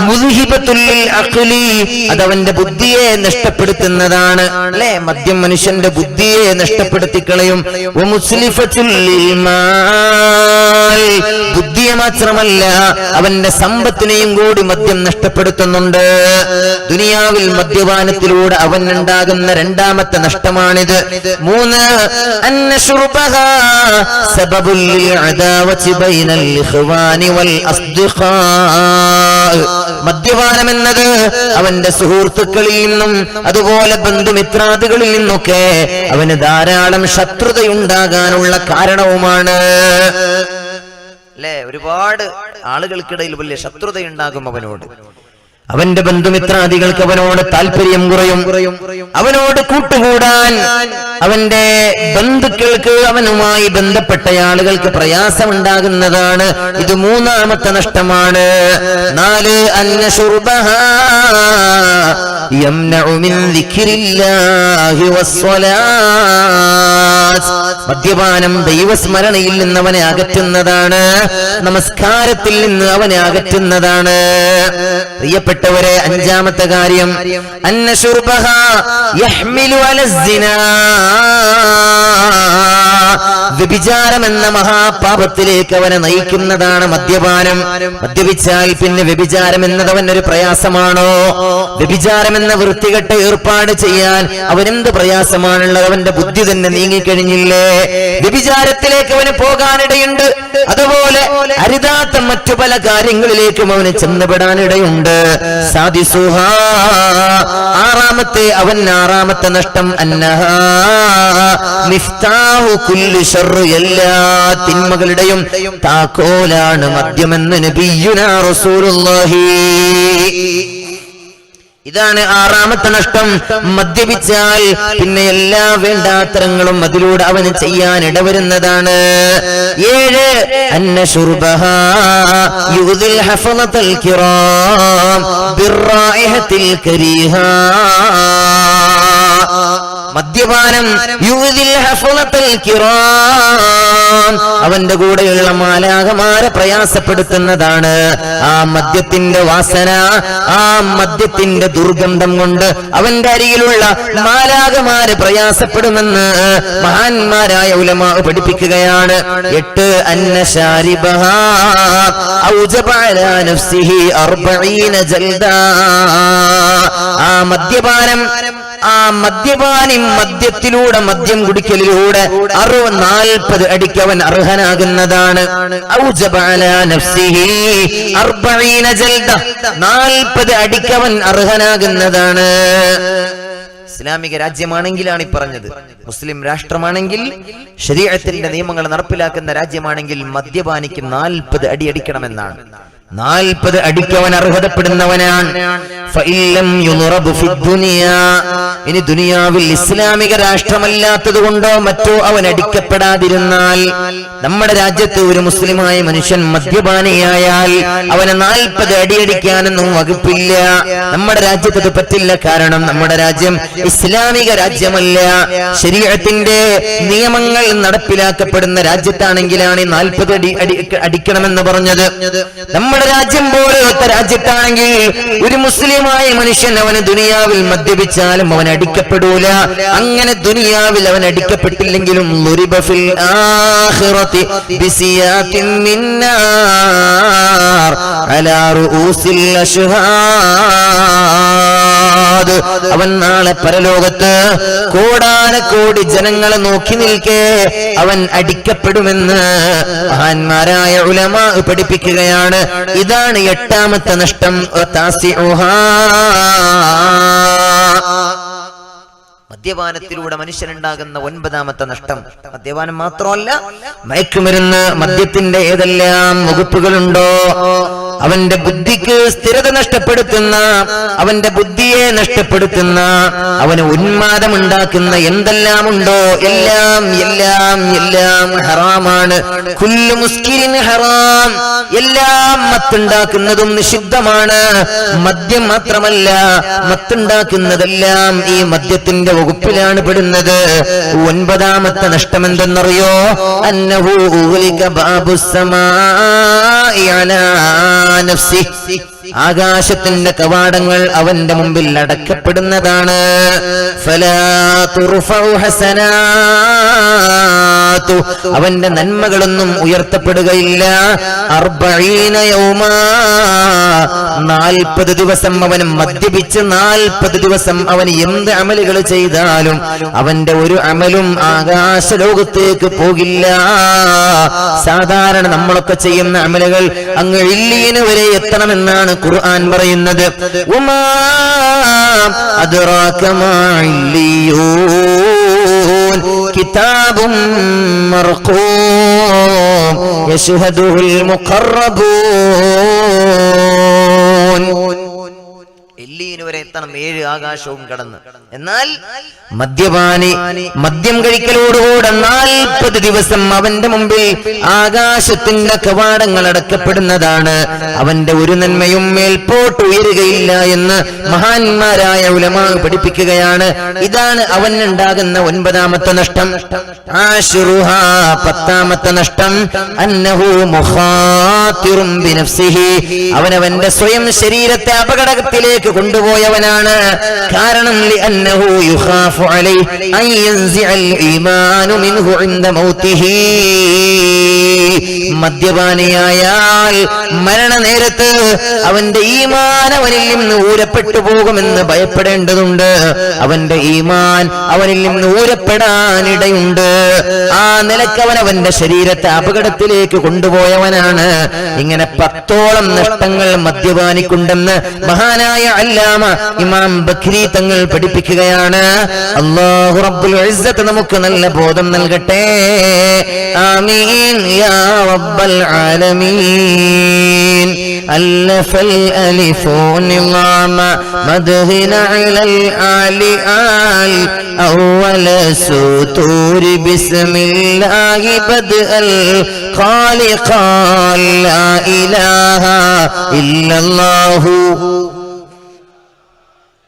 S1: മുദ്ഹിബത്തുൽ അഖ്ലി, അതവന്റെ ബുദ്ധിയെ നഷ്ടപ്പെടുത്തുന്നതാണ്. അല്ലേ, മദ്യം മനുഷ്യന്റെ ബുദ്ധിയെ നഷ്ടപ്പെടുത്തി കളയും. വമുസ്ലിഫത്തുൽ മാൽ, ബുദ്ധിയെ മാത്രമല്ല അവന്റെ സമ്പത്തിനെയും കൂടി മദ്യം നഷ്ടപ്പെടുത്തുന്നുണ്ട്. ദുനിയാവിൽ മദ്യപാനത്തിലൂടെ അവനുണ്ടാകുന്ന രണ്ടാമത്തെ നഷ്ടമാണിത്. മൂന്ന്, അന്ന ശുർബഹാ സബബുൽ മദ്യപാനം എന്നത് അവന്റെ സുഹൃത്തുക്കളിൽ നിന്നും അതുപോലെ ബന്ധുമിത്രാദികളിൽ നിന്നൊക്കെ അവന് ധാരാളം ശത്രുതയുണ്ടാകാനുള്ള കാരണവുമാണ്. അല്ലേ, ഒരുപാട് ആളുകൾക്കിടയിൽ വലിയ ശത്രുതയുണ്ടാകും അവനോട്. അവന്റെ ബന്ധുമിത്രാദികൾക്ക് അവനോട് താല്പര്യം കുറയും, അവനോട് കൂട്ടുകൂടാൻ അവന്റെ ബന്ധുക്കൾക്ക് അവനുമായി ബന്ധപ്പെട്ട ആളുകൾക്ക് പ്രയാസമുണ്ടാകുന്നതാണ്. ഇത് മൂന്നാമത്തെ നഷ്ടമാണ്. നാല്, അന്ന ശുർബഹാ യംനഉ മിൻ ദിക്രില്ലാഹി വസ്സലാത്ത്, മദ്യപാനം ദൈവസ്മരണയിൽ നിന്ന് അവനെ അകറ്റുന്നതാണ്, നമസ്കാരത്തിൽ നിന്ന് അവനെ അകറ്റുന്നതാണ്. പ്രിയപ്പെട്ടവരെ, അഞ്ചാമത്തെ കാര്യം, അന്ന ശുർബഹാ യഹ്മിലു അലസ്സിനാ, വ്യഭിചാരം എന്ന മഹാപാപത്തിലേക്ക് അവനെ നയിക്കുന്നതാണ് മദ്യപാനം. മദ്യപിച്ചാൽ പിന്നെ വ്യഭിചാരം എന്നത് അവനൊരു പ്രയാസമാണോ? വ്യഭിചാരം എന്ന വൃത്തികെട്ട ഏർപ്പാട് ചെയ്യാൻ അവനെന്ത് പ്രയാസമാണുള്ളത്? അവന്റെ ബുദ്ധി തന്നെ നീങ്ങിക്കഴിഞ്ഞില്ലേ? വ്യഭിചാരത്തിലേക്ക് അവന് പോകാനിടയുണ്ട്. അതുപോലെ അരുതാത്ത മറ്റു പല കാര്യങ്ങളിലേക്കും അവന് ചെന്നപ്പെടാനിടയുണ്ട്. സാദിസുഹാ, ആറാമത്തെ നഷ്ടം, അന്നഹാ മിഫ്താഹു കുല്ലി ശർറ്, എല്ലാ തിന്മകളുടെയും താക്കോലാണ് മദ്യമെന്ന് നബിയുനാ റസൂലുള്ളാഹി. ഇതാണ് ആറാമത്തെ നഷ്ടം. മദ്യപിച്ചാൽ പിന്നെ എല്ലാ വേണ്ടാത്തരങ്ങളും അതിലൂടെ അവന് ചെയ്യാൻ ഇടവരുന്നതാണ്. ഏഴ്, അന്ന ശുർബഹാ യുദിൽ ഹഫളതൽ കിറാം ബിർറായിഹത്തിൽ കരീഹാ, മദ്യപാനം യുദിൽ ഹഫളത്തുൽ കിറാം, അവന്റെ കൂടെയുള്ള മാലാഖമാരെ പ്രയാസപ്പെടുത്തുന്നതാണ്. ആ മദ്യത്തിന്റെ വാസന, ആ മദ്യത്തിന്റെ ദുർഗന്ധം കൊണ്ട് അവന്റെ അരികിലുള്ള മാലാഖമാരെ പ്രയാസപ്പെടുമെന്ന് മഹാന്മാരായ ഉലമാ പഠിപ്പിക്കുകയാണ്. 8 അന്ന ശാരിബഹാ ഔജബ അലാ നഫ്സിഹി 40 ജൽദാ. ആ മദ്യപാനം, ആ മദ്യപാനി മദ്യത്തിലൂടെ, മദ്യം കുടിക്കലിലൂടെ 40 അടിക്കവൻ അർഹനാകുന്നതാണ്. ഔജബ അലാ നഫ്സിഹി 40 ജൽദ, 40 അടിക്കവൻ അർഹനാകുന്നതാണ്. ഇസ്ലാമിക രാജ്യമാണെങ്കിലാണ് ഈ പറഞ്ഞത്. മുസ്ലിം രാഷ്ട്രമാണെങ്കിൽ, ശരീഅത്തിന്റെ നിയമങ്ങൾ നടപ്പിലാക്കുന്ന രാജ്യമാണെങ്കിൽ മദ്യപാനിക്ക് 40 അടി അടിക്കണമെന്നാണ്. 40 അടിക്കവൻ അർഹതപ്പെടുന്നവനാണ്. ഇനി ദുനിയാവിൽ ഇസ്ലാമിക രാഷ്ട്രമല്ലാത്തത് കൊണ്ടോ മറ്റോ അവൻ അടിക്കപ്പെടാതിരുന്നാൽ, നമ്മുടെ രാജ്യത്ത് ഒരു മുസ്ലിമായ മനുഷ്യൻ മദ്യപാനിയായാൽ അവന് 40 അടിയടിക്കാനൊന്നും വകുപ്പില്ല. നമ്മുടെ രാജ്യത്ത് അത് പറ്റില്ല. കാരണം നമ്മുടെ രാജ്യം ഇസ്ലാമിക രാജ്യമല്ല. ശരീഅത്തിന്റെ നിയമങ്ങൾ നടപ്പിലാക്കപ്പെടുന്ന രാജ്യത്താണെങ്കിലാണ് 40 അടി അടിക്കണമെന്ന് പറഞ്ഞത്. നമ്മുടെ രാജ്യം പോലത്തെ രാജ്യത്താണെങ്കിൽ ഒരു മുസ്ലിമായ മനുഷ്യൻ അവന് ദുനിയാവിൽ മദ്യപിച്ചാലും അവൻ അടിക്കപ്പെടൂല. അങ്ങനെ ദുനിയാവിൽ അവൻ അടിക്കപ്പെട്ടില്ലെങ്കിലും ളുരിബ ഫിൽ ആഖിറതി ബിസിയാത്തിൻ മിൻ നാർ അലാ റൂസിൽ അശ്ഹാദ്. അവൻ നാളെ പരലോകത്ത് കോടാനകോടി ജനങ്ങളെ നോക്കി നിൽക്കെ അവൻ അടിക്കപ്പെടുമെന്ന് മഹാന്മാരായ ഉലമാ പഠിപ്പിക്കുകയാണ്. ഇതാണ് 8ാമത്തെ നഷ്ടം. മദ്യപാനത്തിലൂടെ മനുഷ്യനുണ്ടാകുന്ന 9ാമത്തെ നഷ്ടം. മദ്യപാനം മാത്രമല്ല, മയക്കുമരുന്ന്, മദ്യത്തിന്റെ ഏതെല്ലാം വകുപ്പുകളുണ്ടോ അവന്റെ ബുദ്ധിക്ക് സ്ഥിരത നഷ്ടപ്പെടുത്തുന്ന, അവന്റെ ബുദ്ധിയെ നഷ്ടപ്പെടുത്തുന്ന, അവന് ഉന്മാദമുണ്ടാക്കുന്ന എന്തെല്ലാം ഉണ്ടോ എല്ലാം എല്ലാം എല്ലാം ഹറാമാണ്. കുല്ലു മുസ്കിരിൻ ഹറാം, എല്ലാം മത്തുണ്ടാക്കുന്നതും നിഷിദ്ധമാണ്. മദ്യം മാത്രമല്ല, മത്തുണ്ടാക്കുന്നതെല്ലാം ഈ മദ്യത്തിന്റെ വകുപ്പിലാണ് പെടുന്നത്. 9ാമത്തെ നഷ്ടം എന്തെന്നറിയോ? അന്നഹു ഉഗ്ലിക ബാബുസ്സമാഇ അലാ നഫ്സി, ആകാശത്തിന്റെ കവാടങ്ങൾ അവന്റെ മുമ്പിൽ അടക്കപ്പെടുന്നതാണ്. ഫലാ തുർഫഉ ഹസനാതു, അവന്റെ നന്മകളൊന്നും ഉയർത്തപ്പെടുകയില്ല. 40 യൗമാ, 40 ദിവസം അവൻ മദ്യപിച്ച് 40 ദിവസം അവൻ എന്ത് അമലുകൾ ചെയ്താലും അവന്റെ ഒരു അമലും ആകാശലോകത്തേക്ക് പോകില്ല. സാധാരണ നമ്മളൊക്കെ ചെയ്യുന്ന അമലുകൾ അങ്ങ് ഇല്ലീന് വരെ എത്തണമെന്നാണ് ഖുർആൻ പറയുന്നത്. ഉമാ അദ്റാക മാ ഇല്ലിയൂൻ കിതാബും മർഖൂം യശ്ഹദുൽ മുഖറബൂൻ. എല്ലീന് വരെ എത്തണം, 7 ആകാശവും കടന്ന്. എന്നാൽ മദ്യപാനി മദ്യം കഴിക്കലോടുകൂടെ 40 ദിവസം അവന്റെ മുമ്പിൽ ആകാശത്തിന്റെ കവാടങ്ങൾ അടക്കപ്പെടുന്നതാണ്. അവന്റെ ഒരു നന്മയും മേൽപോട്ട് ഉയരുകയില്ല എന്ന് മഹാന്മാരായ ഉലമാ പഠിപ്പിക്കുകയാണ്. ഇതാണ് അവനുണ്ടാകുന്ന 9ാമത്തെ നഷ്ടം. ആശിറുഹാ, 10ാമത്തെ നഷ്ടം. അന്നഹു മുഖാതിറും ബിനഫ്സിഹി, അവനവന്റെ സ്വയം ശരീരത്തെ അപകടത്തിലേക്ക് കൊണ്ടുപോയവനാണ്. കാരണം ലിഅന്നഹു യുഖാഫു അലൈഹി അൻ യൻസിഅൽ ഈമാനു മിൻഹു ഇൻദ മൗതിഹി, മദ്യപാനിയായാൽ മരണനേരത്ത് അവന്റെ ഈമാൻ അവനിൽ നിന്ന് ഊരപ്പെട്ടു പോകുമെന്ന് ഭയപ്പെടേണ്ടതുണ്ട്. അവന്റെ ഈമാൻ അവനിൽ നിന്ന് ഊരപ്പെടാനിടയുണ്ട്. ആ നിലക്ക് അവന്റെ ശരീരത്തെ അപകടത്തിലേക്ക് കൊണ്ടുപോയവനാണ്. ഇങ്ങനെ 10ഓളം നഷ്ടങ്ങൾ മദ്യപാനിക്കുണ്ടെന്ന് മഹാനായ അല്ലാമ ഇമാം ബഖരി തങ്ങൾ പഠിപ്പിക്കുകയാണ്. അല്ലാഹു റബ്ബുൽ ഇസ്സത്ത് നമുക്ക് നല്ല ബോധം നൽകട്ടെ. ആമീൻ യാ റബ്ബൽ ആലമീൻ. അല്ലഫൽ അലിഫു നിളാമ മദ്ഹിന അലൽ ആലി ആൽ അവല സുതൂരി ബിസ്മില്ലാഹി ബദ്അൽ ഖാലിഖ ലാ ഇലാഹ ഇല്ലല്ലാഹു.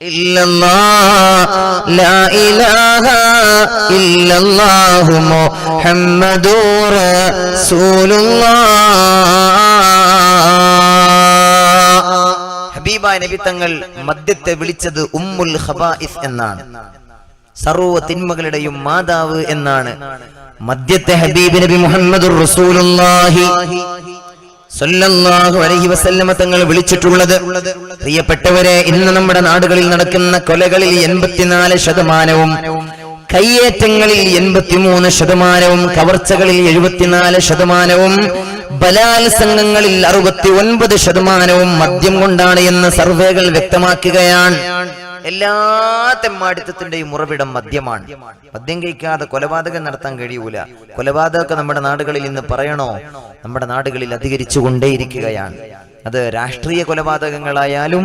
S1: ഇല്ലല്ലാഹ് ലാ ഇലാഹ ഇല്ലല്ലാഹു മുഹമ്മദുർ റസൂലുള്ളാഹ്. ഹബീബായ നബി തങ്ങൾ മദ്യത്തെ വിളിച്ചത് ഉമ്മുൽ ഖബായിസ് എന്നാണ്, സർവ്വ തിന്മകളുടെയും മാതാവ് എന്നാണ് മദ്യത്തെ ഹബീബ് നബി മുഹമ്മദുർ റസൂലുള്ളാഹി സല്ലല്ലാഹു അലൈഹി വസല്ലമ തങ്ങൾ വിളിച്ചിട്ടുള്ളത്. പ്രിയപ്പെട്ടവരെ, ഇന്ന് നമ്മുടെ നാടുകളിൽ നടക്കുന്ന കൊലകളിൽ 84%, കയ്യേറ്റങ്ങളിൽ 83%, കവർച്ചകളിൽ 74%, ബലാത്സംഗങ്ങളിൽ 69% മദ്യം കൊണ്ടാണ് എന്ന് സർവേകൾ വ്യക്തമാക്കുകയാണ്. എല്ലാ തെമ്മാടിത്തത്തിന്റെയും ഉറവിടം മദ്യമാണ്. മദ്യം കഴിക്കാതെ കൊലപാതകം നടത്താൻ കഴിയൂല. കൊലപാതകമൊക്കെ നമ്മുടെ നാടുകളിൽ ഇന്ന് പറയണോ, നമ്മുടെ നാടുകളിൽ അധികരിച്ചു കൊണ്ടേയിരിക്കുകയാണ്. അത് രാഷ്ട്രീയ കൊലപാതകങ്ങളായാലും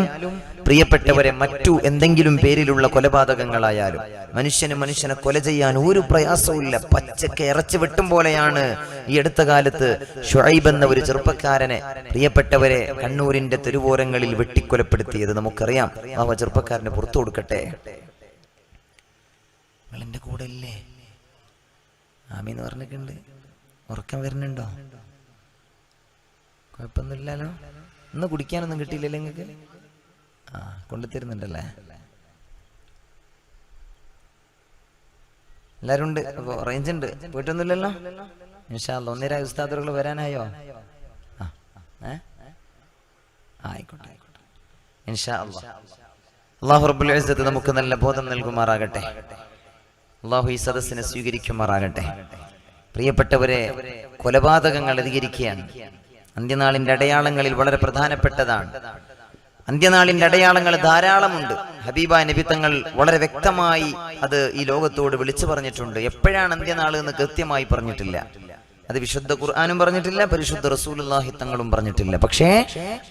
S1: പ്രിയപ്പെട്ടവരെ മറ്റു എന്തെങ്കിലും പേരിലുള്ള കൊലപാതകങ്ങളായാലും മനുഷ്യനെ കൊല ചെയ്യാൻ ഒരു പ്രയാസവുമില്ല. പച്ചക്ക് ഇറച്ചി വെട്ടും പോലെയാണ് ഈ അടുത്ത കാലത്ത് ഷുഐബ് എന്ന ഒരു ചെറുപ്പക്കാരനെ പ്രിയപ്പെട്ടവരെ കണ്ണൂരിന്റെ തെരുവോരങ്ങളിൽ വെട്ടിക്കൊലപ്പെടുത്തിയത് നമുക്കറിയാം. ആ ചെറുപ്പക്കാരനെ പുറത്തു കൊടുക്കട്ടെ. നിങ്ങളെന്റെ കൂടെ ഇല്ലേ? ആമീന്ന് പറഞ്ഞിട്ടുണ്ട്. ഉറക്കം വരുന്നുണ്ടോ? കുഴപ്പമൊന്നുമില്ലല്ലോ. ഇന്ന് കുടിക്കാനൊന്നും കിട്ടിയില്ലല്ലോ നിങ്ങൾക്ക്? കൊണ്ടുതരുന്നുണ്ടല്ലേ? എല്ലാരും ഉണ്ട്, റേഞ്ച് ഉണ്ട്, പോയിട്ടൊന്നുമില്ലല്ലോ? ഇൻഷാ അല്ലാഹ് ഒന്നര ഉസ്താദുകൾ വരാനായോ? ആയിക്കോട്ടെ ഇൻഷാ അല്ലാഹ്. അല്ലാഹു റബ്ബുൽ ഇസ്സത്ത് നമുക്ക് നല്ല ബോധം നൽകുമാറാകട്ടെ. അല്ലാഹു ഈ സദസ്സിനെ സ്വീകരിക്കുമാറാകട്ടെ. പ്രിയപ്പെട്ടവരെ, കൊലപാതകങ്ങൾ അധികരിക്കുകയാണ്. അന്ത്യനാളിന്റെ അടയാളങ്ങളിൽ വളരെ പ്രധാനപ്പെട്ടതാണ്. അന്ത്യനാളിന്റെ അടയാളങ്ങൾ ധാരാളമുണ്ട്. ഹബീബായ നബി തങ്ങൾ വളരെ വ്യക്തമായി അത് ഈ ലോകത്തോട് വിളിച്ചു പറഞ്ഞിട്ടുണ്ട്. എപ്പോഴാണ് അന്ത്യനാൾ എന്ന് കൃത്യമായി പറഞ്ഞിട്ടില്ല. അത് വിശുദ്ധ ഖുർആനും പറഞ്ഞിട്ടില്ല, പരിശുദ്ധ റസൂലുള്ളാഹി തങ്ങളും പറഞ്ഞിട്ടില്ല. പക്ഷേ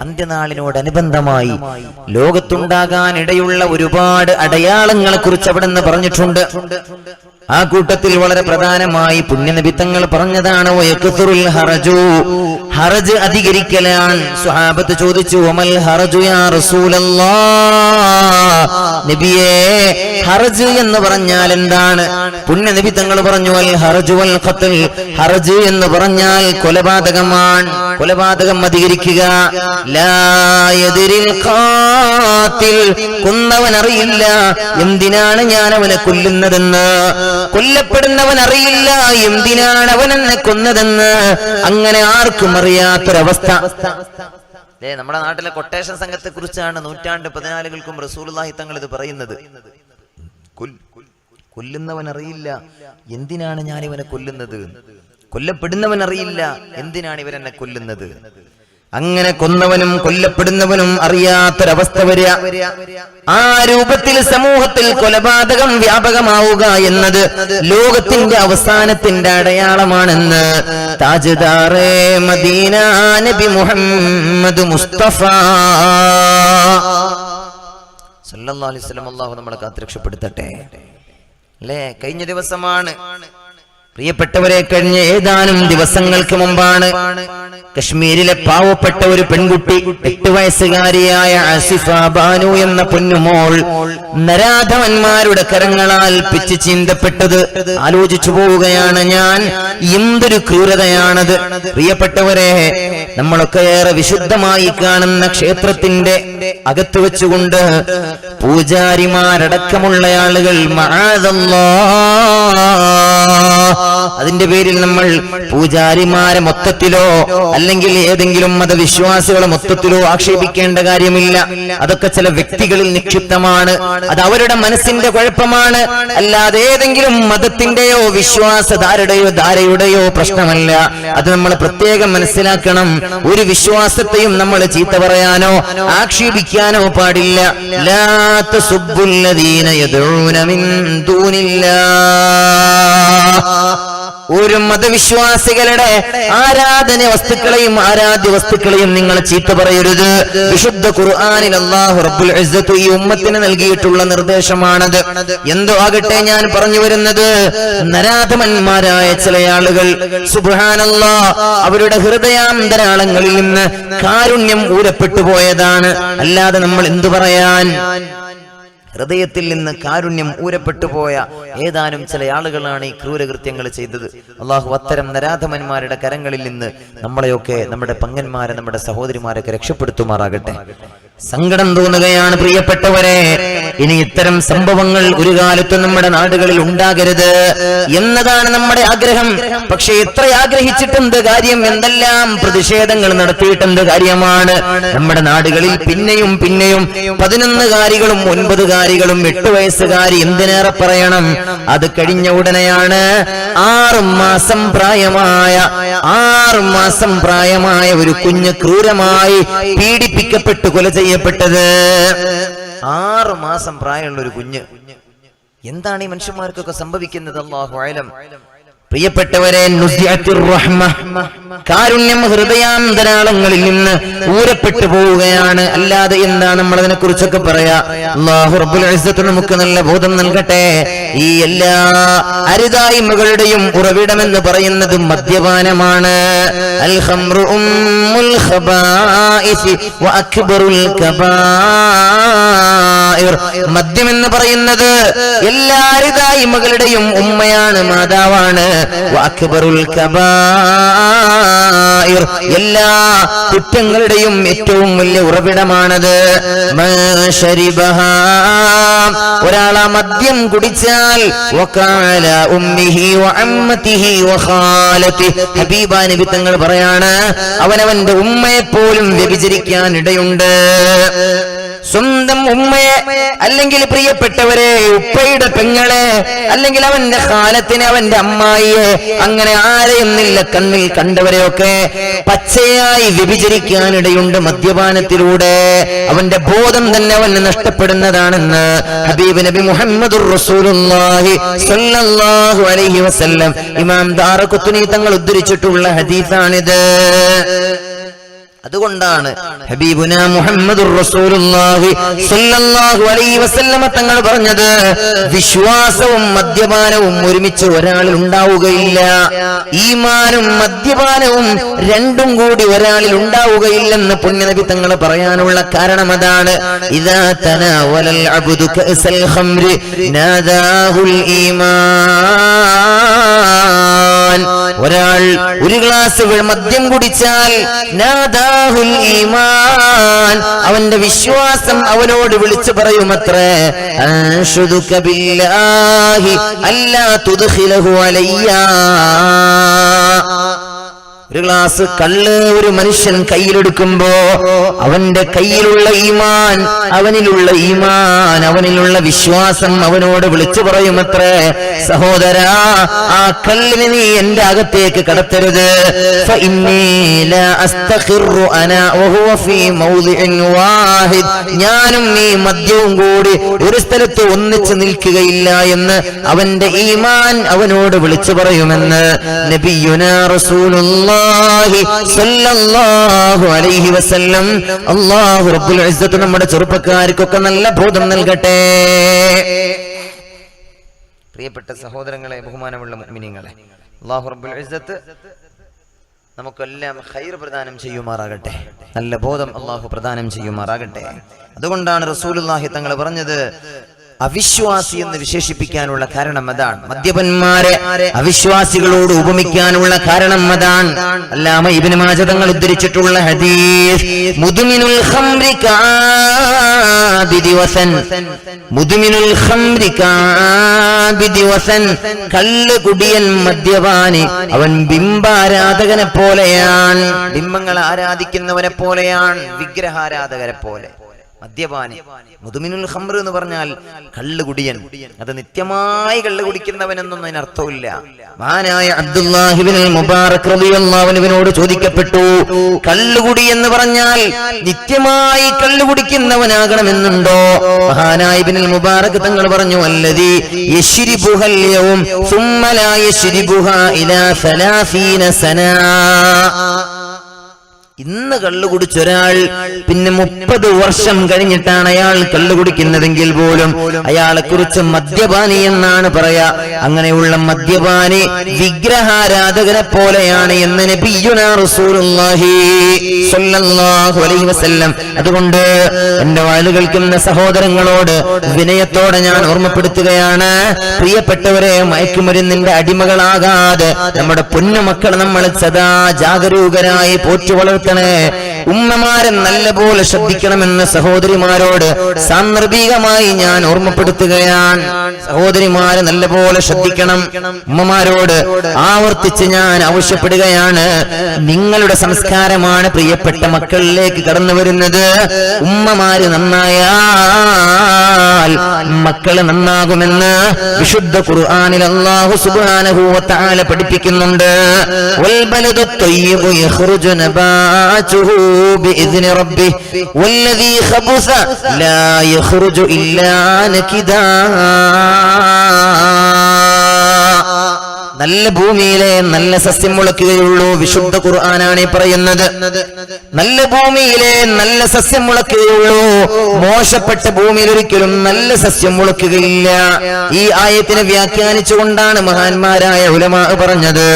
S1: അന്ത്യനാളിനോടനുബന്ധമായി ലോകത്തുണ്ടാകാനിടയുള്ള ഒരുപാട് അടയാളങ്ങളെ കുറിച്ച് അവിടെ നിന്ന് പറഞ്ഞിട്ടുണ്ട്. ആ കൂട്ടത്തിൽ വളരെ പ്രധാനമായി പുണ്യനബി തങ്ങൾ പറഞ്ഞതാണ് ഹറജ് അധികരിക്കലാണ്. സ്വഹാബത്ത് ചോദിച്ചു, വമൽ ഹറജു യാ റസൂലല്ലാഹ്, നബിയേ ഹറജ് എന്ന് പറഞ്ഞാൽ എന്താണ്? പുണ്യനബി തങ്ങൾ പറഞ്ഞു, അൽ ഹറജു വൽ ഖത്ൽ, ഹറജ് എന്ന് പറഞ്ഞാൽ കൊലപാതകമാണ്. കൊലപാതകം അധികരിക്കുക. ലാ യദ്രിൽ ഖാതിൽ, കൊന്നവൻ അറിയില്ല എന്തിനാണ് ഞാൻ അവനെ കൊല്ലുന്നതെന്ന്. കൊല്ലപ്പെടുന്നവൻ അറിയില്ല എന്തിനാണ് അവൻ എന്നെ കൊന്നതെന്ന്. അങ്ങനെ ആർക്കും അറിയാത്തൊരവസ്ഥ. നമ്മുടെ നാട്ടിലെ കൊട്ടേഷൻ സംഘത്തെ കുറിച്ചാണ് 1400 റസൂലുള്ളാഹി തങ്ങൾ ഇത് പറയുന്നത്. കൊല്ലുന്നവൻ അറിയില്ല എന്തിനാണ് ഞാൻ ഇവനെ കൊല്ലുന്നത്, കൊല്ലപ്പെടുന്നവൻ അറിയില്ല എന്തിനാണ് ഇവരെന്നെ കൊല്ലുന്നത്. അങ്ങനെ കൊന്നവനും കൊല്ലപ്പെടുന്നവനും അറിയാത്തൊരവസ്ഥ വരിക. ആ രൂപത്തിൽ സമൂഹത്തിൽ കൊലപാതകം വ്യാപകമാവുക എന്നത് ലോകത്തിന്റെ അവസാനത്തിന്റെ അടയാളമാണെന്ന് താജ്ദാറെ മദീന നബി മുഹമ്മദ് മുസ്തഫ സല്ലല്ലാഹു അലൈഹി വസല്ലം അല്ലാഹു നമ്മളെ കാത്തുരക്ഷപ്പെടുത്തട്ടെ. അല്ലേ, കഴിഞ്ഞ ദിവസമാണ് പ്രിയപ്പെട്ടവരെ, കഴിഞ്ഞ ഏതാനും ദിവസങ്ങൾക്ക് മുമ്പാണ് കശ്മീരിലെ പാവപ്പെട്ട ഒരു പെൺകുട്ടി, 8 വയസ്സുകാരിയായ ആസിഫ ബാനു എന്ന പൊന്നുമോൾ നരാധമന്മാരുടെ കരങ്ങളാൽ പിച്ച് ചീന്തപ്പെട്ടത്. ആലോചിച്ചു പോവുകയാണ് ഞാൻ, എന്തൊരു ക്രൂരതയാണത്. പ്രിയപ്പെട്ടവരെ, നമ്മളൊക്കെ ഏറെ വിശുദ്ധമായി കാണുന്ന ക്ഷേത്രത്തിന്റെ അകത്ത് വെച്ചുകൊണ്ട് പൂജാരിമാരടക്കമുള്ള ആളുകൾ അതിന്റെ പേരിൽ നമ്മൾ പൂജാരിമാരെ മൊത്തത്തിലോ അല്ലെങ്കിൽ ഏതെങ്കിലും മതവിശ്വാസികളെ മൊത്തത്തിലോ ആക്ഷേപിക്കേണ്ട കാര്യമില്ല. അതൊക്കെ ചില വ്യക്തികളിൽ നിക്ഷിപ്തമാണ്. അത് അവരുടെ മനസ്സിന്റെ കുഴപ്പമാണ്, അല്ലാതെ ഏതെങ്കിലും മതത്തിന്റെയോ വിശ്വാസധാരയുടെയോ പ്രശ്നമല്ല. അത് നമ്മൾ പ്രത്യേകം മനസ്സിലാക്കണം. ഒരു വിശ്വാസത്തെയും നമ്മൾ ചീത്ത പറയാനോ ആക്ഷേപിക്കാനോ പാടില്ല. ലാ തസുബ്ബുല്ലദീന യദ്ഊന മിൻ ദൂനില്ലാഹ്, ഒരു മതവിശ്വാസികളുടെ ആരാധന വസ്തുക്കളെയും ആരാധ്യ വസ്തുക്കളെയും നിങ്ങൾ ചീത്ത പറയരുത്. വിശുദ്ധ ഖുർആനിൽ അല്ലാഹു റബ്ബുൽ ഇസ്സത്ത് ഈ ഉമ്മത്തിന് നൽകിയിട്ടുള്ള നിർദ്ദേശമാണത്. എന്തോ ആകട്ടെ, ഞാൻ പറഞ്ഞു വരുന്നത് നരാധമന്മാരായ ചില ആളുകൾ സുബ്ഹാനല്ലാഹ് അവരുടെ ഹൃദയാന്തരാളങ്ങളിൽ നിന്ന് കാരുണ്യം ഊരപ്പെട്ടു പോയതാണ്. അല്ലാതെ നമ്മൾ എന്തു പറയാൻ? ഹൃദയത്തിൽ നിന്ന് കാരുണ്യം ഊരപ്പെട്ടു പോയ ഏതാനും ചില ആളുകളാണ് ഈ ക്രൂരകൃത്യങ്ങൾ ചെയ്തത്. അള്ളാഹു അത്തരം നരാധമന്മാരുടെ കരങ്ങളിൽ നിന്ന് നമ്മളെയൊക്കെ, നമ്മുടെ പങ്ങന്മാരെ, നമ്മുടെ സഹോദരിമാരൊക്കെ രക്ഷപ്പെടുത്തുമാറാകട്ടെ. സങ്കടം തോന്നുകയാണ് പ്രിയപ്പെട്ടവരെ, ഇനി ഇത്തരം സംഭവങ്ങൾ ഒരു കാലത്തും നമ്മുടെ നാടുകളിൽ ഉണ്ടാകരുത് എന്നതാണ് നമ്മുടെ ആഗ്രഹം. പക്ഷെ എത്ര ആഗ്രഹിച്ചിട്ടെന്ത് കാര്യം, എന്തെല്ലാം പ്രതിഷേധങ്ങൾ നടത്തിയിട്ടെന്ത് കാര്യമാണ്. നമ്മുടെ നാടുകളിൽ പിന്നെയും പിന്നെയും 11-കാരികളും 9-കാരികളും 8 വയസ്സുകാരി, എന്തിനേറെ പറയണം, അത് കഴിഞ്ഞ ഉടനെയാണ് 6 മാസം പ്രായമായ ഒരു കുഞ്ഞ് ക്രൂരമായി പീഡിപ്പിക്കപ്പെട്ടു കൊല ചെയ്യപ്പെട്ടത്. 6 മാസം പ്രായമുള്ള ഒരു കുഞ്ഞ്. എന്താണ് ഈ മനുഷ്യന്മാർക്കൊക്കെ സംഭവിക്കുന്നത്? അല്ലാഹു അഅലം. പ്രിയപ്പെട്ടവരെ, കാരുണ്യം ഹൃദയാന്തരാളങ്ങളിൽ നിന്ന് ഊരപ്പെട്ടു പോവുകയാണ്. അല്ലാതെ എന്താ നമ്മൾ അതിനെ കുറിച്ചൊക്കെ പറയാ? അല്ലാഹു റബ്ബുൽ ഇസ്സത്ത് നമുക്ക് നല്ല ബോധം നൽകട്ടെ. ഈ എല്ലാ അരുതായ്മകളുടെയും ഉറവിടമെന്ന് പറയുന്നത് മദ്യപാനമാണ്. അൽ ഖംറു ഉമ്മുൽ ഖബായിസ് വ അക്ബറുൽ കബായിർ. മദ്യം എന്ന് പറയുന്നത് എല്ലാ അരുതായ്മകളുടെയും ഉമ്മയാണ്, മാതാവാണ്. വഅക്ബറുൽ കബായിർ, എല്ലാ കുറ്റങ്ങളുടെയും ഏറ്റവും വലിയ ഉറവിടമാണത്. മശരിബഹാ, ഒരാൾ ആ മദ്യം കുടിച്ചാൽ വഖാല ഉമ്മിഹി വഅമ്മതിഹി വഖാലതി, ഹബീബാ നബി തങ്ങൾ പറയാണ്, അവനവന്റെ ഉമ്മയെ പോലും വ്യഭിചരിക്കാൻ ഇടയുണ്ട്. സ്വന്തം ഉമ്മയെ, അല്ലെങ്കിൽ പ്രിയപ്പെട്ടവരെ ഉപ്പയുടെ പെങ്ങളെ, അല്ലെങ്കിൽ അവന്റെ ഖാലത്തിനെ, അവന്റെ അമ്മായിയെ, അങ്ങനെ ആരെയൊന്നില്ല കണ്ണിൽ കണ്ടവരെയൊക്കെ പച്ചയായി വ്യഭിചരിക്കാനിടയുണ്ട് മദ്യപാനത്തിലൂടെ. അവന്റെ ബോധം തന്നെ അവന് നഷ്ടപ്പെടുന്നതാണെന്ന് ഹബീബ് നബി മുഹമ്മദുർ റസൂലുള്ളാഹി സ്വല്ലല്ലാഹു അലൈഹി വസല്ലം ഇമാം ദാറഖുത്നി തങ്ങൾ ഉദ്ധരിച്ചിട്ടുള്ള ഹദീസാണിത്. അതുകൊണ്ടാണ് ഹബീബുന മുഹമ്മദുർ റസൂലുള്ളാഹി സ്വല്ലല്ലാഹു അലൈഹി വസല്ലമ തങ്ങൾ പറഞ്ഞത്, വിശ്വാസവും മദ്യപാനവും ഒരുമിച്ച് ഒരാളിൽ ഉണ്ടാവുകയില്ല. ഈമാനും മദ്യപാനവും രണ്ടും കൂടി ഒരാളിൽ ഉണ്ടാവുകയില്ലെന്ന് പുണ്യനബി തങ്ങൾ പറയാനുള്ള കാരണം അതാണ്. ഇദാ തനാവലൽ അബ്ദു കഅസൽ ഖംരി നാദാഹുൽ ഈമാൻ. ഒരാൾ ഒരു ഗ്ലാസ് മദ്യം കുടിച്ചാൽ നാദാഹുൽ ഈമാൻ, അവന്റെ വിശ്വാസം അവനോട് വിളിച്ചു പറയുമത്രേ, അൻഷുദുക ബില്ലാഹി അല്ലാ തുദ്ഖിലഹു അലയ്യാ. ഒരു ഗ്ലാസ് കള്ള് ഒരു മനുഷ്യൻ കയ്യിലെടുക്കുമ്പോ അവന്റെ കയ്യിലുള്ള ഈമാൻ, അവനിലുള്ള വിശ്വാസം അവനോട് വിളിച്ചു പറയുമത്രേ, സഹോദരാ, ആ കള്ളിനെ നീ എന്റെ അകത്തേക്ക് കടത്തരുത്. ഞാനും നീ മദ്യവും കൂടി ഒരു സ്ഥലത്ത് ഒന്നിച്ച് നിൽക്കുകയില്ല എന്ന് അവന്റെ ഈമാൻ അവനോട് വിളിച്ചു പറയുമെന്ന് നബിയുനാ റസൂലുള്ളാഹി സ്വല്ലല്ലാഹു അലൈഹി വസല്ലം. അല്ലാഹു റബ്ബുൽ ഇസ്സത്ത് നമ്മുടെ ചെറുപ്പക്കാർക്കൊക്കെ നല്ല ബോധം നൽകട്ടെ. പ്രിയപ്പെട്ട സഹോദരങ്ങളെ, ബഹുമാനമുള്ള മുഅ്മിനീങ്ങളെ, അല്ലാഹു റബ്ബുൽ ഇസ്സത്ത് നമുക്കെല്ലാം ഖൈർ പ്രദാനം ചെയ്യുമാറാകട്ടെ, നല്ല ബോധം അല്ലാഹു പ്രദാനം ചെയ്യുമാറാകട്ടെ. അതുകൊണ്ടാണ് റസൂലുള്ളാഹി തങ്ങൾ പറഞ്ഞത്, അവിശ്വാസി എന്ന് വിശേഷിപ്പിക്കാനുള്ള കാരണം അതാണ്. മദ്യപന്മാരെ അവിശ്വാസികളോട് ഉപമിക്കാനുള്ള കാരണം അതാണ്. അല്ലാമ ഇബ്നു മാജ തങ്ങൾ ഉദ്ധരിച്ചിട്ടുള്ള ഹദീസ്, മുദ്മിനുൽ ഖംരി കാബിദി വസൻ, മുദ്മിനുൽ ഖംരി കാബിദി വസൻ, കള്ള് കുടിയൻ മദ്യപാനി അവൻ ബിംബാരാധകനെ പോലെയാണ്, ബിംബങ്ങളെ ആരാധിക്കുന്നവനെ പോലെയാണ്, വിഗ്രഹാരാധകരെ പോലെ. മദ്യപാനി, മുദ്മിനുൽ ഖംർ എന്ന് പറഞ്ഞാൽ കള്ളുകുടിയൻ. അത് നിത്യമായി കള്ളു കുടിക്കുന്നവനെന്നൊന്നും അതിനർത്ഥമില്ല. മഹാനായ അബ്ദുല്ലാഹി ഇബ്നുൽ മുബാറക് റളിയല്ലാഹു അൻഹുവിനോട് ചോദിക്കപ്പെട്ടു, കള്ളുകുടി എന്ന് പറഞ്ഞാൽ നിത്യമായി കള്ളു കുടിക്കുന്നവനാകണമെന്നുണ്ടോ? മഹാനായ ഇബ്നുൽ മുബാറക് തങ്ങൾ പറഞ്ഞു, അല്ലദീ യശ്രിബുഹൽ യൗം സുമ്മ ലാ യശ്രിബുഹാ ഇലാ 30 സനാ. ഇന്ന് കള്ളു കുടിച്ചൊരാൾ പിന്നെ 30 വർഷം കഴിഞ്ഞിട്ടാണ് അയാൾ കള്ളു കുടിക്കുന്നതെങ്കിൽ പോലും അയാളെ കുറിച്ച് മദ്യപാനി എന്നാണ് പറയാ. അങ്ങനെയുള്ള മദ്യപാനി വിഗ്രഹാരാധകനെ പോലെയാണ് എന്ന് നബിയുനാ റസൂലുള്ളാഹി സ്വല്ലല്ലാഹു അലൈഹി വസല്ലം. അതുകൊണ്ട് എന്റെ വാല് കേൾക്കുന്ന സഹോദരങ്ങളോട് വിനയത്തോടെ ഞാൻ ഓർമ്മപ്പെടുത്തുകയാണ്, പ്രിയപ്പെട്ടവരെ, മയക്കുമരുന്നിന്റെ അടിമകളാകാതെ നമ്മുടെ പൊന്നുമക്കൾ നമ്മൾ സദാ ജാഗരൂകരായി പോറ്റി വളർത്തണേ. ഉമ്മമാരെ നല്ലപോലെ ശ്രദ്ധിക്കണമെന്ന് സഹോദരിമാരോട് സാന്ദർഭികമായി ഞാൻ ഓർമ്മപ്പെടുത്തുകയാണ്. സഹോദരിമാരെ നല്ലപോലെ ശ്രദ്ധിക്കണം. ഉമ്മമാരോട് ആവർത്തിച്ച് ഞാൻ ആവശ്യപ്പെടുകയാണ്, നിങ്ങളുടെ സംസ്കാരമാണ് പ്രിയപ്പെട്ട മക്കളിലേക്ക് കടന്നു വരുന്നത്. ഉമ്മമാര് നന്നായാൽ മക്കള് നന്നാകുമെന്ന് വിശുദ്ധ ഖുർആനിൽ അല്ലാഹു സുബ്ഹാനഹു വ തആല പഠിപ്പിക്കുന്നുണ്ട്. വൽ ബലദു ത്വയ്യിബു യഖ്റുജു നബാതുഹു ബിഇذن റബ്ബിഹി വല്ലദീ ഖബസ ലാ യഖ്റുജു ഇല്ലാ നകിദാ. നല്ല ഭൂമിയിലെ നല്ല സസ്യം മുളയ്ക്കുകയുള്ളൂ. വിശുദ്ധ ഖുർആനാണ് പറയുന്നത്. നല്ല ഭൂമിയിലെ നല്ല സസ്യം മുളയ്ക്കുകയുള്ളൂ. മോശപ്പെട്ട ഭൂമിയിൽ ഒരിക്കലും നല്ല സസ്യം മുളയ്ക്കുകയില്ല. ഈ ആയത്തിനെ വ്യാഖ്യാനിച്ചുകൊണ്ടാണ് മഹാന്മാരായ ഉലമാ പറഞ്ഞത്.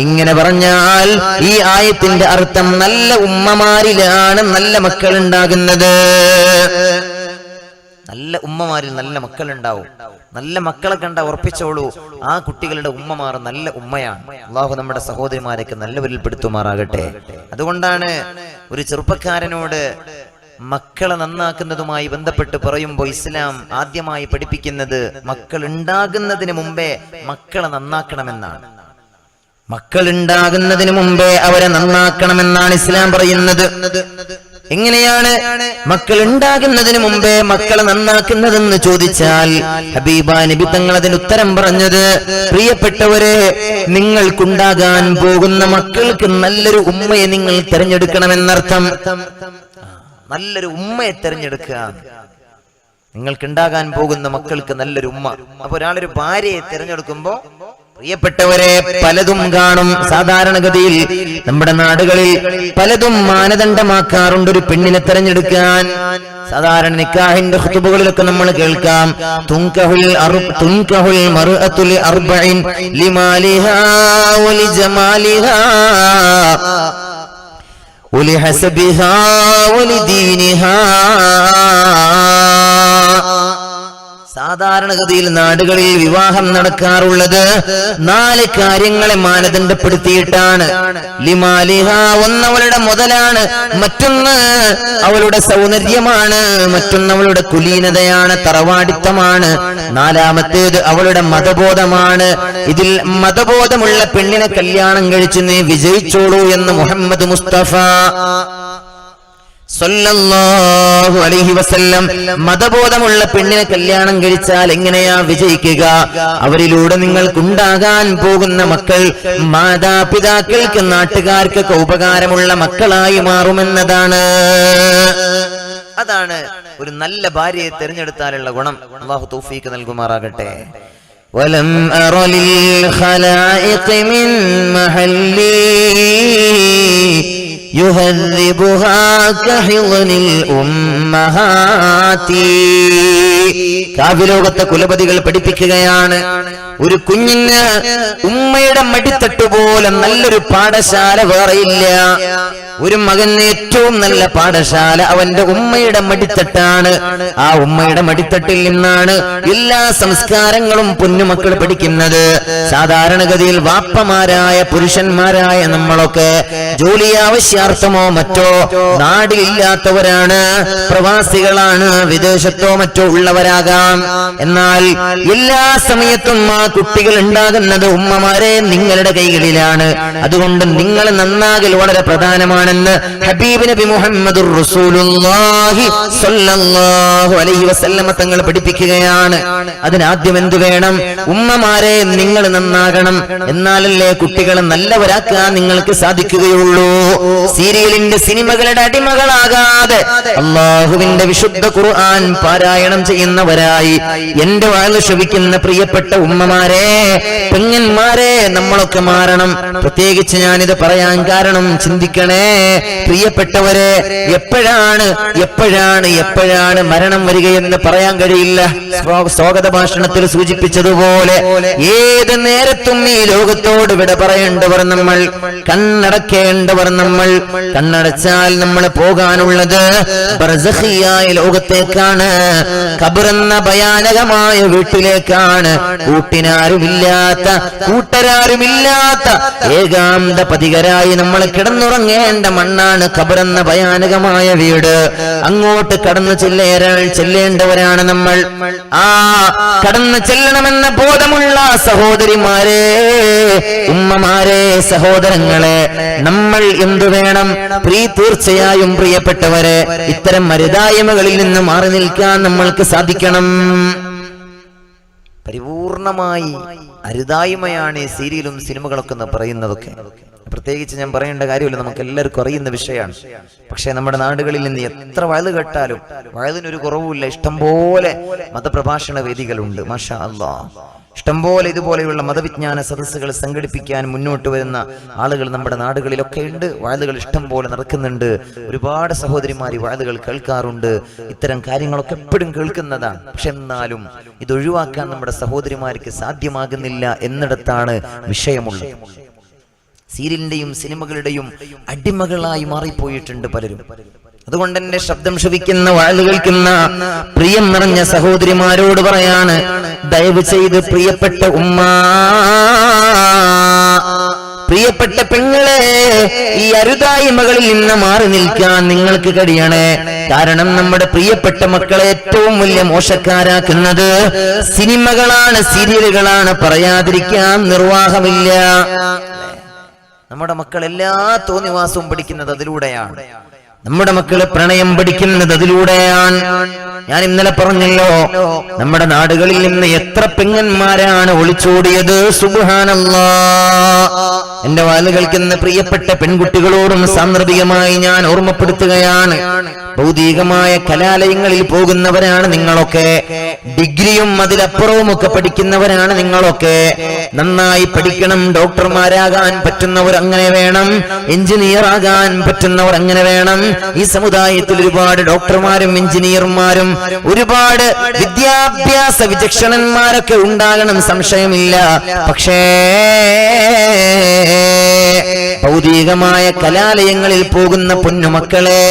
S1: ഇങ്ങനെ പറഞ്ഞാൽ ഈ ആയത്തിന്റെ അർത്ഥം നല്ല ഉമ്മമാരിലാണ് നല്ല മക്കൾ ഉണ്ടാകുന്നത്. നല്ല ഉമ്മമാരിൽ നല്ല മക്കൾ ഉണ്ടാവും. നല്ല മക്കളെ കണ്ട ഉറപ്പിച്ചോളൂ, ആ കുട്ടികളുടെ ഉമ്മമാർ നല്ല ഉമ്മയാണ്. അല്ലാഹു നമ്മുടെ സഹോദരിമാരൊക്കെ നല്ലവരിൽ പെടുത്തുമാറാകട്ടെ. അതുകൊണ്ടാണ് ഒരു ചെറുപ്പക്കാരനോട് മക്കളെ നന്നാക്കുന്നതുമായി ബന്ധപ്പെട്ട് പറയുമ്പോൾ ഇസ്ലാം ആദ്യമായി പഠിപ്പിക്കുന്നത് മക്കൾ ഉണ്ടാകുന്നതിന് മുമ്പേ മക്കളെ നന്നാക്കണമെന്നാണ്. മക്കൾ ഉണ്ടാകുന്നതിന് മുമ്പേ അവരെ നന്നാക്കണമെന്നാണ് ഇസ്ലാം പറയുന്നത്. എങ്ങനെയാണ് മക്കൾ ഉണ്ടാകുന്നതിന് മുമ്പേ മക്കളെ നന്നാക്കുന്നതെന്ന് ചോദിച്ചാൽ ഹബീബാ നബി തങ്ങൾ അതിന് ഉത്തരം പറഞ്ഞത്, പ്രിയപ്പെട്ടവരെ, നിങ്ങൾക്കുണ്ടാകാൻ പോകുന്ന മക്കൾക്ക് നല്ലൊരു ഉമ്മയെ നിങ്ങൾ തിരഞ്ഞെടുക്കണമെന്നർത്ഥം. നല്ലൊരു ഉമ്മയെ തിരഞ്ഞെടുക്കുക. നിങ്ങൾക്കുണ്ടാകാൻ പോകുന്ന മക്കൾക്ക് നല്ലൊരു ഉമ്മ. അപ്പൊ ഒരാളൊരു ഭാര്യയെ തിരഞ്ഞെടുക്കുമ്പോ പ്രിയപ്പെട്ടവരെ, പലതും കാണും. സാധാരണഗതിയിൽ നമ്മുടെ നാടുകളിൽ പലതും മാനദണ്ഡമാക്കാറുണ്ട് ഒരു പെണ്ണിനെ തെരഞ്ഞെടുക്കാൻ. സാധാരണ നിക്കാഹിന്റെ ഖുതുബകളിലൊക്കെ നമ്മൾ കേൾക്കാം, തുൻകഹുൽ മർഅതു ലിഅർബഇൻ ലിമാലിഹാ വലിജമാലിഹാ വലിഹസബിഹാ വലിദീനിഹാ. സാധാരണഗതിയിൽ നാടുകളിൽ വിവാഹം നടക്കാറുള്ളത് 4 കാര്യങ്ങളെ മാനദണ്ഡപ്പെടുത്തിയിട്ടാണ്. ലിമാലിഹ, ഒന്ന് അവളുടെ മുതലാണ്, മറ്റൊന്ന് അവളുടെ സൗന്ദര്യമാണ്, മറ്റൊന്ന് അവളുടെ കുലീനതയാണ്, തറവാടിത്തമാണ്, 4-മത്തേത് അവളുടെ മതബോധമാണ്. ഇതിൽ മതബോധമുള്ള പെണ്ണിനെ കല്യാണം കഴിച്ച് നീ വിജയിച്ചോളൂ എന്ന് മുഹമ്മദ് മുസ്തഫ സല്ലല്ലാഹു അലൈഹി വസല്ലം. മതബോധമുള്ള പെണ്ണിനെ കല്യാണം കഴിച്ചാൽ എങ്ങനെയാ വിജയിക്കുക? അവരിലൂടെ നിങ്ങൾക്കുണ്ടാകാൻ പോകുന്ന മക്കൾ മാതാപിതാക്കൾക്ക് നാട്ടുകാർക്കൊക്കെ ഉപകാരമുള്ള മക്കളായി മാറുമെന്നതാണ്. അതാണ് ഒരു നല്ല ഭാര്യയെ തിരഞ്ഞെടുത്താലുള്ള ഗുണം. അല്ലാഹു തൗഫീഖ് നൽകുമാറാകട്ടെ. വലം അറ ലിൽ ഖലായിഖ മിൻ മഹല്ലി യുഹദ്ദിബുഹാ കഹിളനിൽ ഉമ്മഹാതി. കാവ്യലോകത്തെ കുലപതികൾ പഠിപ്പിക്കുകയാണ്, ഒരു കുഞ്ഞിന് ഉമ്മയുടെ മടിത്തട്ട് പോലെ നല്ലൊരു പാഠശാല വേറെയില്ല. ഒരു മകന് ഏറ്റവും നല്ല പാഠശാല അവന്റെ ഉമ്മയുടെ മടിത്തട്ടാണ്. ആ ഉമ്മയുടെ മടിത്തട്ടിൽ നിന്നാണ് എല്ലാ സംസ്കാരങ്ങളും പൊന്നുമക്കൾ പഠിക്കുന്നത്. സാധാരണഗതിയിൽ വാപ്പമാരായ പുരുഷന്മാരായ നമ്മളൊക്കെ ജോലി ആവശ്യാർത്ഥമോ മറ്റോ നാടിലില്ലാത്തവരാണ്, പ്രവാസികളാണ്, വിദേശത്തോ മറ്റോ ഉള്ളവരാകാം. എന്നാൽ എല്ലാ സമയത്തും ആ കുട്ടികൾ ഉണ്ടാകുന്നത് ഉമ്മമാരെ നിങ്ങളുടെ കൈകളിലാണ്. അതുകൊണ്ട് നിങ്ങൾ നന്നാകൽ വളരെ പ്രധാനമാണെന്ന് ഹബീബ് നബി മുഹമ്മദുർ റസൂലുള്ളാഹി സ്വല്ലല്ലാഹു അലൈഹി വസല്ലമ തങ്ങൾ പഠിപ്പിക്കുകയാണ്. അതിനാദ്യം എന്തു വേണം? ഉമ്മമാരെ നിങ്ങൾ നന്നാകണം. എന്നാലല്ലേ കുട്ടികളെ നല്ലവരാക്കാൻ നിങ്ങൾക്ക് സാധിക്കുകയുള്ളൂ. സീരിയലിന്റെ സിനിമകളുടെ അടിമകളാകാതെ അല്ലാഹുവിന്റെ വിശുദ്ധ ഖുർആൻ പാരായണം ചെയ്യുന്നവരായി എന്റെ വാല് ശ്രവിക്കുന്ന പ്രിയപ്പെട്ട ഉമ്മമാരെ, പെങ്ങന്മാരെ, നമ്മളൊക്കെ മാറണം. പ്രത്യേകിച്ച് ഞാനിത് പറയാൻ കാരണം, ചിന്തിക്കണേ, പ്രിയപ്പെട്ടവരെ, എപ്പോഴാണ് മരണം വരികയെന്ന് പറയാൻ കഴിയില്ല. സ്വാഗത ഭാഷണത്തിൽ സൂചിപ്പിച്ചതുപോലെ ഏത് നേരത്തും ഈ ലോകത്തോട് വിട പറയേണ്ടവർ നമ്മൾ, കണ്ണടക്കേണ്ടവർ നമ്മൾ. കണ്ണടച്ചാൽ നമ്മൾ പോകാനുള്ളത് ബർസഖിയായ ലോകത്തേക്കാണ്, ഖബറെന്ന ഭയാനകമായ വീട്ടിലേക്കാണ്. കൂട്ടിനാരുമില്ലാത്ത, കൂട്ടരാരുമില്ലാത്ത ഏകാന്ത പതികരായി നമ്മൾ കിടന്നുറങ്ങേണ്ട മണ്ണാണ് ഖബറെന്ന ഭയാനകമായ വീട്. അങ്ങോട്ട് കടന്നു ചെല്ലേണ്ടവരാണ് നമ്മൾ. ആ കടന്നു ചെല്ലണമെന്ന ബോധമുള്ള സഹോദരിമാരെ, ഉമ്മമാരെ, സഹോദരങ്ങളെ, നമ്മൾ എന്തു വേണം? തീർച്ചയായും പ്രിയപ്പെട്ടവരെ, ഇത്തരം അരുതായ്മകളിൽ നിന്ന് മാറി നിൽക്കാൻ നമ്മൾക്ക് സാധിക്കണം. പരിപൂർണമായി അരുതായ്മയാണ് ഈ സീരിയലും സിനിമകളൊക്കെ എന്ന് പറയുന്നതൊക്കെ. പ്രത്യേകിച്ച് ഞാൻ പറയേണ്ട കാര്യമില്ല, നമുക്ക് എല്ലാവർക്കും അറിയുന്ന വിഷയമാണ്. പക്ഷെ നമ്മുടെ നാടുകളിൽ നിന്ന് എത്ര വയത് കേട്ടാലും വയതിനൊരു കുറവുമില്ല. ഇഷ്ടംപോലെ മതപ്രഭാഷണ വേദികളുണ്ട്, മാഷാ അല്ലാഹ്. ഇഷ്ടംപോലെ ഇതുപോലെയുള്ള മതവിജ്ഞാന സദസ്സുകൾ സംഘടിപ്പിക്കാൻ മുന്നോട്ട് വരുന്ന ആളുകൾ നമ്മുടെ നാടുകളിലൊക്കെ ഉണ്ട്. വയലുകൾ ഇഷ്ടം പോലെ നടക്കുന്നുണ്ട്. ഒരുപാട് സഹോദരിമാര് വയലുകൾ കേൾക്കാറുണ്ട്. ഇത്തരം കാര്യങ്ങളൊക്കെ എപ്പോഴും കേൾക്കുന്നതാണ്. പക്ഷെ എന്നാലും ഇത് ഒഴിവാക്കാൻ നമ്മുടെ സഹോദരിമാർക്ക് സാധ്യമാകുന്നില്ല എന്നിടത്താണ് വിഷയമുള്ളത്. സീരിയലിന്റെയും സിനിമകളുടെയും അടിമകളായി മാറിപ്പോയിട്ടുണ്ട് പലരും. അതുകൊണ്ട് എന്റെ ശബ്ദം ശ്രവിക്കുന്ന, വാഴ കേൾക്കുന്ന പ്രിയം നിറഞ്ഞ സഹോദരിമാരോട് പറയാണ്, ദയവ് ചെയ്ത് പ്രിയപ്പെട്ട ഉമ്മ, പ്രിയപ്പെട്ട പെങ്ങളെ, ഈ അരുതായ്മകളിൽ നിന്ന് മാറി നിൽക്കാൻ നിങ്ങൾക്ക് കഴിയണേ. കാരണം നമ്മുടെ പ്രിയപ്പെട്ട മക്കളെ ഏറ്റവും വലിയ മോശക്കാരാക്കുന്നത് സിനിമകളാണ്, സീരിയലുകളാണ്. പറയാതിരിക്കാൻ നിർവാഹമില്ല. നമ്മുടെ മക്കൾ എല്ലാ തോന്നിവാസവും പഠിക്കുന്നത് അതിലൂടെയാണ്. നമ്മുടെ മക്കള് പ്രണയം പഠിക്കുന്നത് അതിലൂടെയാണ്. ഞാൻ ഇന്നലെ പറഞ്ഞല്ലോ, നമ്മുടെ നാടുകളിൽ നിന്ന് എത്ര പെങ്ങന്മാരാണ് ഒളിച്ചോടിയത്. സുബ്ഹാനല്ലാഹ്. എന്റെ വാല് കേൾക്കുന്ന പ്രിയപ്പെട്ട പെൺകുട്ടികളോടും സാന്ദർഭികമായി ഞാൻ ഓർമ്മപ്പെടുത്തുകയാണ്. ഭൗതികമായ കലാലയങ്ങളിൽ പോകുന്നവരാണ് നിങ്ങളൊക്കെ. ഡിഗ്രിയും അതിലപ്പുറവും ഒക്കെ പഠിക്കുന്നവരാണ് നിങ്ങളൊക്കെ. നന്നായി പഠിക്കണം. ഡോക്ടർമാരാകാൻ പറ്റുന്നവർ അങ്ങനെ വേണം, എഞ്ചിനീയർ ആകാൻ പറ്റുന്നവർ അങ്ങനെ വേണം. ഈ സമുദായത്തിൽ ഒരുപാട് ഡോക്ടർമാരും എഞ്ചിനീയർമാരും ഒരുപാട് വിദ്യാഭ്യാസ വിചക്ഷണന്മാരൊക്കെ ഉണ്ടാകണം, സംശയമില്ല. പക്ഷേ ഭൗതികമായ കലാലയങ്ങളിൽ പോകുന്ന പൊന്നുമക്കളെ,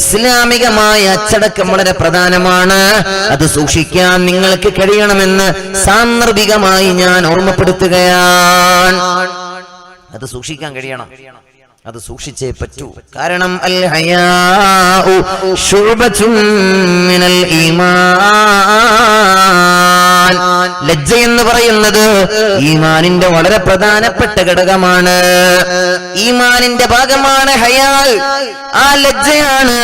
S1: ഇസ്ലാമികമായ അച്ചടക്കം വളരെ പ്രധാനമാണ്. അത് സൂക്ഷിക്കാൻ നിങ്ങൾക്ക് കഴിയണമെന്ന് സാന്ദർഭികമായി ഞാൻ ഓർമ്മപ്പെടുത്തുകയാണ്. അത് സൂക്ഷിക്കാൻ കഴിയണം, അത് സൂക്ഷിച്ചേ പറ്റൂ. കാരണം അൽ ഹയാഉ ശുഅബത്തുൻ മിനൽ ഈമാൻ. ലജ്ജ എന്ന് പറയുന്നത് ഈമാനിന്റെ വളരെ പ്രധാനപ്പെട്ട ഘടകമാണ്. ഈമാനിന്റെ ഭാഗമാണ് ഹയാ. ആ ലജ്ജയാണ്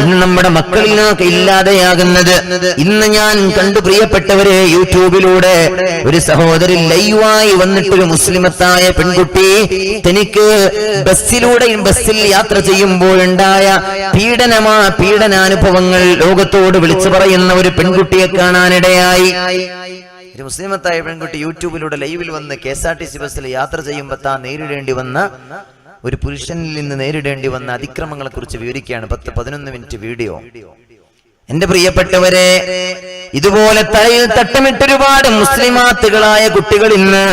S1: ഇന്ന് നമ്മുടെ മക്കളിൽ നിന്നൊക്കെ ഇല്ലാതെയാകുന്നത്. ഇന്ന് ഞാൻ കണ്ടു പ്രിയപ്പെട്ടവരെ, യൂട്യൂബിലൂടെ ഒരു സഹോദരി ലൈവായി വന്നിട്ടൊരു മുസ്ലിമത്തായ പെൺകുട്ടി തനിക്ക് ബസ്സിൽ യാത്ര ചെയ്യുമ്പോഴുണ്ടായ പീഡനാനുഭവങ്ങൾ ലോകത്തോട് വിളിച്ചു പറയുന്ന ഒരു പെൺകുട്ടിയെ കാണാനിടയായി. ഒരു മുസ്ലിമത്തായ പെൺകുട്ടി യൂട്യൂബിലൂടെ ലൈവിൽ വന്ന് KSRTC ബസ്സിൽ യാത്ര ചെയ്യുമ്പോൾ താൻ നേരിടേണ്ടി വന്ന, ഒരു പുരുഷനിൽ നിന്ന് നേരിടേണ്ടി വന്ന അതിക്രമങ്ങളെ കുറിച്ച് വിവരിക്കുകയാണ്. 10-11 മിനിറ്റ് വീഡിയോ. എന്റെ പ്രിയപ്പെട്ടവരെ, ഇതുപോലെ തലയിൽ തട്ടമിട്ട് ഒരുപാട് മുസ്ലിമാത്തുകളായ കുട്ടികൾ ഇന്ന്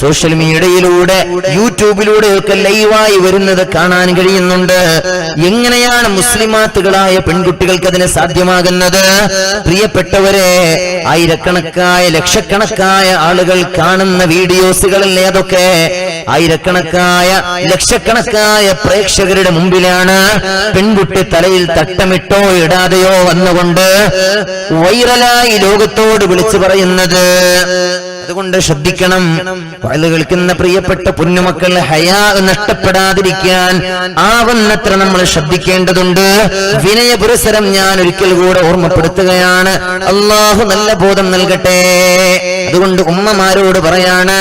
S1: സോഷ്യൽ മീഡിയയിലൂടെ യൂട്യൂബിലൂടെ ഒക്കെ ലൈവായി വരുന്നത് കാണാൻ കഴിയുന്നുണ്ട്. എങ്ങനെയാണ് മുസ്ലിമാത്തുകളായ പെൺകുട്ടികൾക്ക് അതിന് സാധ്യമാകുന്നത്? പ്രിയപ്പെട്ടവരെ, ആയിരക്കണക്കായ ലക്ഷക്കണക്കായ ആളുകൾ കാണുന്ന വീഡിയോസുകളല്ലേ അതൊക്കെ. ആയിരക്കണക്കായ ലക്ഷക്കണക്കായ പ്രേക്ഷകരുടെ മുമ്പിലാണ് പെൺകുട്ടി തലയിൽ തട്ടമിട്ടോ ഇടാതെയോ വന്നുകൊണ്ട് വൈറലായി ലോകത്തോട് വിളിച്ചു പറയുന്നത്. അതുകൊണ്ട് ശ്രദ്ധിക്കണം. വയല് കേൾക്കുന്ന പ്രിയപ്പെട്ട പൊന്നുമക്കൾ, ഹയാ നഷ്ടപ്പെടാതിരിക്കാൻ ആവുന്നത്ര നമ്മൾ ശ്രദ്ധിക്കേണ്ടതുണ്ട്. വിനയ പുരസരം ഞാൻ ഒരിക്കൽ കൂടെ ഓർമ്മപ്പെടുത്തുകയാണ്. അല്ലാഹു നല്ല ബോധം നൽകട്ടെ. അതുകൊണ്ട് ഉമ്മമാരോട് പറയാണ്,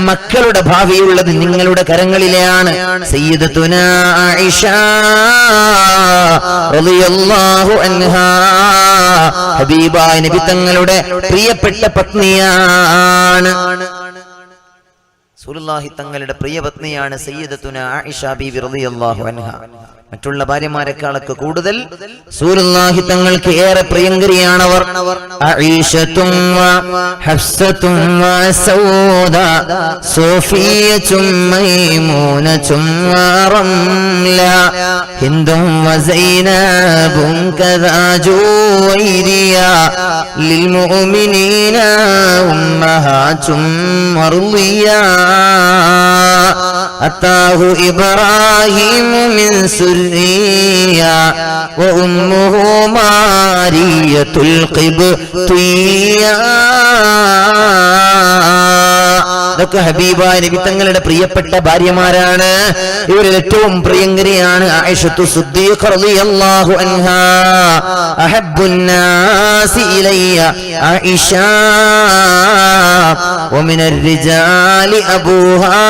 S1: മക്കളുടെ ഭാവിയുള്ളത് നിങ്ങളുടെ കരങ്ങളിലാണ്. സയ്യിദത്തുനാ ആയിഷ റളിയല്ലാഹു അൻഹാ ഹബീബായ നബി തങ്ങളുടെ പ്രിയപ്പെട്ട പത്നിയാണ്. റസൂലുള്ളാഹി തങ്ങളുടെ പ്രിയപത്നിയാണ് സയ്യിദത്തുന ആയിഷ ബീബി റളിയല്ലാഹു അൻഹ. മറ്റുള്ള ഭാര്യമാരെക്കാളൊക്കെ കൂടുതൽ റസൂലുള്ളാഹി തങ്ങൾക്ക് ഏറെ പ്രിയങ്കരിയാണവർ. ആയിഷത്തും ഹഫ്സത്തും സൗദ സോഫിയത്തും മൈമൂനത്തും റംല ഹിന്ദും വസൈനബും കദാ ജുവൈരിയ ലിൽമുഅ്മിനീന ഉമ്മഹാത്തും മർളിയ അതാഹു ഇബ്രാഹിം മിൻ സുർരിയ വഉമ്മുഹു മാരിയത്തുൽ ഖിബ്തിയ. ഇതൊക്കെ ഹബീബായ നബി തങ്ങളുടെ പ്രിയപ്പെട്ട ഭാര്യമാരാണ്. ഇവരിൽ ഏറ്റവും പ്രിയങ്കരിയാണ് ആയിഷത്തു സിദ്ദീഖ റളിയല്ലാഹു അൻഹാ. അഹബ്ബുൻ നാസി ഇലയ്യ ആയിഷ വമിനർ റിജാലി അബൂഹാ.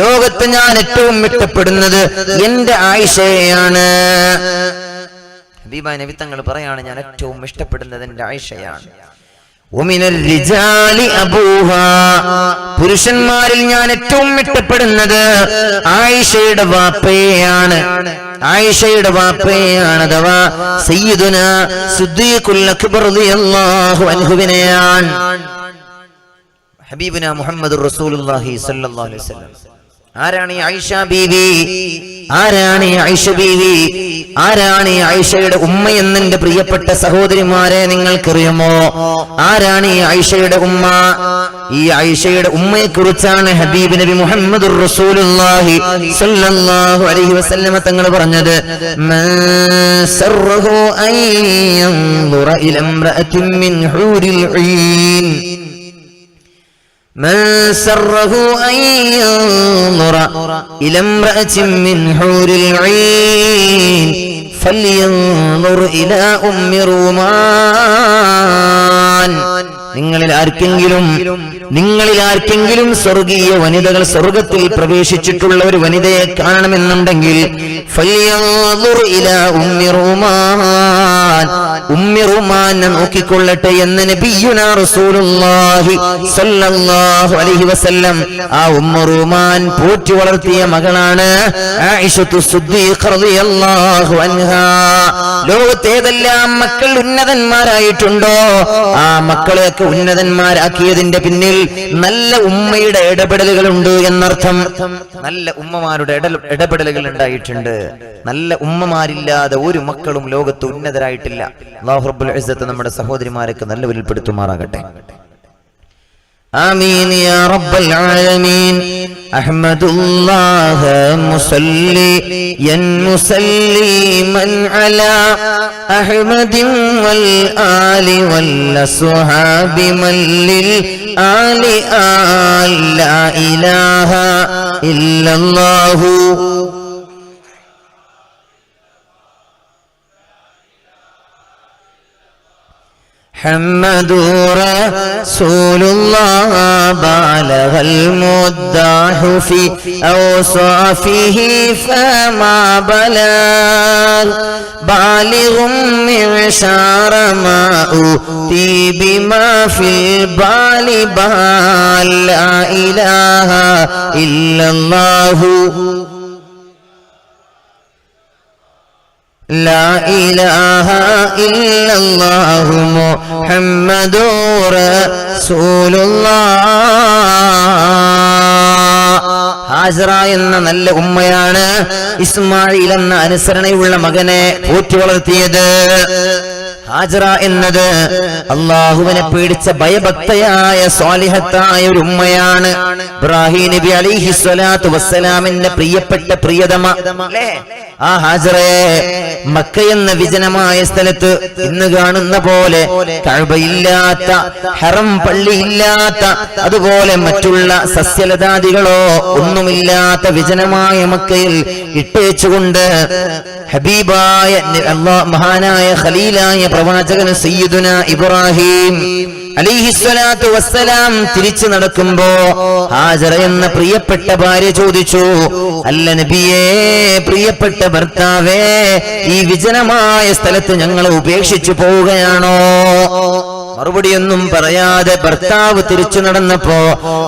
S1: ലോകത്ത് ഞാൻ ഏറ്റവും ഇഷ്ടപ്പെടുന്നത് എന്റെ ആയിഷയാണ്. ഹബീബായ നബി തങ്ങൾ പറയാണ്, ഞാൻ ഏറ്റവും ഇഷ്ടപ്പെടുന്നത് എന്റെ ആയിഷയാണ്. പുരുഷന്മാരിൽ ഞാൻ ഏറ്റവും ഇഷ്ടപ്പെടുന്നത് ആയിഷയുടെ വാപ്പയെയാണ്. ആയിഷയുടെ വാപ്പയാണ്, അഥവാ സയ്യിദുന സിദ്ദീഖുൽ അക്ബർ റളിയല്ലാഹു അൻഹുവിനെയാണ്. ഹബീബുന മുഹമ്മദുർ റസൂലുള്ളാഹി സ്വല്ലല്ലാഹു അലൈഹി വസല്ലം. ആരാണ് ഈ ആയിഷ ബീവി? ആരാണ് ഈ ആയിഷ ബീവി? ആരാണ് ഈ ആയിഷയുടെ ഉമ്മ എന്നെന്റെ പ്രിയപ്പെട്ട സഹോദരിമാരെ നിങ്ങൾക്കറിയുമോ? ആരാണ് ഈ ആയിഷയുടെ ഉമ്മ? ഈ ആയിഷയുടെ ഉമ്മയെ കുറിച്ചാണ് ഹബീബ് നബി മുഹമ്മദുർ റസൂലുള്ളാഹി സ്വല്ലല്ലാഹു അലൈഹി വസല്ലം തങ്ങൾ പറഞ്ഞത്, മൻ സർറഹു അൻ യൻദുറ ഇല ഇംറഅത്തിൻ മിൻ ഹൂരിൽ ഈൻ. من سره أن ينظر إلى امرأة من حور العين فلينظر إلى أم رومان. നിങ്ങളിൽ ആർക്കെങ്കിലും സ്വർഗീയ വനിതകൾ സ്വർഗത്തിൽ പ്രവേശിച്ചിട്ടുള്ള ഒരു വനിതയെ കാണണമെന്നുണ്ടെങ്കിൽ ഫൽയൻദുർ ഇലാ ഉമ്മി റൂമാൻ, ഉമ്മി റൂമാനെ നോക്കിക്കൊള്ളട്ടെ എന്ന് നബിയുനാ റസൂലുള്ളാഹി സ്വല്ലല്ലാഹു അലൈഹി വസല്ലം. ആ ഉമ്മു റൂമാൻ പോറ്റി വളർത്തിയ മകളാണ് ആയിഷത്തു സിദ്ദീഖ റളിയല്ലാഹു അൻഹാ. ലോകത്ത് ഏതെല്ലാം മക്കൾ ഉന്നതന്മാരായിട്ടുണ്ടോ ആ മക്കളെയൊക്കെ ഉന്നതന്മാരാക്കിയതിന്റെ പിന്നിൽ നല്ല ഉമ്മയുടെ ഇടപെടലുകളുണ്ട് എന്നർത്ഥം. നല്ല ഉമ്മമാരുടെ ഇടപെടലുകൾ ഉണ്ടായിട്ടുണ്ട്. നല്ല ഉമ്മമാരില്ലാതെ ഒരു മക്കളും ലോകത്ത് ഉന്നതരായിട്ടില്ല. അല്ലാഹു റബ്ബുൽ ഇസ്സത്ത് നമ്മുടെ സഹോദരിമാരൊക്കെ നല്ലവരിൽ പെടുത്തുമാറാകട്ടെ. آمين يا رب العالمين. أحمد الله مصليا مسلما على أحمد والآل والأصحاب من للآل آل. لا إله إلا الله محمد رسول الله. بالغ المداح في أوصافه فما بلغ بالغ معشار ما أوتي بما في البال بال. لا إله إلا الله لا إله إلا الله محمد رسول الله. ഹാജറ എന്ന നല്ല ഉമ്മയാണ് ഇസ്മായിൽ എന്ന അനുസരണയുള്ള മകനെ പോറ്റി വളർത്തിയത്. ഹാജറ എന്നത് അള്ളാഹുവിനെ പേടിച്ച ഭയഭക്തയായ സ്വാലിഹത്തായ ഒരു ഉമ്മയാണ്. ഇബ്രാഹിം നബി അലൈഹി സ്വലാത്തു വസ്സലാമിന്റെ പ്രിയപ്പെട്ട പ്രിയതമ അല്ലേ ആ ഹാജറയെ മക്ക എന്ന വിജനമായ സ്ഥലത്ത് ഇന്ന് കാണുന്ന പോലെ കഅബയില്ലാത്ത, ഹറം പള്ളിയില്ലാത്ത, അതുപോലെ മറ്റുള്ള സസ്യലതാദികളോ ഒന്നുമില്ലാത്ത വിജനമായ മക്കയിൽ ഇട്ടേച്ചുകൊണ്ട് ഹബീബായ മഹാനായ ഖലീലായ പ്രവാചകൻ സയ്യിദുന ഇബ്രാഹിം അലൈഹിസ്സലാത്തു വസ്സലാം തിരിച്ചു നടക്കുമ്പോ ഹാജറ എന്ന പ്രിയപ്പെട്ട ഭാര്യ ചോദിച്ചു, അല്ല നബിയേ, പ്രിയപ്പെട്ട ഭർത്താവേ, ഈ വിജനമായ സ്ഥലത്ത് ഞങ്ങളെ ഉപേക്ഷിച്ചു പോവുകയാണോ? മറുപടിയൊന്നും പറയാതെ ഭർത്താവ് തിരിച്ചു നടന്നപ്പോ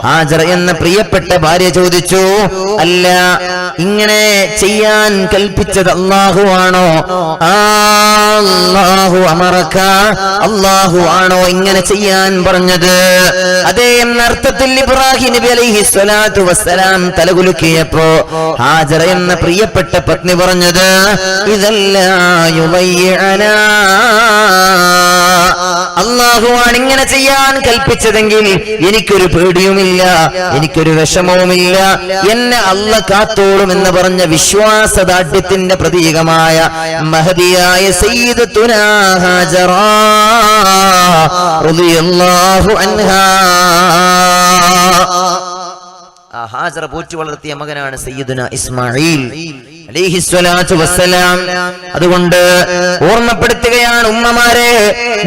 S1: ഹാജറ എന്ന പ്രിയപ്പെട്ട ഭാര്യ ചോദിച്ചു, അല്ല, ഇങ്ങനെ ചെയ്യാൻ കൽപ്പിച്ചത് അല്ലാഹു ആണോ? അല്ലാഹു അമറക, അല്ലാഹു ആണോ ഇങ്ങനെ ചെയ്യാൻ പറഞ്ഞത്? അതേ എന്ന അർത്ഥത്തിൽ ഇബ്രാഹിം നബി അലൈഹി സ്വലാത്തു വസ്സലാം തലകുലുക്കിയപ്പോ ഹാജറ എന്ന പ്രിയപ്പെട്ട പത്നി പറഞ്ഞത്, ഇതല്ല യുബയ്യഅനാ, അല്ലാഹുവാണ് ഇങ്ങനെ ചെയ്യാൻ കൽപ്പിച്ചതെങ്കിൽ എനിക്കൊരു പേടിയുമില്ല, എനിക്കൊരു വിഷമവുമില്ല, എന്നെ അല്ല കാത്തോളും എന്ന് പറഞ്ഞ വിശ്വാസദാർഢ്യത്തിന്റെ പ്രതീകമായ മഹദിയായ സയ്യിദത്തുനാ ഹാജറ റളിയല്ലാഹു അൻഹാ. ഹാജറ പോറ്റി വളർത്തിയ മകനാണ് സയ്യിദുന ഇസ്മാഈൽ അലൈഹിസ്സലാത്തു വസ്സലാം. അതുകൊണ്ട് ഓർമ്മപ്പെടുത്തുകയാണ് ഉമ്മമാരെ,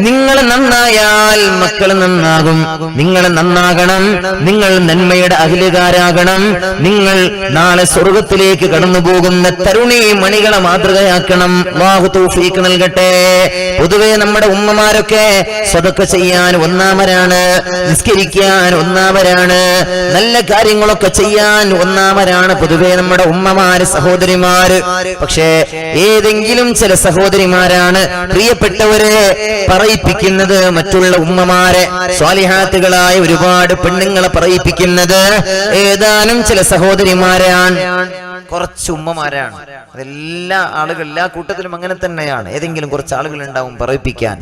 S1: നിങ്ങൾ നന്നായാൽ മക്കൾ നന്നാകും. നിങ്ങൾ നന്നാകണം, നിങ്ങൾ നന്മയുടെ അഖിലുകാരാകണം. നിങ്ങൾ നാളെ സ്വർഗത്തിലേക്ക് കടന്നു പോകുന്ന തരുണി മണികളെ മാതൃകയാക്കണം. അല്ലാഹു തൗഫീഖ് നൽകട്ടെ. പൊതുവെ നമ്മുടെ ഉമ്മമാരൊക്കെ സദഖ ചെയ്യാൻ ഒന്നാമരാണ്, നിസ്കരിക്കാൻ ഒന്നാമരാണ്, നല്ല കാര്യങ്ങളൊക്കെ ചെയ്യാൻ ഒന്നാമരാണ് പൊതുവെ നമ്മുടെ ഉമ്മമാര്, സഹോദരിമാർ. പക്ഷേ ഏതെങ്കിലും ചില സഹോദരിമാരാണ് പ്രിയപ്പെട്ടവരെ പറയിപ്പിക്കുന്നത്, മറ്റുള്ള ഉമ്മമാരെ, സ്വാലിഹാത്തുകളായ ഒരുപാട് പെണ്ണുങ്ങളെ പറയിപ്പിക്കുന്നത് ഏതാനും ചില സഹോദരിമാരാണ്, കുറച്ച് ഉമ്മമാരാണ്. അതെല്ലാ ആളുകൾ, എല്ലാ കൂട്ടത്തിലും അങ്ങനെ തന്നെയാണ്. ഏതെങ്കിലും കുറച്ച് ആളുകൾ ഉണ്ടാവും പറയിപ്പിക്കാൻ.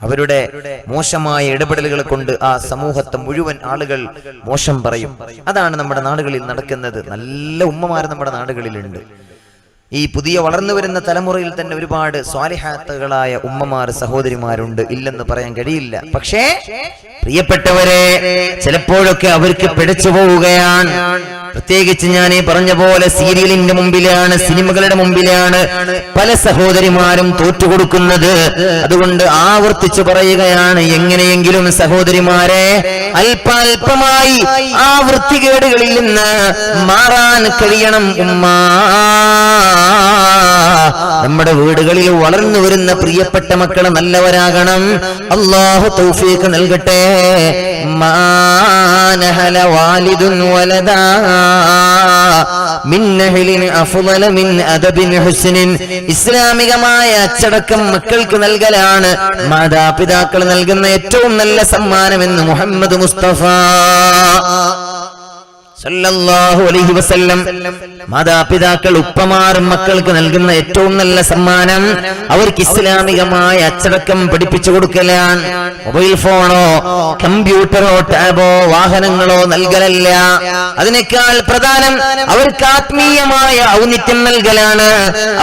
S1: അവരുടെ മോശമായ ഇടപെടലുകൾ കൊണ്ട് ആ സമൂഹത്തെ മുഴുവൻ ആളുകൾ മോശം പറയും. അതാണ് നമ്മുടെ നാടുകളിൽ നടക്കുന്നത്. നല്ല ഉമ്മമാർ നമ്മുടെ നാടുകളിലുണ്ട്. ഈ പുതിയ വളർന്നു വരുന്ന തലമുറയിൽ തന്നെ ഒരുപാട് സ്വാലിഹാത്തുകളായ ഉമ്മമാർ, സഹോദരിമാരുണ്ട്, ഇല്ലെന്ന് പറയാൻ കഴിയില്ല. പക്ഷേ പ്രിയപ്പെട്ടവരെ, ചിലപ്പോഴൊക്കെ അവർക്ക് പിടിച്ചു പോവുകയാണ്. പ്രത്യേകിച്ച് ഞാൻ ഈ പറഞ്ഞ പോലെ സീരിയലിന്റെ മുമ്പിലാണ്, സിനിമകളുടെ മുമ്പിലാണ് പല സഹോദരിമാരും തോറ്റുകൊടുക്കുന്നത്. അതുകൊണ്ട് ആവർത്തിച്ചു പറയുകയാണ്, എങ്ങനെയെങ്കിലും സഹോദരിമാരെ അല്പാൽപമായി ആ വൃത്തികേടുകളിൽ നിന്ന് മാറാൻ കഴിയണം ഉമ്മ. നമ്മുടെ വീടുകളിൽ വളർന്നു വരുന്ന പ്രിയപ്പെട്ട മക്കളെ നല്ലവരാകണം. അല്ലാഹു തൗഫീഖ് നൽകട്ടെ. മാനഹല വാലിദുൻ വലദാ മിൻ നഹലിൻ അഫ്ളല മിൻ അദബിൻ ഹുസ്നിൻ. ഇസ്ലാമികമായ അച്ചടക്കം മക്കൾക്ക് നൽകലാണ് മാതാപിതാക്കൾ നൽകുന്ന ഏറ്റവും നല്ല സമ്മാനമെന്ന് മുഹമ്മദ് മുസ്തഫ സല്ലല്ലാഹു അലൈഹി വസല്ലം. മാതാപിതാക്കൾ, ഉപ്പമാർ മക്കൾക്ക് നൽകുന്ന ഏറ്റവും നല്ല സമ്മാനം അവർക്ക് ഇസ്ലാമികമായ അച്ചടക്കം പഠിപ്പിച്ചു കൊടുക്കലാണ്. മൊബൈൽ ഫോണോ കമ്പ്യൂട്ടറോ ടാബോ വാഹനങ്ങളോ നൽകലല്ല. അതിനേക്കാൾ പ്രധാനം അവർക്ക് ആത്മീയമായ ഔന്നിത്യം നൽകലാണ്,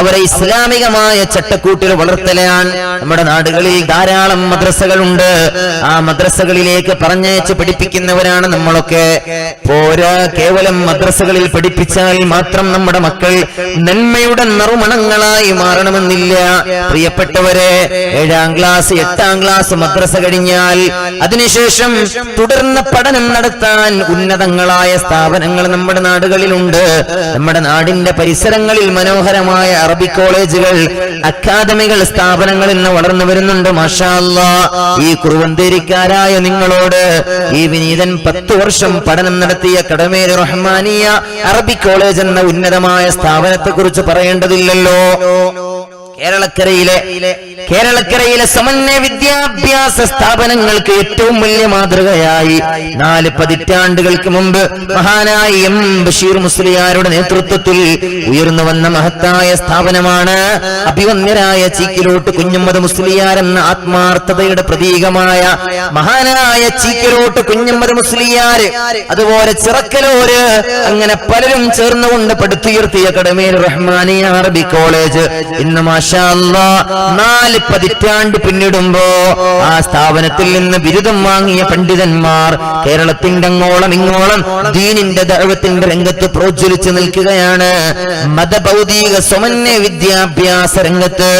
S1: അവരെ ഇസ്ലാമികമായ ചട്ടക്കൂട്ടിൽ വളർത്തലാണ്. നമ്മുടെ നാടുകളിൽ ധാരാളം മദ്രസകളുണ്ട്. ആ മദ്രസകളിലേക്ക് പറഞ്ഞയച്ച് പഠിപ്പിക്കുന്നവരാണ് നമ്മളൊക്കെ. പോരാ, കേവലം മദ്രസകളിൽ പഠിപ്പിച്ചാൽ മാത്രം നമ്മുടെ മക്കൾ നന്മയുടെ നറുമണങ്ങളായി മാറണമെന്നില്ല. പ്രിയപ്പെട്ടവരെ, 7ാം ക്ലാസ് 8ാം ക്ലാസ് മദ്രസ കഴിഞ്ഞാൽ അതിനുശേഷം തുടർന്ന് പഠനം നടത്താൻ ഉന്നതങ്ങളായ സ്ഥാപനങ്ങൾ നമ്മുടെ നാടുകളിലുണ്ട്. നമ്മുടെ നാടിന്റെ പരിസരങ്ങളിൽ മനോഹരമായ അറബി കോളേജുകൾ, അക്കാദമികൾ, സ്ഥാപനങ്ങൾ ഇന്ന് വളർന്നു വരുന്നുണ്ട്. മാഷാ അല്ലാഹ്. ഈ കുറുവന്തേരിക്കാരായ നിങ്ങളോട് ഈ വിനീതൻ 10 വർഷം പഠനം നടത്തിയ കടമേരി റഹ്മാനിയ അറബി കോളേജ് എന്ന ഉന്നതമായ സ്ഥാപനത്തെ കുറിച്ച് പറയേണ്ടതില്ലല്ലോ. കേരളക്കരയിലെ സമന്വയ വിദ്യാഭ്യാസ സ്ഥാപനങ്ങൾക്ക് ഏറ്റവും വലിയ മാതൃകയായി 4 പതിറ്റാണ്ടുകൾക്ക് മുമ്പ് മഹാനായ എം ബഷീർ മുസ്ലിയാരുടെ നേതൃത്വത്തിൽ ഉയർന്നു വന്ന മഹത്തായ സ്ഥാപനമാണ് അഭിവന്യരായ ചീക്കിലോട്ട് കുഞ്ഞമ്മദ് മുസ്ലിയാർ എന്ന ആത്മാർത്ഥതയുടെ പ്രതീകമായ മഹാനായ ചീക്കിലോട്ട് കുഞ്ഞമ്മദ് മുസ്ലിയാർ, അതുപോലെ ചിറക്കലോര്, അങ്ങനെ പലരും ചേർന്നുകൊണ്ട് പടുത്തുയർത്തിയ കടമേരി റഹ്മാനിയ അറബി കോളേജ് ഇന്ന് മാഷാ അല്ലാഹ് 4 പതിറ്റാണ്ട് പിന്നിടുമ്പോ ആ സ്ഥാപനത്തിൽ നിന്ന് ബിരുദം വാങ്ങിയ പണ്ഡിതന്മാർ കേരളത്തിന്റെ അങ്ങോളം ഇങ്ങോളം ദീനിന്റെ ദഅവത്തിന്റെ രംഗത്ത് പ്രോജ്വലിച്ചു നിൽക്കുകയാണ്. മതഭൗതിക സമന്വയ വിദ്യാഭ്യാസ രംഗത്ത്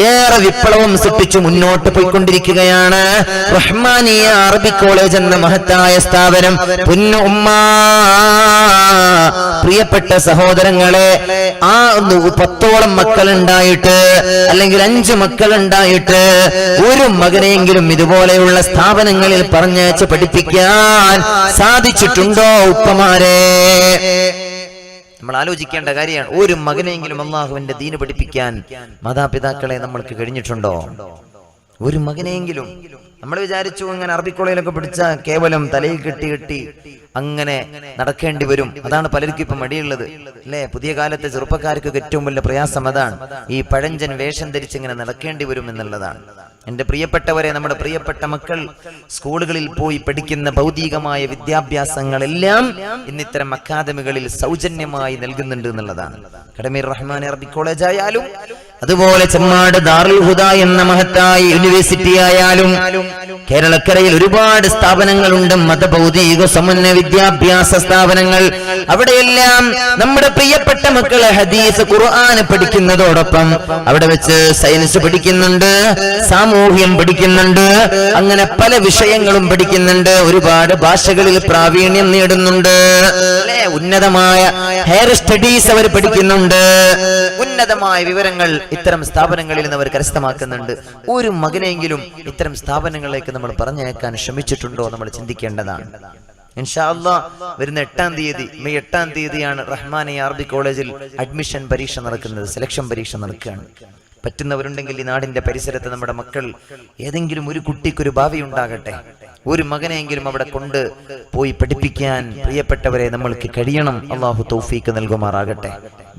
S1: ഏറെ വിപ്ലവം സൃഷ്ടിച്ചു മുന്നോട്ട് പോയിക്കൊണ്ടിരിക്കുകയാണ് റഹ്മാനിയ അറബി കോളേജ് എന്ന മഹത്തായ സ്ഥാപനം. പൊന്നു ഉമ്മ, പ്രിയപ്പെട്ട സഹോദരങ്ങളെ, ആ 10ഓളം മക്കളുണ്ടായിട്ട് അല്ലെങ്കിൽ 5 മക്കളുണ്ടായിട്ട് ഒരു മകനെയെങ്കിലും ഇതുപോലെയുള്ള സ്ഥാപനങ്ങളിൽ പറഞ്ഞയച്ച് പഠിപ്പിക്കാൻ സാധിച്ചിട്ടുണ്ടോ ഉപ്പമാരെ? നമ്മൾ ആലോചിക്കേണ്ട കാര്യമാണ്. ഒരു മകനെയെങ്കിലും അള്ളാഹുവിന്റെ ദീന് പഠിപ്പിക്കാൻ മാതാപിതാക്കളെ നമ്മൾക്ക് കഴിഞ്ഞിട്ടുണ്ടോ? ഒരു മകനെയെങ്കിലും. നമ്മൾ വിചാരിച്ചു ഇങ്ങനെ അറബി കോളേജിലൊക്കെ പഠിച്ച കേവലം തലയിൽ കെട്ടി അങ്ങനെ നടക്കേണ്ടി വരും. അതാണ് പലർക്കും ഇപ്പൊ മടിയുള്ളത് അല്ലെ. പുതിയ കാലത്തെ ചെറുപ്പക്കാർക്ക് ഏറ്റവും വലിയ പ്രയാസം അതാണ്. ഈ പഴഞ്ചൻ വേഷം ധരിച്ചിങ്ങനെ നടക്കേണ്ടി വരും എന്നുള്ളതാണ്. എന്റെ പ്രിയപ്പെട്ടവരെ, നമ്മുടെ പ്രിയപ്പെട്ട മക്കൾ സ്കൂളുകളിൽ പോയി പഠിക്കുന്ന ഭൗതികമായ വിദ്യാഭ്യാസങ്ങളെല്ലാം ഇന്നിത്തരം അക്കാദമികളിൽ സൗജന്യമായി നൽകുന്നുണ്ട് എന്നുള്ളതാണ്. കടമീർ റഹ്മാൻ അറബി കോളേജ് ആയാലും അതുപോലെ ചെമ്മാട് ദാറുൽ ഹുദ എന്ന മഹത്തായ യൂണിവേഴ്സിറ്റി ആയാലും കേരളക്കരയിൽ ഒരുപാട് സ്ഥാപനങ്ങളുണ്ട്, മതഭൗതിക സമന്വയ വിദ്യാഭ്യാസ സ്ഥാപനങ്ങൾ. അവിടെയെല്ലാം നമ്മുടെ പ്രിയപ്പെട്ട മക്കളെ ഹദീസ് ഖുർആൻ പഠിക്കുന്നതോടൊപ്പം അവിടെ വെച്ച് സയൻസ് പഠിക്കുന്നുണ്ട്, സാമൂഹ്യം പഠിക്കുന്നുണ്ട്, അങ്ങനെ പല വിഷയങ്ങളും പഠിക്കുന്നുണ്ട്. ഒരുപാട് ഭാഷകളിൽ പ്രാവീണ്യം നേടുന്നുണ്ട്. ഉന്നതമായ ഹയർ സ്റ്റഡീസ് അവർ പഠിക്കുന്നുണ്ട്. ഉന്നതമായ വിവരങ്ങൾ ഇത്തരം സ്ഥാപനങ്ങളിൽ നിന്ന് അവർ കരസ്ഥമാക്കുന്നുണ്ട്. ഒരു മകനെങ്കിലും ഇത്തരം സ്ഥാപനങ്ങളിലേക്ക് നമ്മൾ പറഞ്ഞയക്കാൻ ശ്രമിച്ചിട്ടുണ്ടോ? നമ്മൾ ചിന്തിക്കേണ്ടതാണ്. ഇൻഷാ അല്ലാഹ് വരുന്ന 8-ാം തീയതി, മെയ് 8-ാം തീയതിയാണ് റഹ്മാനിയ അറബി കോളേജിൽ അഡ്മിഷൻ പരീക്ഷ നടക്കുന്നത്, സെലക്ഷൻ പരീക്ഷ നടക്കുകയാണ്. പറ്റുന്നവരുണ്ടെങ്കിൽ ഈ നാടിന്റെ പരിസരത്ത് നമ്മുടെ മക്കൾ ഏതെങ്കിലും ഒരു കുട്ടിക്കൊരു ഭാവി ഉണ്ടാകട്ടെ, ഒരു മകനെയെങ്കിലും അവിടെ കൊണ്ട് പോയി പഠിപ്പിക്കാൻ പ്രിയപ്പെട്ടവരെ നമ്മൾക്ക് കഴിയണം. അള്ളാഹു തൗഫീക്ക് നൽകുമാറാകട്ടെ.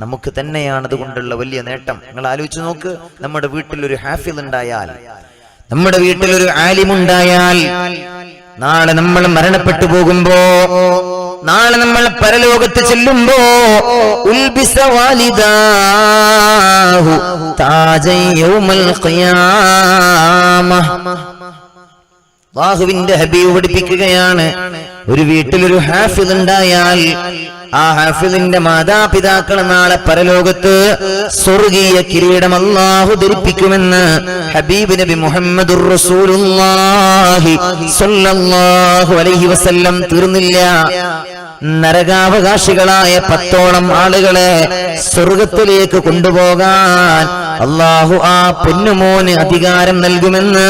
S1: നമുക്ക് തന്നെയാണ് അതുകൊണ്ടുള്ള വലിയ നേട്ടം. നിങ്ങൾ ആലോചിച്ച് നോക്ക്, നമ്മുടെ വീട്ടിലൊരു ഹാഫിദ് ഉണ്ടായാൽ, നമ്മുടെ വീട്ടിലൊരു ആലിമുണ്ടായാൽ, നാളെ നമ്മൾ മരണപ്പെട്ടു പോകുമ്പോ, നാളെ നമ്മൾ പരലോകത്ത് ചെല്ലുമ്പോ ഉൽബിസ വാലിദാഹു താജൻ യൗമൽ ഖിയാമ. അല്ലാഹുവിന്റെ ഹബീബ് പഠിപ്പിക്കുകയാണ്, ഒരു വീട്ടിലൊരു ഹാഫിദ് ഉണ്ടായാൽ ആ ഹാഫിദിന്റെ മാതാപിതാക്കൾ നാളെ പരലോകത്ത് സ്വർഗീയ കിരീടം അല്ലാഹു ധരിപ്പിക്കുമെന്ന് ഹബീബ് നബി മുഹമ്മദുർ റസൂലുള്ളാഹി സ്വല്ലല്ലാഹു അലൈഹി വസല്ലം. തീർന്നില്ല, നരകാവകാശികളായ 10ഓളം ആളുകളെ സ്വർഗത്തിലേക്ക് കൊണ്ടുപോകാൻ അല്ലാഹു ആ പൊന്നുമോന് അധികാരം നൽകുമെന്ന്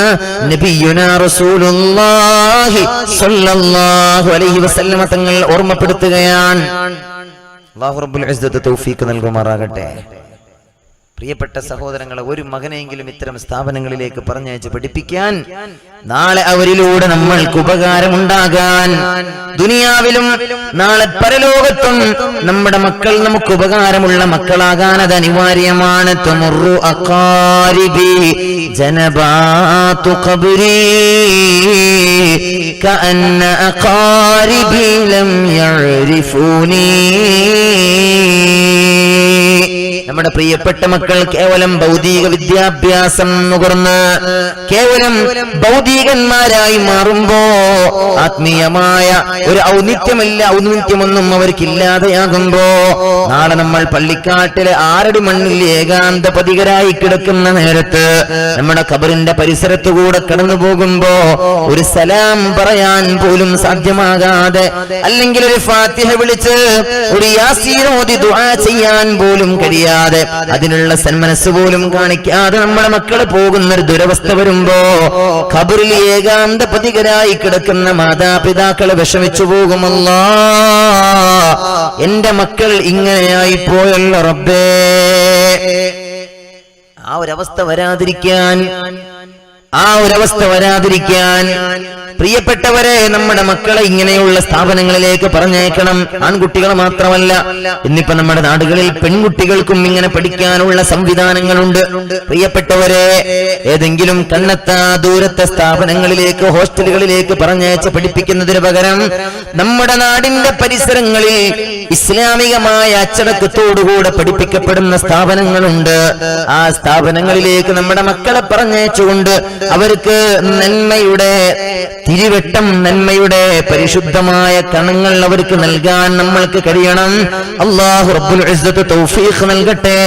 S1: നബിയുനാ റസൂലുള്ളാഹി സ്വല്ലല്ലാഹു അലൈഹി വസല്ലം തങ്ങൾ ഓർമ്മപ്പെടുത്തുകയാണ്. അല്ലാഹു റബ്ബുൽ ഇസ്സത്ത് തൗഫീഖ് നൽകുമാറാകട്ടെ. പ്രിയപ്പെട്ട സഹോദരങ്ങളെ, ഒരു മകനെയെങ്കിലും ഇത്തരം സ്ഥാപനങ്ങളിലേക്ക് പറഞ്ഞയച്ച് പഠിപ്പിക്കാൻ, നാളെ അവരിലൂടെ നമ്മൾക്ക് ഉപകാരമുണ്ടാകാൻ, ദുനിയാവിലും നാളെ പരലോകത്തും നമ്മുടെ മക്കൾ നമുക്ക് ഉപകാരമുള്ള മക്കളാകാൻ അത് അനിവാര്യമാണ്. തുമുറു അഖാരിബി ജനബാതു ഖബ്രി കഅന്ന അഖാരിബി ലം യഅരിഫൂനി. നമ്മുടെ പ്രിയപ്പെട്ട മക്കൾ കേവലം ഭൗതിക വിദ്യാഭ്യാസം നുകർന്ന് കേവലം ഭൗതികന്മാരായി മാറുമ്പോ ആത്മീയമായ ഒരു ഔന്നിത്യമൊന്നും അവർക്കില്ലാതെയാകുമ്പോ, നാളെ നമ്മൾ പള്ളിക്കാട്ടിലെ 6 അടി മണ്ണിൽ ഏകാന്ത പതികരായി കിടക്കുന്ന നേരത്ത് നമ്മുടെ ഖബറിന്റെ പരിസരത്തുകൂടെ കടന്നു പോകുമ്പോ ഒരു സലാം പറയാൻ പോലും സാധ്യമാകാതെ, അല്ലെങ്കിൽ ഒരു ഫാത്തിഹ വിളിച്ച് ഒരു യാസീൻ ഓതി ദുആ ചെയ്യാൻ പോലും കഴിയാതെ, അതിനുള്ള സന്മനസ് പോലും കാണിക്കാതെ നമ്മുടെ മക്കൾ പോകുന്ന ഒരു ദുരവസ്ഥ വരുമ്പോ ഖബറിൽ ഏകാന്ത പതികരായി കിടക്കുന്ന മാതാപിതാക്കളെ വിഷമിച്ചു പോകുമല്ലോ. എന്റെ മക്കൾ ഇങ്ങനെയായി പോയല്ലോ റബ്ബേ. ആ ഒരവസ്ഥ വരാതിരിക്കാൻ പ്രിയപ്പെട്ടവരെ, നമ്മുടെ മക്കളെ ഇങ്ങനെയുള്ള സ്ഥാപനങ്ങളിലേക്ക് പറഞ്ഞേക്കണം. ആൺകുട്ടികൾ മാത്രമല്ല, ഇന്നിപ്പോ നമ്മുടെ നാടുകളിൽ പെൺകുട്ടികൾക്കും ഇങ്ങനെ പഠിക്കാനുള്ള സംവിധാനങ്ങളുണ്ട്. പ്രിയപ്പെട്ടവരെ, ഏതെങ്കിലും കണ്ണെത്താ ദൂരത്തെ സ്ഥാപനങ്ങളിലേക്ക്, ഹോസ്റ്റലുകളിലേക്ക് പറഞ്ഞയച്ച് പഠിപ്പിക്കുന്നതിന് പകരം നമ്മുടെ നാടിന്റെ പരിസരങ്ങളിൽ ഇസ്ലാമികമായ അച്ചടക്കത്തോടുകൂടെ പഠിപ്പിക്കപ്പെടുന്ന സ്ഥാപനങ്ങളുണ്ട്. ആ സ്ഥാപനങ്ങളിലേക്ക് നമ്മുടെ മക്കളെ പറഞ്ഞയച്ചുകൊണ്ട് അവർക്ക് നന്മയുടെ തിരുവെട്ടം, നന്മയുടെ പരിശുദ്ധമായ കണങ്ങൾ അവർക്ക് നൽകാൻ നമ്മൾക്ക് കഴിയണം. അല്ലാഹു റബ്ബുൽ ഇസ്സത്ത് തൗഫീഖ് നൽകട്ടെ.